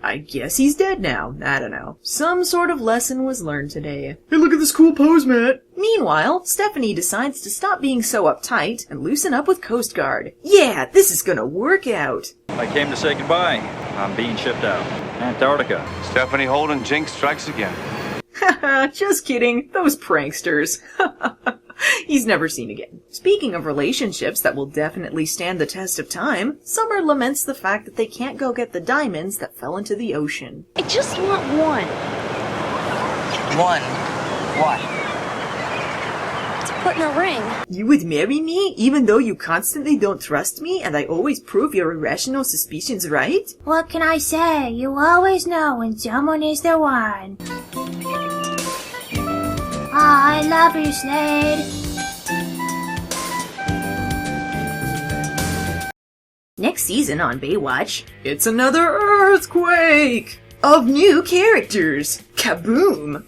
I guess he's dead now. I don't know. Some sort of lesson was learned today. Hey, look at this cool pose, Matt! Meanwhile, Stephanie decides to stop being so uptight and loosen up with Coast Guard. Yeah, this is gonna work out. I came to say goodbye. I'm being shipped out. Antarctica. Stephanie Holden Jinx strikes again. Haha, just kidding. Those pranksters. He's never seen again. Speaking of relationships that will definitely stand the test of time, Summer laments the fact that they can't go get the diamonds that fell into the ocean. I just want one. One? What? To put in a ring. You would marry me even though you constantly don't trust me and I always prove your irrational suspicions right? What can I say? You always know when someone is the one. I love you, Slade. Next season on Baywatch, it's another earthquake of new characters. Kaboom!